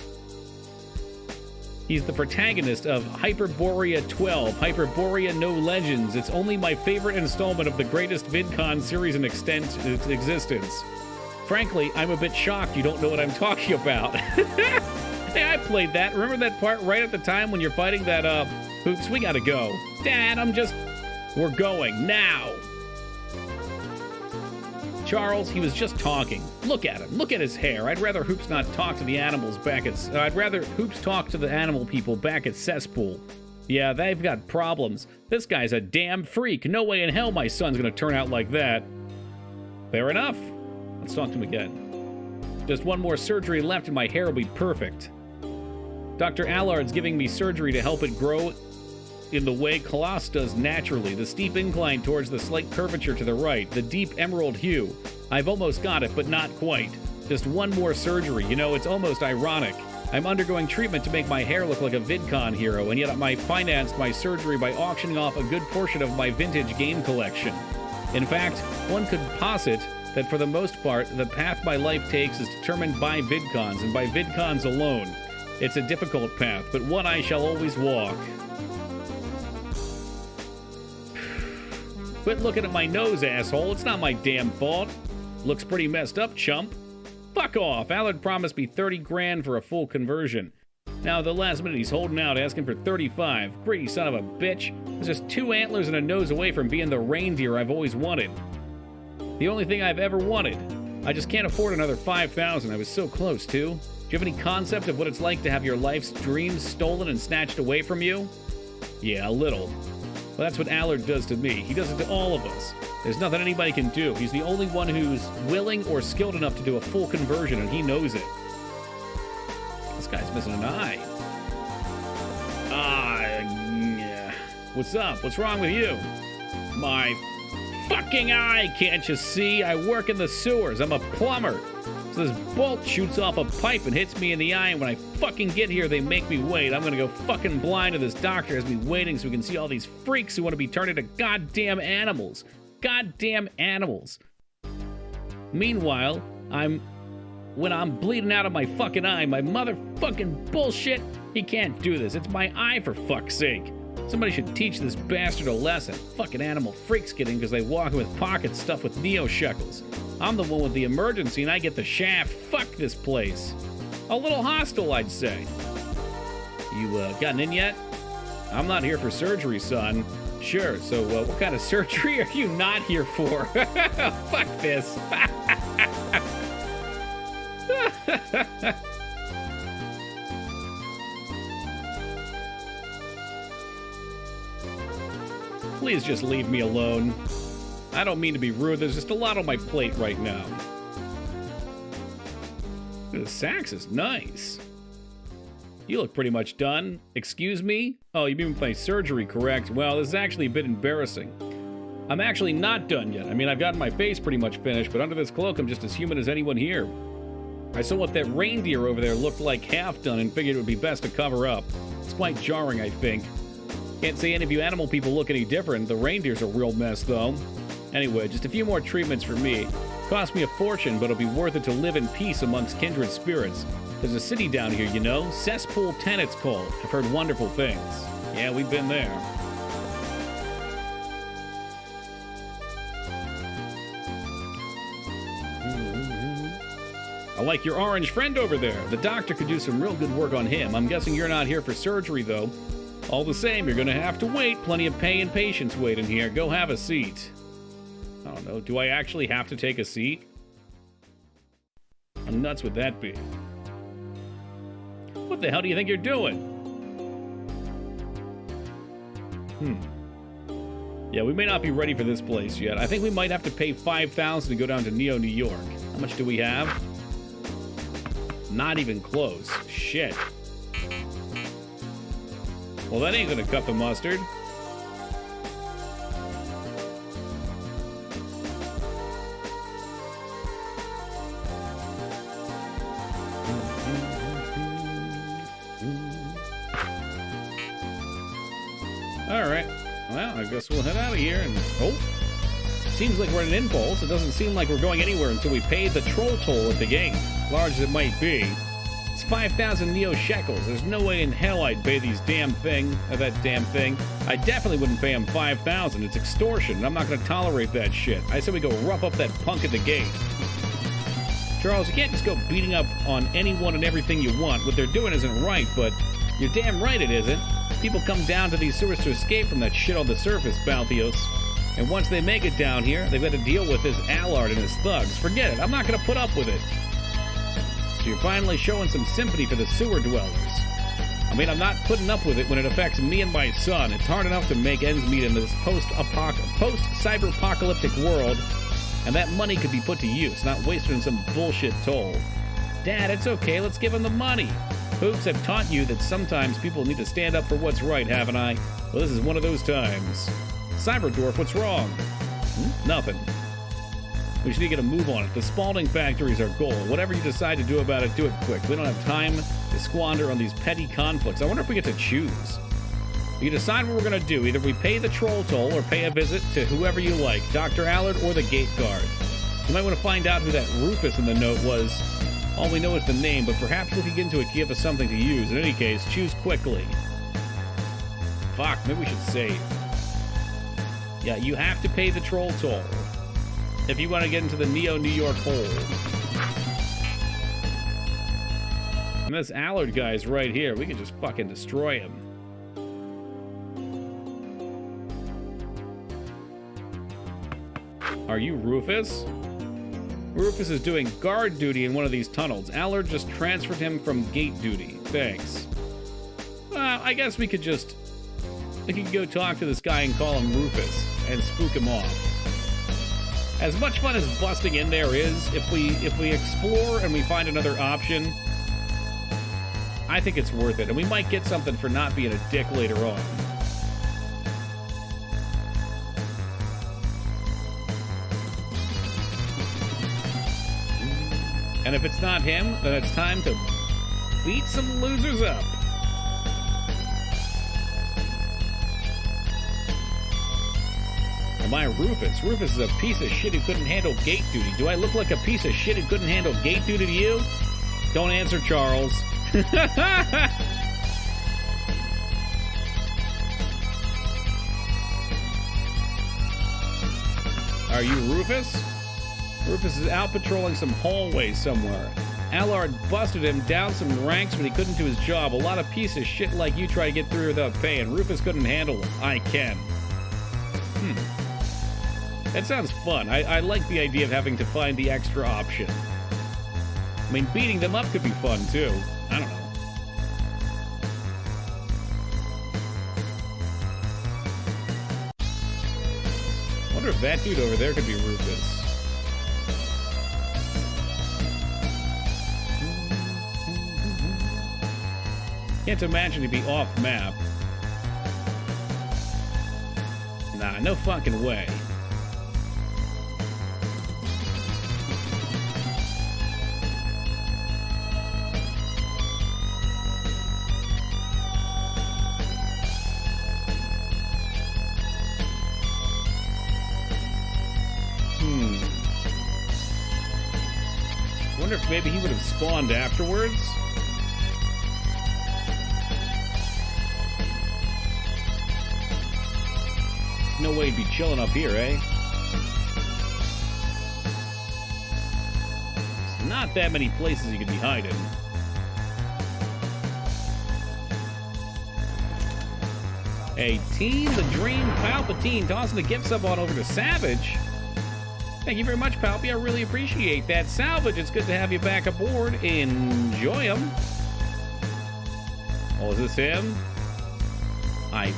He's the protagonist of Hyperborea 12, Hyperborea No Legends. It's only my favorite installment of the greatest VidCon series in existence. Frankly, I'm a bit shocked you don't know what I'm talking about. Hey, I played that. Remember that part right at the time when you're fighting that, Hoops, we gotta go. Dad, we're going, now! Charles, he was just talking. Look at him. Look at his hair. I'd rather Hoops not talk to the animals back at... I'd rather Hoops talk to the animal people back at Cesspool. Yeah, they've got problems. This guy's a damn freak. No way in hell my son's gonna turn out like that. Fair enough. Let's talk to him again. Just one more surgery left and my hair will be perfect. Dr. Allard's giving me surgery to help it grow in the way Colossus does naturally, the steep incline towards the slight curvature to the right, the deep emerald hue. I've almost got it, but not quite. Just one more surgery. You know, it's almost ironic. I'm undergoing treatment to make my hair look like a VidCon hero, and yet I financed my surgery by auctioning off a good portion of my vintage game collection. In fact, one could posit that for the most part, the path my life takes is determined by VidCons, and by VidCons alone. It's a difficult path, but one I shall always walk. Quit looking at my nose, asshole. It's not my damn fault. Looks pretty messed up, chump. Fuck off. Allard promised me 30 grand for a full conversion. Now, at the last minute, he's holding out, asking for 35. Greedy son of a bitch. He's just 2 antlers and a nose away from being the reindeer I've always wanted. The only thing I've ever wanted. I just can't afford another 5,000. I was so close, too. Do you have any concept of what it's like to have your life's dreams stolen and snatched away from you? Yeah, a little. Well, that's what Allard does to me. He does it to all of us. There's nothing anybody can do. He's the only one who's willing or skilled enough to do a full conversion, and he knows it. This guy's missing an eye. Yeah. What's up? What's wrong with you? My fucking eye, can't you see? I work in the sewers. I'm a plumber. So this bolt shoots off a pipe and hits me in the eye, and when I fucking get here, they make me wait. I'm gonna go fucking blind, and this doctor has me waiting so we can see all these freaks who want to be turned into goddamn animals. Goddamn animals. Meanwhile, when I'm bleeding out of my fucking eye, my motherfucking bullshit, he can't do this. It's my eye, for fuck's sake. Somebody should teach this bastard a lesson. Fucking animal freaks get in because they walk with pockets stuffed with neo-shekels. I'm the one with the emergency and I get the shaft. Fuck this place. A little hostile, I'd say. You gotten in yet? I'm not here for surgery, son. Sure, so what kind of surgery are you not here for? Fuck this. Please just leave me alone. I don't mean to be rude, there's just a lot on my plate right now. The sax is nice. You look pretty much done. Excuse me? Oh, you mean my surgery, correct? Well, this is actually a bit embarrassing. I'm actually not done yet. I mean, I've gotten my face pretty much finished, but under this cloak, I'm just as human as anyone here. I saw what that reindeer over there looked like half done and figured it would be best to cover up. It's quite jarring, I think. Can't say any of you animal people look any different. The reindeer's a real mess, though. Anyway, just a few more treatments for me. Cost me a fortune, but it'll be worth it to live in peace amongst kindred spirits. There's a city down here, you know? Cesspool 10 it's called. I've heard wonderful things. Yeah, we've been there. I like your orange friend over there. The doctor could do some real good work on him. I'm guessing you're not here for surgery, though. All the same, you're gonna have to wait. Plenty of pay and patience wait in here. Go have a seat. I don't know. Do I actually have to take a seat? How nuts would that be? What the hell do you think you're doing? Yeah, we may not be ready for this place yet. I think we might have to pay $5,000 to go down to Neo, New York. How much do we have? Not even close. Shit. Well, that ain't gonna cut the mustard. Alright. Well, I guess we'll head out of here and... Oh! Seems like we're at an impulse. It doesn't seem like we're going anywhere until we pay the troll toll at the gate. Large as it might be. It's 5,000 neo-shekels. There's no way in hell I'd pay that damn thing. I definitely wouldn't pay him 5,000. It's extortion, and I'm not going to tolerate that shit. I said we go rough up that punk at the gate. Charles, you can't just go beating up on anyone and everything you want. What they're doing isn't right, but you're damn right it isn't. People come down to these sewers to escape from that shit on the surface, Balthios. And once they make it down here, they've got to deal with this Allard and his thugs. Forget it. I'm not going to put up with it. So you're finally showing some sympathy for the sewer dwellers. I mean, I'm not putting up with it when it affects me and my son. It's hard enough to make ends meet in this post-cyber-apocalyptic world, and that money could be put to use, not wasted on some bullshit toll. Dad, it's okay. Let's give him the money. Hoops, I've taught you that sometimes people need to stand up for what's right, haven't I? Well, this is one of those times. Cyberdwarf, what's wrong? Nothing. We should get a move on it. The Spalding factory is our goal. Whatever you decide to do about it, do it quick. We don't have time to squander on these petty conflicts. I wonder if we get to choose. You decide what we're going to do. Either we pay the troll toll or pay a visit to whoever you like, Dr. Allard or the gate guard. You might want to find out who that Rufus in the note was. All we know is the name, but perhaps looking into it give us something to use. In any case, choose quickly. Fuck, maybe we should save. Yeah, you have to pay the troll toll if you want to get into the Neo New York hole. And this Allard guy's right here. We can just fucking destroy him. Are you Rufus? Rufus is doing guard duty in one of these tunnels. Allard just transferred him from gate duty. Thanks. Well, I guess we could go talk to this guy and call him Rufus and spook him off. As much fun as busting in there is, if we explore and we find another option, I think it's worth it. And we might get something for not being a dick later on. And if it's not him, then it's time to beat some losers up. Am I Rufus? Rufus is a piece of shit who couldn't handle gate duty. Do I look like a piece of shit who couldn't handle gate duty to you? Don't answer, Charles. Are you Rufus? Rufus is out patrolling some hallways somewhere. Allard busted him down some ranks when he couldn't do his job. A lot of piece of shit like you try to get through without pay, and Rufus couldn't handle it. I can. That sounds fun. I like the idea of having to find the extra option. I mean, beating them up could be fun, too. I don't know. I wonder if that dude over there could be Rufus. Can't imagine he'd be off map. Nah, no fucking way. I wonder if maybe he would have spawned afterwards. No way he'd be chilling up here, eh? There's not that many places he could be hiding. Hey, Team the Dream Palpatine tossing a gift sub on over to Savage. Thank you very much, Palpy. I really appreciate that. Salvage, it's good to have you back aboard. Enjoy him. Oh, is this him?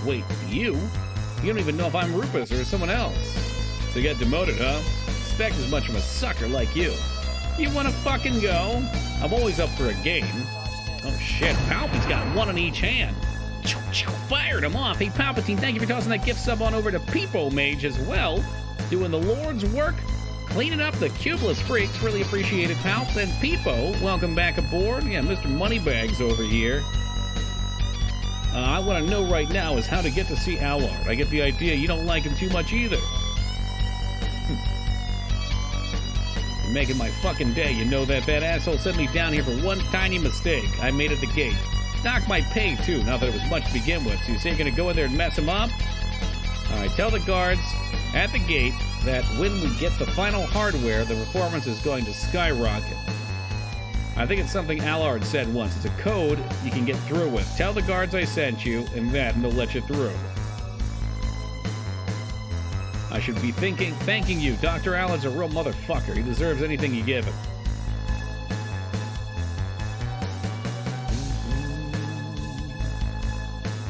Wait, you? You don't even know if I'm Rufus or someone else. So you got demoted, huh? Expect as much from a sucker like you. You wanna fucking go? I'm always up for a game. Oh shit, Palpy's got one in each hand. Fired him off. Hey, Palpatine, thank you for tossing that gift sub on over to Peepo Mage as well. Doing the Lord's work. Cleaning up the Cubeless Freaks. Really appreciate it, Palps. And Peepo, welcome back aboard. Yeah, Mr. Moneybags over here. I want to know right now is how to get to see Allard. I get the idea you don't like him too much either. You're making my fucking day. You know that asshole sent me down here for one tiny mistake. I made it the gate. Knocked my pay, too, now that it was much to begin with. So you say you're going to go in there and mess him up? All right, tell the guards at the gate that when we get the final hardware, the performance is going to skyrocket. I think it's something Allard said once. It's a code you can get through with. Tell the guards I sent you, and they'll let you through. I should be thanking you. Dr. Allen's a real motherfucker. He deserves anything you give him.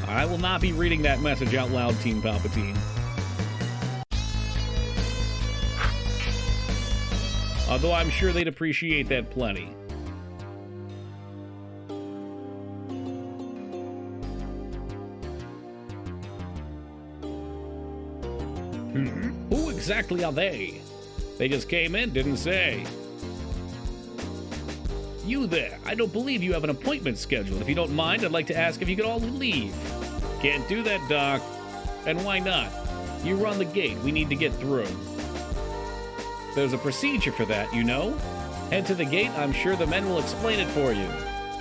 I will not be reading that message out loud, Team Palpatine. Although I'm sure they'd appreciate that plenty. Who exactly are they? They just came in, didn't say. You there, I don't believe you have an appointment scheduled. If you don't mind, I'd like to ask if you could all leave. Can't do that, Doc. And why not? You run the gate. We need to get through. There's a procedure for that, you know? Head to the gate. I'm sure the men will explain it for you.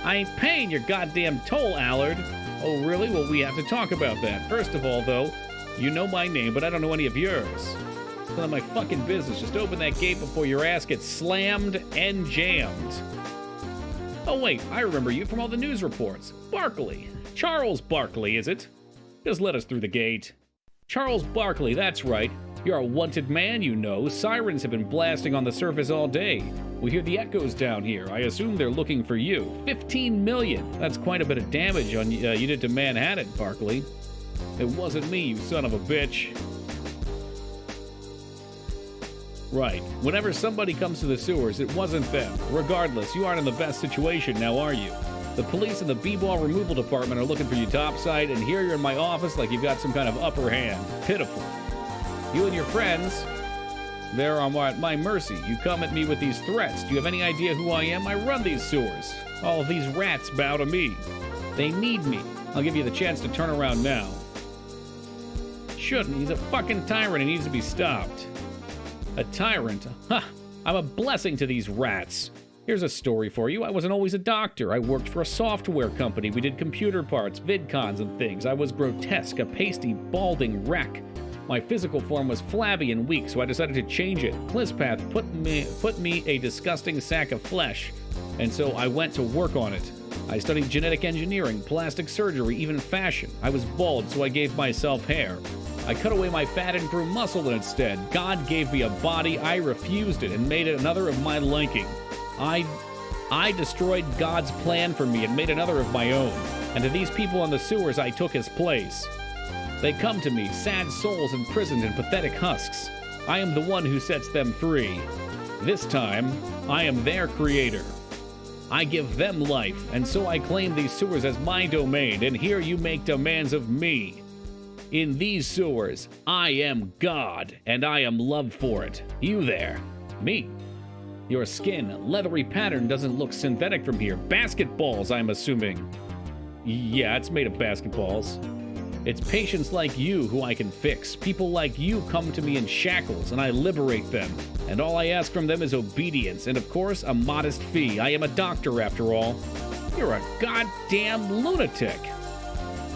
I ain't paying your goddamn toll, Allard. Oh, really? Well, we have to talk about that. First of all, though, you know my name, but I don't know any of yours. It's none of my fucking business. Just open that gate before your ass gets slammed and jammed. Oh, wait, I remember you from all the news reports. Barkley. Charles Barkley, is it? Just let us through the gate. Charles Barkley, that's right. You're a wanted man, you know. Sirens have been blasting on the surface all day. We hear the echoes down here. I assume they're looking for you. 15 million. That's quite a bit of damage on you did to Manhattan, Barkley. It wasn't me, you son of a bitch. Right. Whenever somebody comes to the sewers, it wasn't them. Regardless, you aren't in the best situation now, are you? The police and the b-ball removal department are looking for you topside, and here you're in my office like you've got some kind of upper hand. Pitiful. You and your friends, they're on my mercy. You come at me with these threats. Do you have any idea who I am? I run these sewers. All of these rats bow to me. They need me. I'll give you the chance to turn around now. Shouldn't. He's a fucking tyrant. He needs to be stopped. A tyrant? Huh. I'm a blessing to these rats. Here's a story for you. I wasn't always a doctor. I worked for a software company. We did computer parts, vidcons, and things. I was grotesque, a pasty, balding wreck. My physical form was flabby and weak, so I decided to change it. Clispath put me a disgusting sack of flesh, and so I went to work on it. I studied genetic engineering, plastic surgery, even fashion. I was bald, so I gave myself hair. I cut away my fat and grew muscle instead. God gave me a body, I refused it, and made it another of my liking. I destroyed God's plan for me and made another of my own. And to these people in the sewers, I took his place. They come to me, sad souls imprisoned in pathetic husks. I am the one who sets them free. This time, I am their creator. I give them life, and so I claim these sewers as my domain, and here you make demands of me. In these sewers, I am God, and I am loved for it. You there. Me. Your skin, leathery pattern doesn't look synthetic from here. Basketballs, I'm assuming. Yeah, it's made of basketballs. It's patients like you who I can fix. People like you come to me in shackles, and I liberate them. And all I ask from them is obedience, and of course, a modest fee. I am a doctor, after all. You're a goddamn lunatic.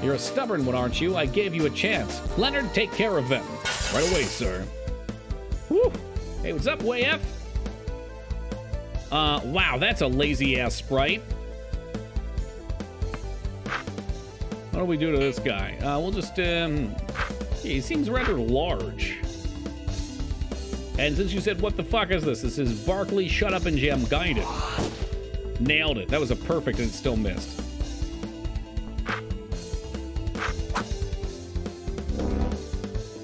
You're a stubborn one, aren't you? I gave you a chance. Leonard, take care of them. Right away, sir. Whew. Hey, what's up, WayF? Wow, that's a lazy-ass sprite. What do we do to this guy? We'll just, yeah, he seems rather large. And since you said, what the fuck is this? This is Barkley, Shut Up and Jam Gaiden. Nailed it. That was a perfect and it still missed.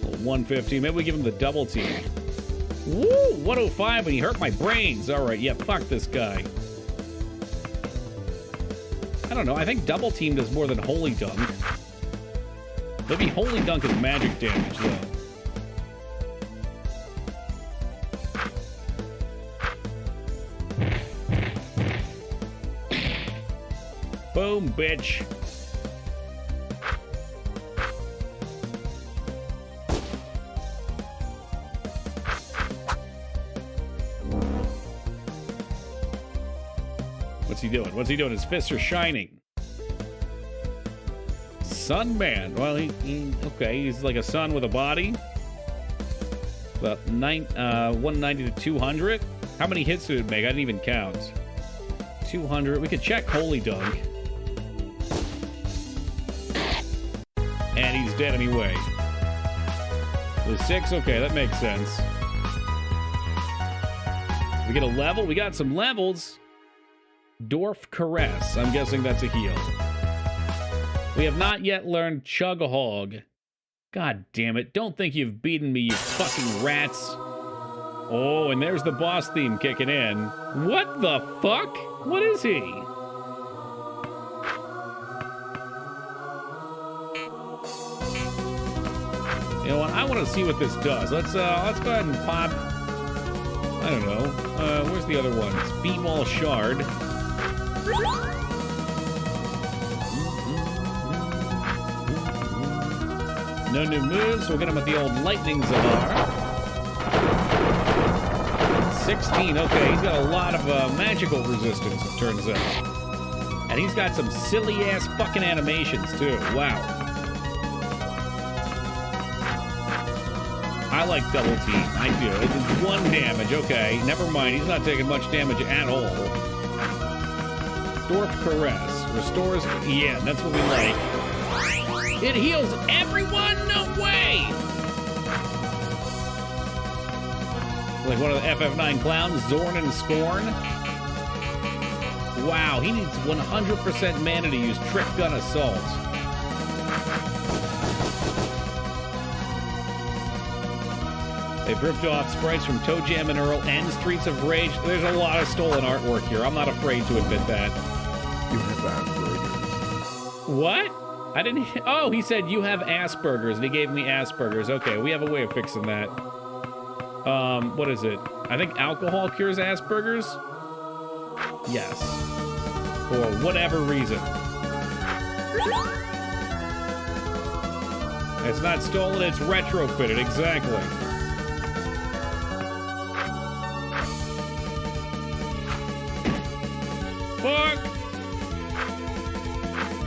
Well, 150. Maybe we give him the double team. Woo! 105 and he hurt my brains. All right, yeah, fuck this guy. I don't know. I think double team does more than holy dunk. Maybe holy dunk is magic damage, though. Boom, bitch. What's he doing? What's he doing? His fists are shining. Sun man. Well, okay. He's like a sun with a body. About 190 to 200. How many hits did it make? I didn't even count. 200. We could check holy dunk. And he's dead anyway. With 6. Okay, that makes sense. We get a level. We got some levels. Dwarf Caress. I'm guessing that's a heal. We have not yet learned Chug a Hog. God damn it. Don't think you've beaten me, you fucking rats. Oh, and there's the boss theme kicking in. What the fuck? What is he? You know what? I want to see what this does. Let's go ahead and pop. I don't know. Where's the other one? It's B-Ball Shard. No new moves, so we'll get him with the old Lightning Zavar. 16, okay, he's got a lot of magical resistance, it turns out. And he's got some silly-ass fucking animations, too. Wow. I like double team. I do. It's 1 damage, okay. Never mind, he's not taking much damage at all. Dwarf Caress. Restores... Yeah, that's what we like. It heals everyone? No way! Like one of the FF9 clowns, Zorn and Scorn. Wow, he needs 100% mana to use Trick Gun Assault. They've ripped off sprites from Toe Jam and Earl and Streets of Rage. There's a lot of stolen artwork here. I'm not afraid to admit that. You have Asperger's. What? I didn't... Oh, he said you have Asperger's, and he gave me Asperger's. Okay, we have a way of fixing that. What is it? I think alcohol cures Asperger's? Yes. For whatever reason. It's not stolen, it's retrofitted, exactly. Fuck!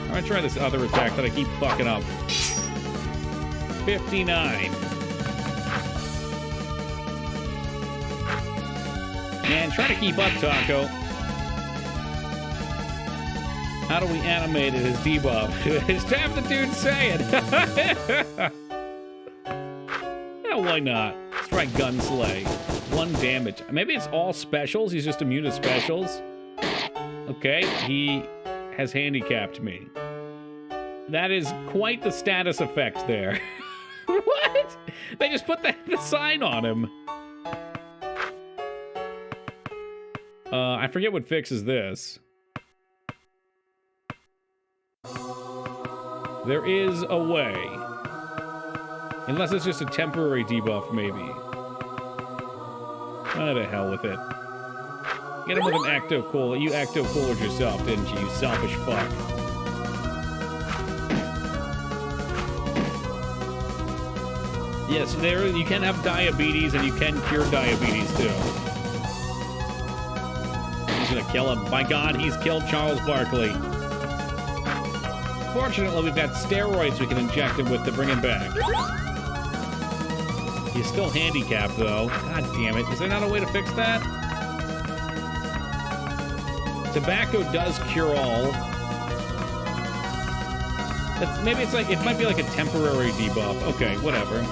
I'm gonna try this other attack that I keep fucking up. 59. Man, try to keep up, Taco. How do we animate it as debuff? It's time the dude say it. Yeah, why not? Let's try Gunslay. 1 damage. Maybe it's all specials. He's just immune to specials. Okay, he has handicapped me. That is quite the status effect there. What? They just put the sign on him. I forget what fixes this. There is a way. Unless it's just a temporary debuff, maybe. Oh, to hell with it. Get him with an Acto Cooler. You Acto Coolered yourself, didn't you, you selfish fuck? Yes, there you can have diabetes and you can cure diabetes too. He's gonna kill him. By God, he's killed Charles Barkley. Fortunately, we've got steroids we can inject him with to bring him back. He's still handicapped, though. God damn it. Is there not a way to fix that? Tobacco does cure all. Maybe it's like, it might be like a temporary debuff. Okay, whatever.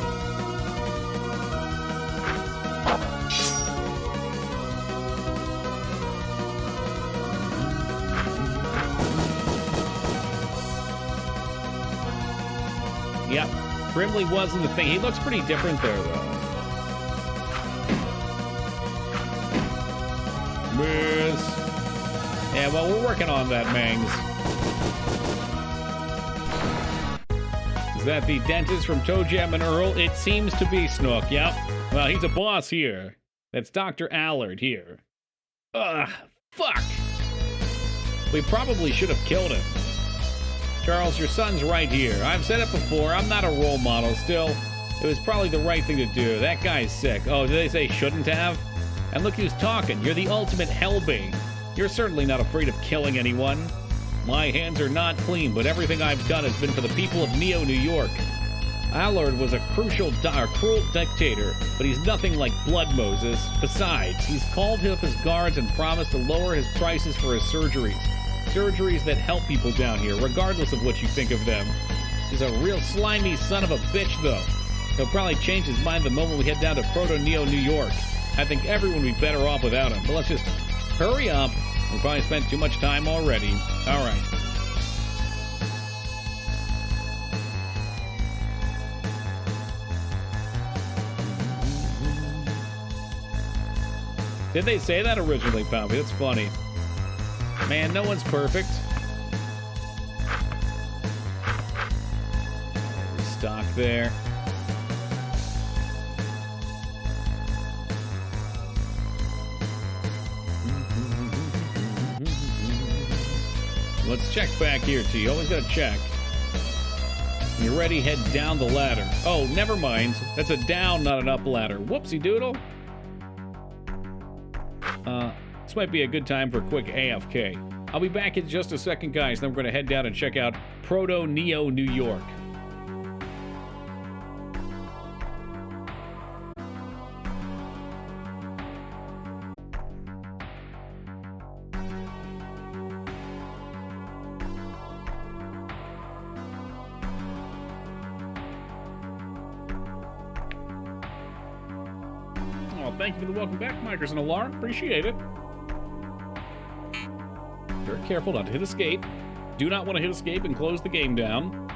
Yep, Brimley wasn't the thing. He looks pretty different there, though. Miss. Yeah, well, we're working on that, Mangs. Is that the dentist from Toe Jam and Earl? It seems to be, Snook. Yep. Well, he's a boss here. That's Dr. Allard here. Ugh, fuck. We probably should have killed him. Charles, your son's right here. I've said it before, I'm not a role model. Still, it was probably the right thing to do. That guy's sick. Oh, did they say shouldn't have? And look who's talking. You're the ultimate hellbait. You're certainly not afraid of killing anyone. My hands are not clean, but everything I've done has been for the people of Neo, New York. Allard was a cruel dictator, but he's nothing like Blood Moses. Besides, he's called up his guards and promised to lower his prices for his surgeries. Surgeries that help people down here, regardless of what you think of them. He's a real slimy son of a bitch, though. He'll probably change his mind the moment we head down to Proto-Neo, New York. I think everyone would be better off without him, but let's just hurry up. We probably spent too much time already. All right. Did they say that originally, Poppy? That's funny. Man, no one's perfect. Stock there. Let's check back here, T. Always gotta check. When you're ready, head down the ladder. Oh, never mind. That's a down, not an up ladder. Whoopsie doodle. This might be a good time for a quick AFK. I'll be back in just a second, guys. Then we're going to head down and check out Proto-Neo, New York. thank you for the welcome back, Micers and Alarm. Appreciate it. Very careful not to hit escape. Do not want to hit escape and close the game down.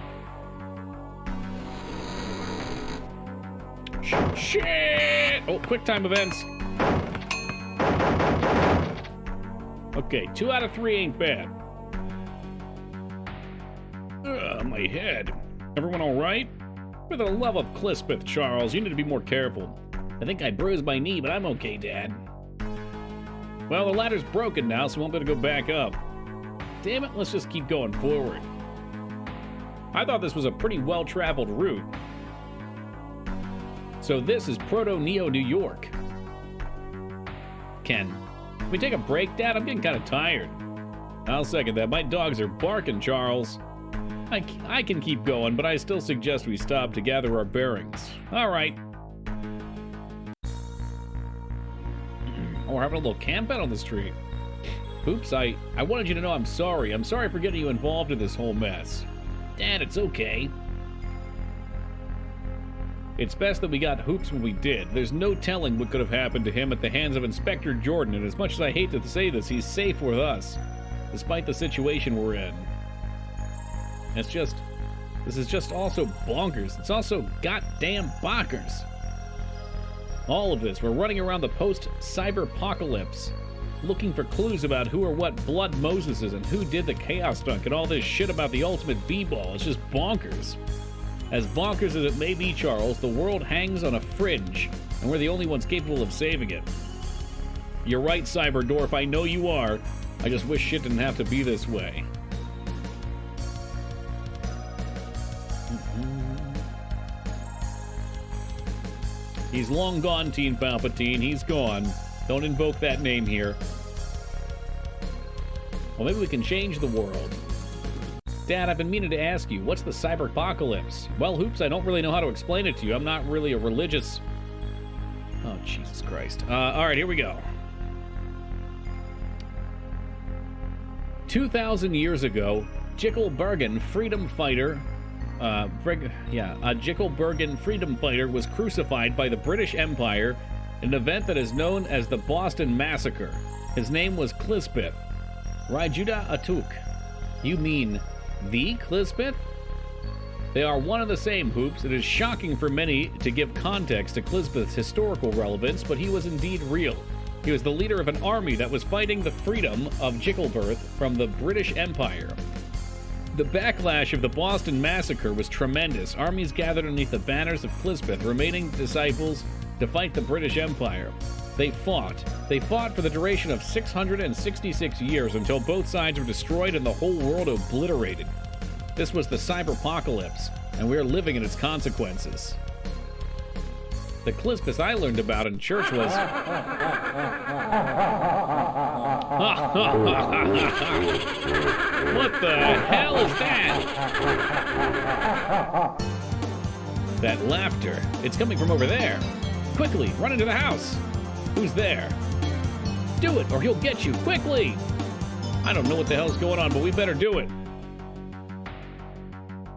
Shit! Oh, quick time events. Okay, 2 out of 3 ain't bad. Ugh, my head. Everyone all right? For the love of Clispeth, Charles, you need to be more careful. I think I bruised my knee, but I'm okay, Dad. Well, the ladder's broken now, so we won't be able to go back up. Damn it, let's just keep going forward. I thought this was a pretty well-traveled route. So this is Proto-Neo New York. Can we take a break, Dad? I'm getting kind of tired. I'll second that. My dogs are barking, Charles. I can keep going, but I still suggest we stop to gather our bearings. All right. Oh, we're having a little camp out on the street. Oops, I wanted you to know I'm sorry. I'm sorry for getting you involved in this whole mess. Dad, it's okay. It's best that we got Hoops when we did. There's no telling what could have happened to him at the hands of Inspector Jordan, and as much as I hate to say this, he's safe with us, despite the situation we're in. This is just also bonkers. It's also goddamn bonkers. All of this, we're running around the post-cyberpocalypse, looking for clues about who or what Blood Moses is and who did the chaos dunk and all this shit about the ultimate b-ball. It's just bonkers. As bonkers as it may be, Charles, the world hangs on a fringe, and we're the only ones capable of saving it. You're right, Cyberdorf, I know you are. I just wish shit didn't have to be this way. He's long gone, Teen Palpatine. He's gone. Don't invoke that name here. Well, maybe we can change the world. Dad, I've been meaning to ask you, what's the cyberpocalypse? Well, Hoops, I don't really know how to explain it to you. I'm not really a religious... Oh, Jesus Christ. All right, here we go. 2,000 years ago, Jickle Bergen, freedom fighter... Jickle Bergen freedom fighter was crucified by the British Empire in an event that is known as the Boston Massacre. His name was Clispeth. Rajuda Atuk. You mean the Clispeth? They are one and the same, Hoops. It is shocking for many to give context to Clispeth's historical relevance, but he was indeed real. He was the leader of an army that was fighting the freedom of Jicklebirth from the British Empire. The backlash of the Boston Massacre was tremendous. Armies gathered underneath the banners of Clispeth, remaining disciples, to fight the British Empire. They fought for the duration of 666 years until both sides were destroyed and the whole world obliterated. This was the cyberpocalypse, and we are living in its consequences. The Clispeth I learned about in church was... What the hell is that? That laughter. It's coming from over there. Quickly, run into the house. Who's there? Do it, or he'll get you. Quickly! I don't know what the hell's going on, but we better do it.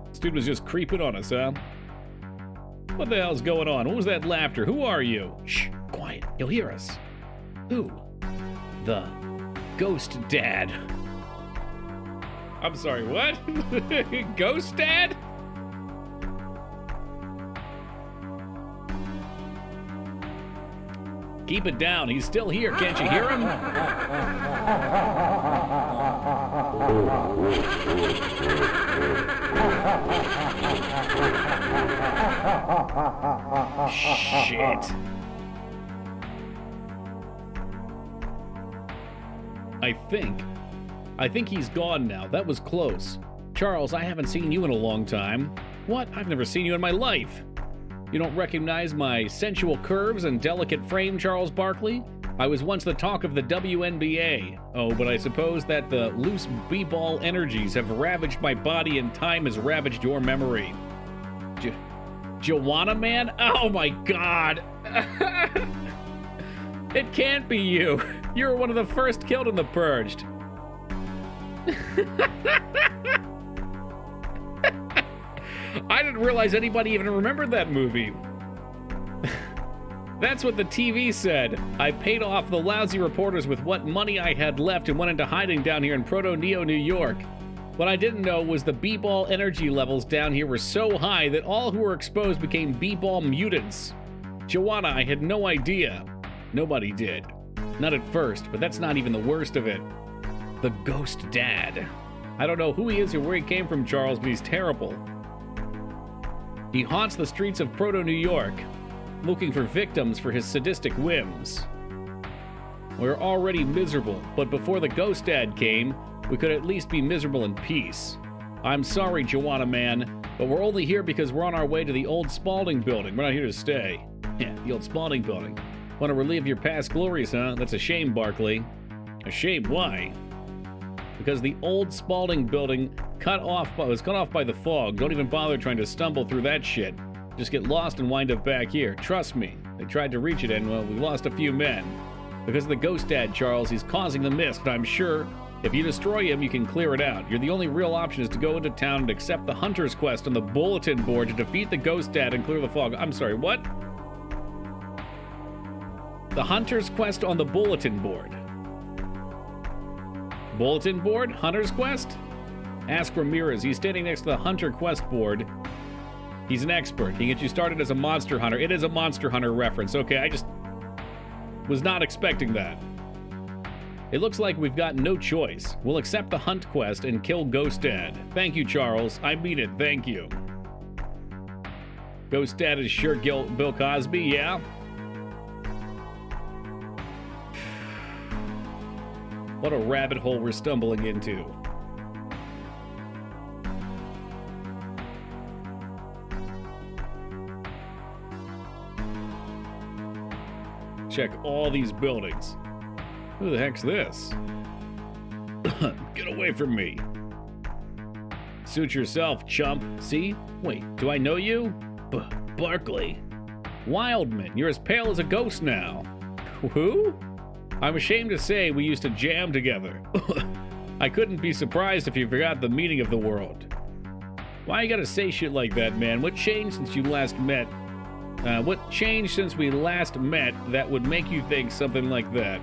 This dude was just creeping on us, huh? What the hell's going on? What was that laughter? Who are you? Shh, quiet. You'll hear us. Who? The Ghost Dad. I'm sorry, what? Ghost Dad? Keep it down. He's still here. Can't you hear him? Shit. I think he's gone now. That was close. Charles, I haven't seen you in a long time. What? I've never seen you in my life. You don't recognize my sensual curves and delicate frame, Charles Barkley? I was once the talk of the WNBA. Oh, but I suppose that the loose b-ball energies have ravaged my body and time has ravaged your memory. Joanna Man? Oh my god! It can't be you! You were one of the first killed in the Purged. I didn't realize anybody even remembered that movie. That's what the TV said. I paid off the lousy reporters with what money I had left and went into hiding down here in Proto-Neo, New York. What I didn't know was the B-ball energy levels down here were so high that all who were exposed became B-ball mutants. Joanna, I had no idea. Nobody did. Not at first, but that's not even the worst of it. The Ghost Dad. I don't know who he is or where he came from, Charles, but he's terrible. He haunts the streets of Proto-New York, looking for victims for his sadistic whims. We're already miserable, but before the Ghost Dad came, we could at least be miserable in peace. I'm sorry, Joanna man, but we're only here because we're on our way to the old Spalding building. We're not here to stay. Yeah, the old Spalding building. Want to relive your past glories, huh? That's a shame, Barkley. A shame? Why? Because the old Spalding building was cut off by the fog. Don't even bother trying to stumble through that shit. Just get lost and wind up back here. Trust me. They tried to reach it and, well, we lost a few men. Because of the Ghost Dad, Charles, he's causing the mist, and I'm sure if you destroy him, you can clear it out. You're the only real option is to go into town and accept the Hunter's Quest on the bulletin board to defeat the Ghost Dad and clear the fog. I'm sorry, what? The Hunter's Quest on the bulletin board. Bulletin board? Hunter's Quest? Ask Ramirez. He's standing next to the Hunter Quest board. He's an expert. He gets you started as a monster hunter. It is a Monster Hunter reference. Okay, I just was not expecting that. It looks like we've got no choice. We'll accept the Hunt Quest and kill Ghost Dad. Thank you, Charles. I mean it. Thank you. Ghost Dad is sure Bill Cosby, yeah? What a rabbit hole we're stumbling into. Check all these buildings. Who the heck's this? Get away from me. Suit yourself, chump. See? Wait, do I know you? Barkley. Wildman, you're as pale as a ghost now. Who? I'm ashamed to say we used to jam together. I couldn't be surprised if you forgot the meaning of the world. Why you gotta say shit like that, man? What changed since you last met? What changed since we last met that would make you think something like that?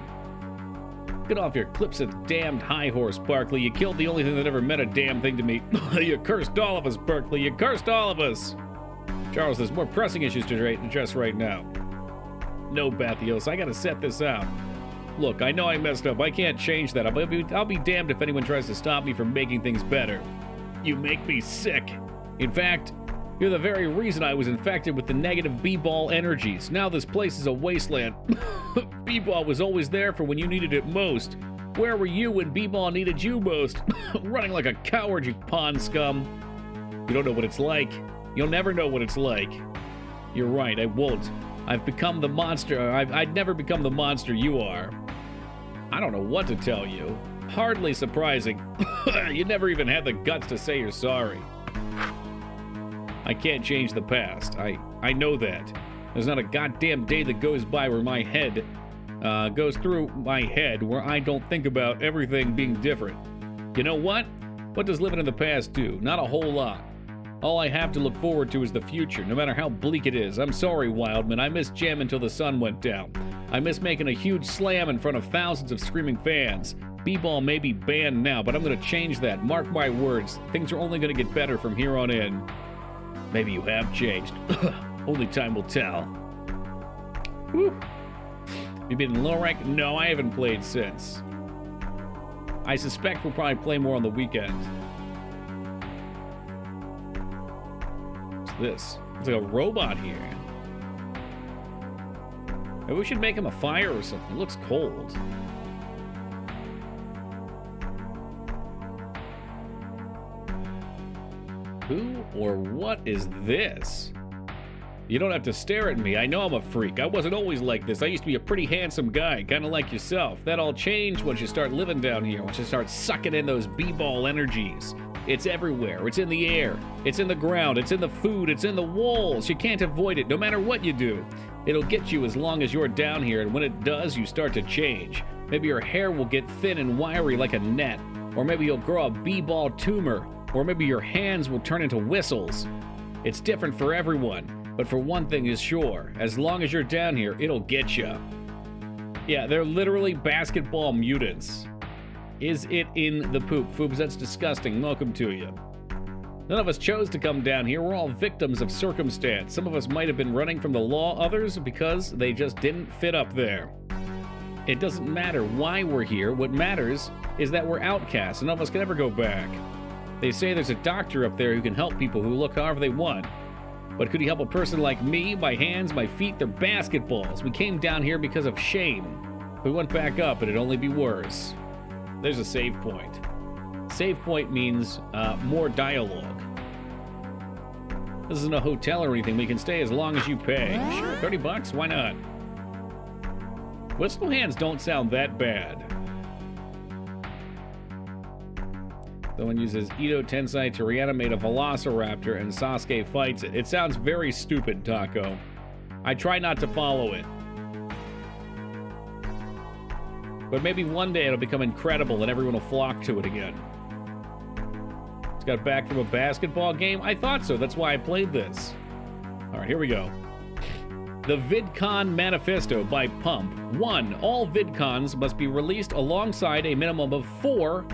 Get off your clips of damned high horse, Barkley. You killed the only thing that ever meant a damn thing to me. You cursed all of us, Barkley. You cursed all of us. Charles, there's more pressing issues to address right now. No, Bathios, I gotta set this out. Look, I know I messed up. I can't change that. I'll be damned if anyone tries to stop me from making things better. You make me sick. In fact, you're the very reason I was infected with the negative B-ball energies. Now this place is a wasteland. B-ball was always there for when you needed it most. Where were you when B-ball needed you most? Running like a coward, you pond scum. You don't know what it's like. You'll never know what it's like. You're right, I won't. I've become the monster. I'd never become the monster you are. I don't know what to tell you. Hardly surprising. You never even had the guts to say you're sorry. I can't change the past. I know that. There's not a goddamn day that goes by where my head goes through my head where I don't think about everything being different. You know what? What does living in the past do? Not a whole lot. All I have to look forward to is the future, no matter how bleak it is. I'm sorry, Wildman. I missed jam until the sun went down. I miss making a huge slam in front of thousands of screaming fans. B-ball may be banned now, but I'm going to change that. Mark my words. Things are only going to get better from here on in. Maybe you have changed. Only time will tell. Whew. You been in low rank? No, I haven't played since. I suspect we'll probably play more on the weekend. What's this? It's like a robot here. Maybe we should make him a fire or something. It looks cold. Who or what is this? You don't have to stare at me. I know I'm a freak. I wasn't always like this. I used to be a pretty handsome guy, kind of like yourself. That all changed once you start living down here, once you start sucking in those B-ball energies. It's everywhere. It's in the air. It's in the ground. It's in the food. It's in the walls. You can't avoid it, no matter what you do. It'll get you as long as you're down here, and when it does, you start to change. Maybe your hair will get thin and wiry like a net, or maybe you'll grow a B-ball tumor, or maybe your hands will turn into whistles. It's different for everyone. But for one thing is sure, as long as you're down here, it'll get you. Yeah, they're literally basketball mutants. Is it in the poop? Foobs, that's disgusting. Welcome to you. None of us chose to come down here. We're all victims of circumstance. Some of us might have been running from the law, others because they just didn't fit up there. It doesn't matter why we're here. What matters is that we're outcasts, and none of us can ever go back. They say there's a doctor up there who can help people who look however they want. But could he help a person like me? My hands, my feet, they're basketballs. We came down here because of shame. If we went back up, it'd only be worse. There's a save point. Save point means more dialogue. This isn't a hotel or anything. We can stay as long as you pay. Sure, 30 bucks, why not? Whistle hands don't sound that bad. Someone uses Edo Tensei to reanimate a velociraptor and Sasuke fights it. It sounds very stupid, Taco. I try not to follow it. But maybe one day it'll become incredible and everyone will flock to it again. Just got back from a basketball game? I thought so, that's why I played this. Alright, here we go. The VidCon Manifesto by Pump. 1. All VidCons must be released alongside a minimum of 4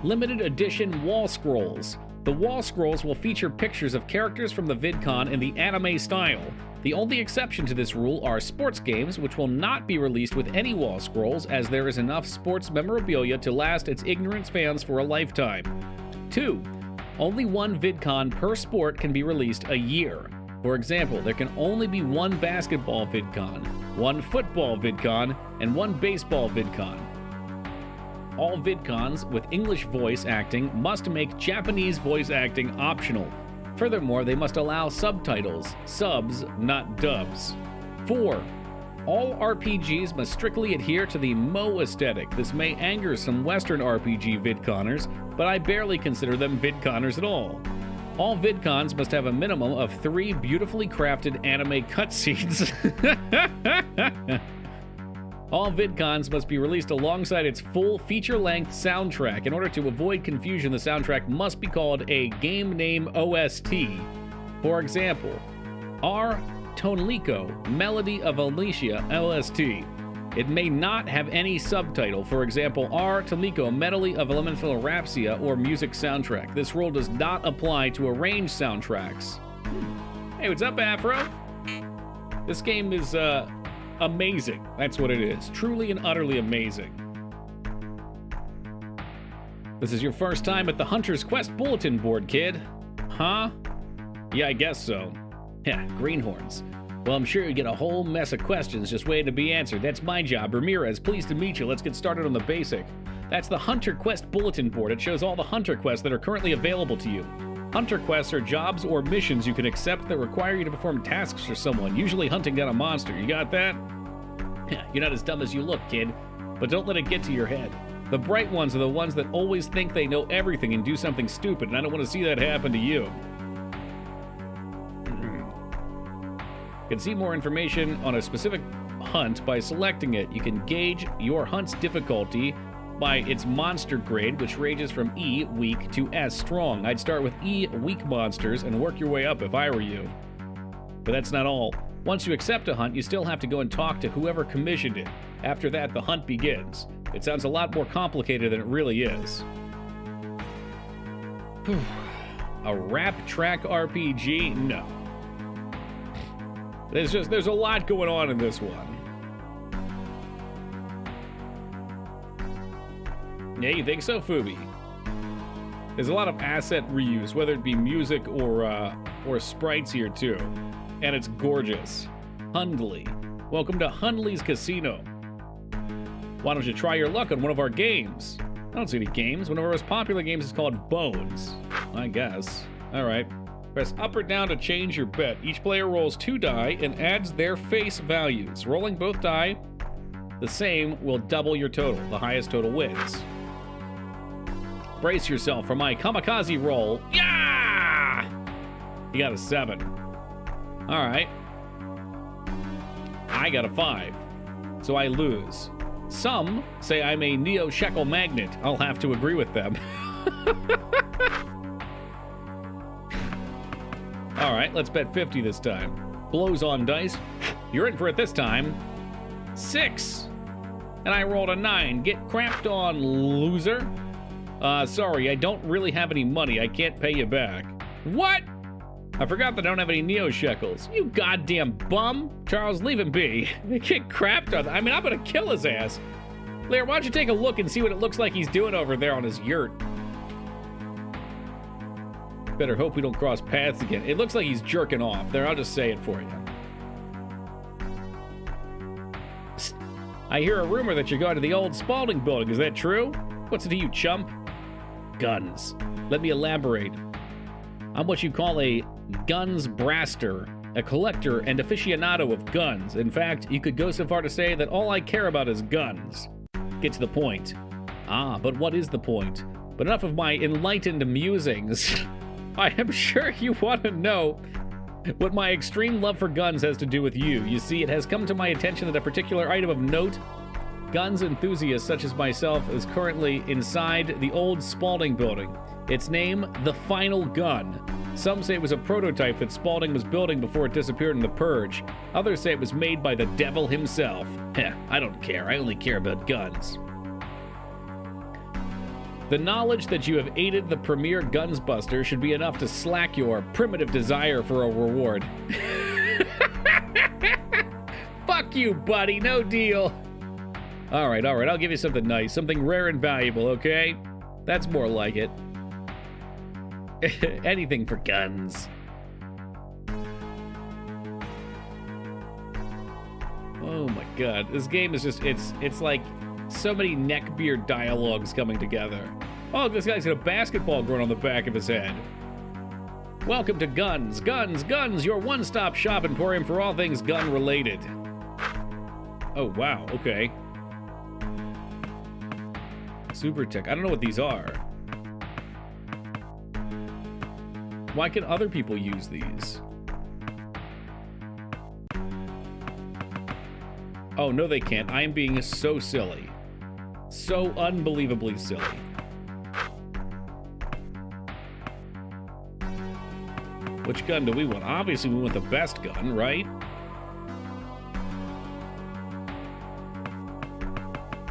limited edition wall scrolls. The wall scrolls will feature pictures of characters from the VidCon in the anime style. The only exception to this rule are sports games, which will not be released with any wall scrolls, as there is enough sports memorabilia to last its ignorance fans for a lifetime. 2. Only one VidCon per sport can be released a year. For example, there can only be 1 basketball VidCon, 1 football VidCon, and 1 baseball VidCon. All VidCons with English voice acting must make Japanese voice acting optional. Furthermore, they must allow subtitles, subs, not dubs. 4. All RPGs must strictly adhere to the Mo aesthetic. This may anger some Western RPG VidConners, but I barely consider them VidConners at all. All VidCons must have a minimum of 3 beautifully crafted anime cutscenes. All VidCons must be released alongside its full feature-length soundtrack. In order to avoid confusion, the soundtrack must be called a game name OST. For example, R. Tonelico, Melody of Alicia OST. It may not have any subtitle. For example, R. Tonelico, Melody of Elemental Rhapsody or music soundtrack. This rule does not apply to arranged soundtracks. Hey, what's up, Afro? This game is, amazing. That's what it is. Truly and utterly amazing. This is your first time at the Hunter's Quest bulletin board, kid. Huh? Yeah, I guess so. Yeah, greenhorns. Well, I'm sure you get a whole mess of questions just waiting to be answered. That's my job. Ramirez, pleased to meet you. Let's get started on the basic. That's the Hunter Quest bulletin board. It shows all the Hunter Quests that are currently available to you. Hunter Quests are jobs or missions you can accept that require you to perform tasks for someone, usually hunting down a monster. You got that? You're not as dumb as you look, kid, but don't let it get to your head. The bright ones are the ones that always think they know everything and do something stupid, and I don't want to see that happen to you. You can see more information on a specific hunt by selecting it. You can gauge your hunt's difficulty by its monster grade, which ranges from E, weak, to S, strong. I'd start with E, weak monsters, and work your way up if I were you. But that's not all. Once you accept a hunt, you still have to go and talk to whoever commissioned it. After that, the hunt begins. It sounds a lot more complicated than it really is. A rap track RPG? No. There's a lot going on in this one. Yeah, you think so, Fubi? There's a lot of asset reuse, whether it be music or sprites here too. And it's gorgeous. Hundley. Welcome to Hundley's Casino. Why don't you try your luck on one of our games? I don't see any games. One of our most popular games is called Bones. I guess. Alright. Press up or down to change your bet. Each player rolls 2 die and adds their face values. Rolling both die the same will double your total. The highest total wins. Brace yourself for my kamikaze roll. Yeah! You got a 7. Alright. I got a 5. So I lose. Some say I'm a neo-shekel magnet. I'll have to agree with them. Alright, let's bet 50 this time. blows on dice. You're in for it this time. 6. And I rolled a 9. Get crapped on, loser. Sorry, I don't really have any money. I can't pay you back. What? I forgot that I don't have any Neo Shekels. You goddamn bum. Charles, leave him be. Get crapped on. I mean, I'm gonna kill his ass. Lear, why don't you take a look and see what it looks like he's doing over there on his yurt? Better hope we don't cross paths again. It looks like he's jerking off. There, I'll just say it for you. Psst. I hear a rumor that you're going to the old Spalding building. Is that true? What's it to you, chump? Guns. Let me elaborate. I'm what you call a guns braster, a collector and aficionado of guns. In fact, you could go so far to say that all I care about is guns. Get to the point. Ah, but what is the point? But enough of my enlightened musings. I am sure you want to know what my extreme love for guns has to do with you. You see, it has come to my attention that a particular item of note, guns enthusiasts such as myself, is currently inside the old Spalding building. Its name, the Final Gun. Some say it was a prototype that Spalding was building before it disappeared in the Purge. Others say it was made by the devil himself. Heh, I don't care. I only care about guns. The knowledge that you have aided the premier gunsbuster should be enough to slack your primitive desire for a reward. Fuck you, buddy. No deal. All right. I'll give you something nice. Something rare and valuable, okay? That's more like it. Anything for guns. Oh my god. This game is just, it's like so many neckbeard dialogues coming together. Oh, this guy's got a basketball growing on the back of his head. Welcome to Guns, your one-stop shop emporium for all things gun-related. Oh, wow, okay. Super Tech. I don't know what these are. Why can other people use these? Oh, no, they can't. I am being so silly. So unbelievably silly. Which gun do we want? Obviously, we want the best gun, right?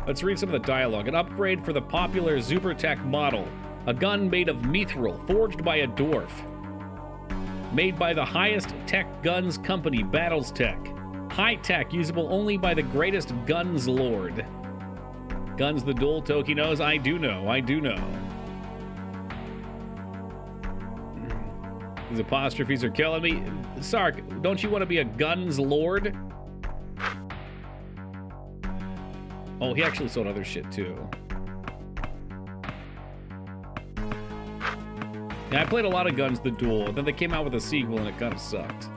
Let's read some of the dialogue. An upgrade for the popular Supertech model. A gun made of mithril, forged by a dwarf. Made by the highest tech guns company, Battles Tech. High tech, usable only by the greatest guns lord. Guns the duel, Toki knows. I do know. These apostrophes are killing me. Sark, don't you want to be a guns lord? Oh, he actually sold other shit too. Yeah, I played a lot of Guns the Duel, then they came out with a sequel and it kind of sucked.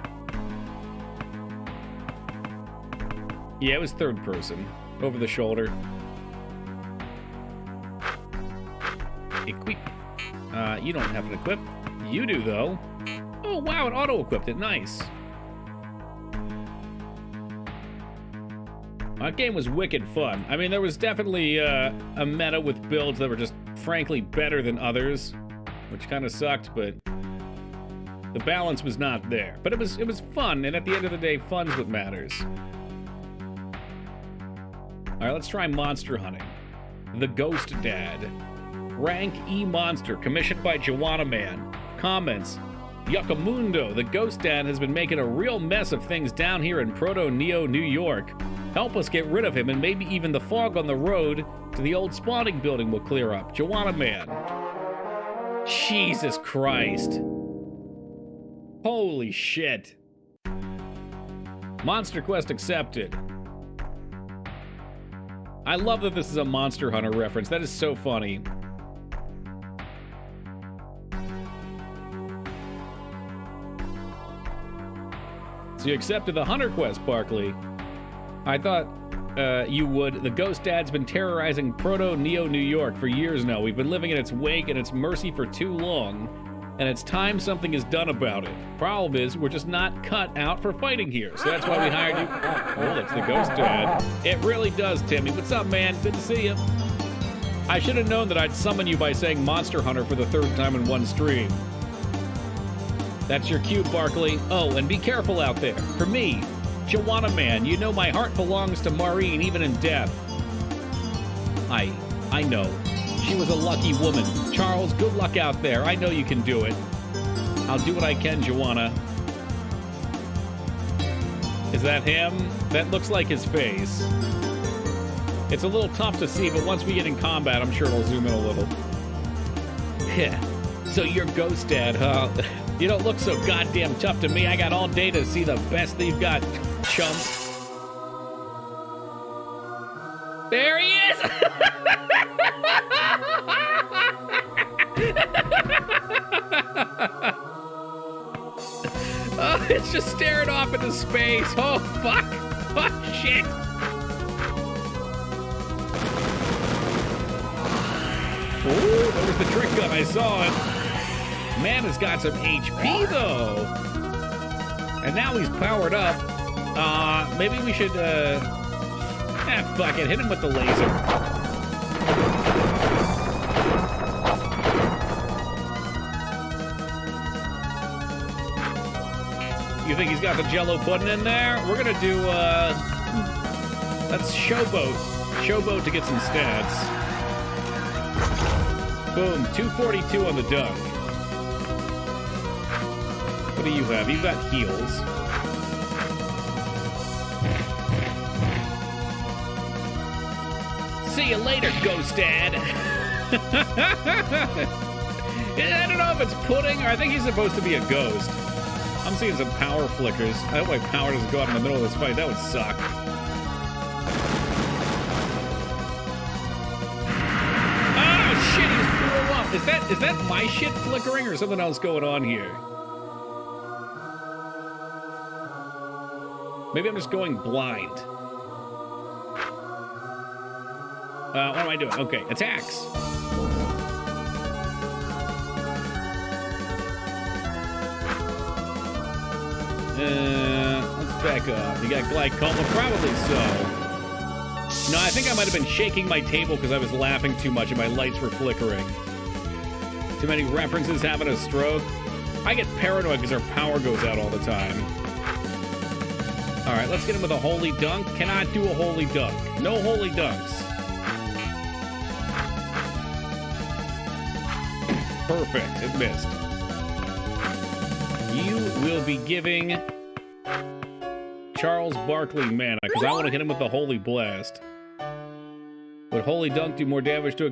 Yeah, it was third person, over the shoulder. Equip. You don't have an equip. You do, though. Oh, wow, it auto-equipped it. Nice. That game was wicked fun. I mean, there was definitely a meta with builds that were just, frankly, better than others, which kind of sucked, but the balance was not there. But it was fun, and at the end of the day, fun's what matters. All right, let's try monster hunting. The Ghost Dad. Rank E Monster, commissioned by Joanna Man. Comments. Yuckamundo, the Ghost Dad has been making a real mess of things down here in Proto-Neo, New York. Help us get rid of him, and maybe even the fog on the road to the old Spalding building will clear up. Joanna Man. Jesus Christ. Holy shit. Monster Quest accepted. I love that this is a Monster Hunter reference. That is so funny. So you accepted the Hunter Quest, Barkley. I thought you would. The Ghost Dad's been terrorizing Proto-Neo New York for years now. We've been living in its wake and its mercy for too long, and it's time something is done about it. Problem is, we're just not cut out for fighting here, so that's why we hired you. Oh, that's the Ghost Dad. It really does, Timmy. What's up, man? Good to see you. I should have known that I'd summon you by saying Monster Hunter for the third time in one stream. That's your cue, Barkley. Oh, and be careful out there. For me, Joanna Man, you know my heart belongs to Maureen even in death. I know. She was a lucky woman. Charles, good luck out there. I know you can do it. I'll do what I can, Joanna. Is that him? That looks like his face. It's a little tough to see, but once we get in combat, I'm sure it'll zoom in a little. Yeah. So you're Ghost Dad, huh? You don't look so goddamn tough to me. I got all day to see the best that you've got, chump. There he is! Oh, it's just staring off into space. Oh, fuck. Oh, shit. Oh, that was the trick gun. I saw it. Man has got some HP, though. And now he's powered up. Maybe we should, fuck it. Hit him with the laser. You think he's got the Jello pudding in there? We're gonna do, let's showboat. Showboat to get some stats. Boom, 242 on the dunk. What do you have? You've got heals. See you later, Ghost Dad. I don't know if it's pudding or I think he's supposed to be a ghost. I'm seeing some power flickers. I hope my power doesn't go out in the middle of this fight. That would suck. Oh, shit, he blew up. Is that my shit flickering or something else going on here? Maybe I'm just going blind. What am I doing? Okay, attacks. Let's back up. You got glycoma? Probably so. No, I think I might have been shaking my table because I was laughing too much and my lights were flickering. Too many references having a stroke. I get paranoid because our power goes out all the time. All right, let's get him with a holy dunk. Cannot do a holy dunk. No holy dunks. Perfect. It missed. You will be giving Charles Barkley mana, because I want to hit him with the Holy Blast. Would Holy Dunk do more damage to a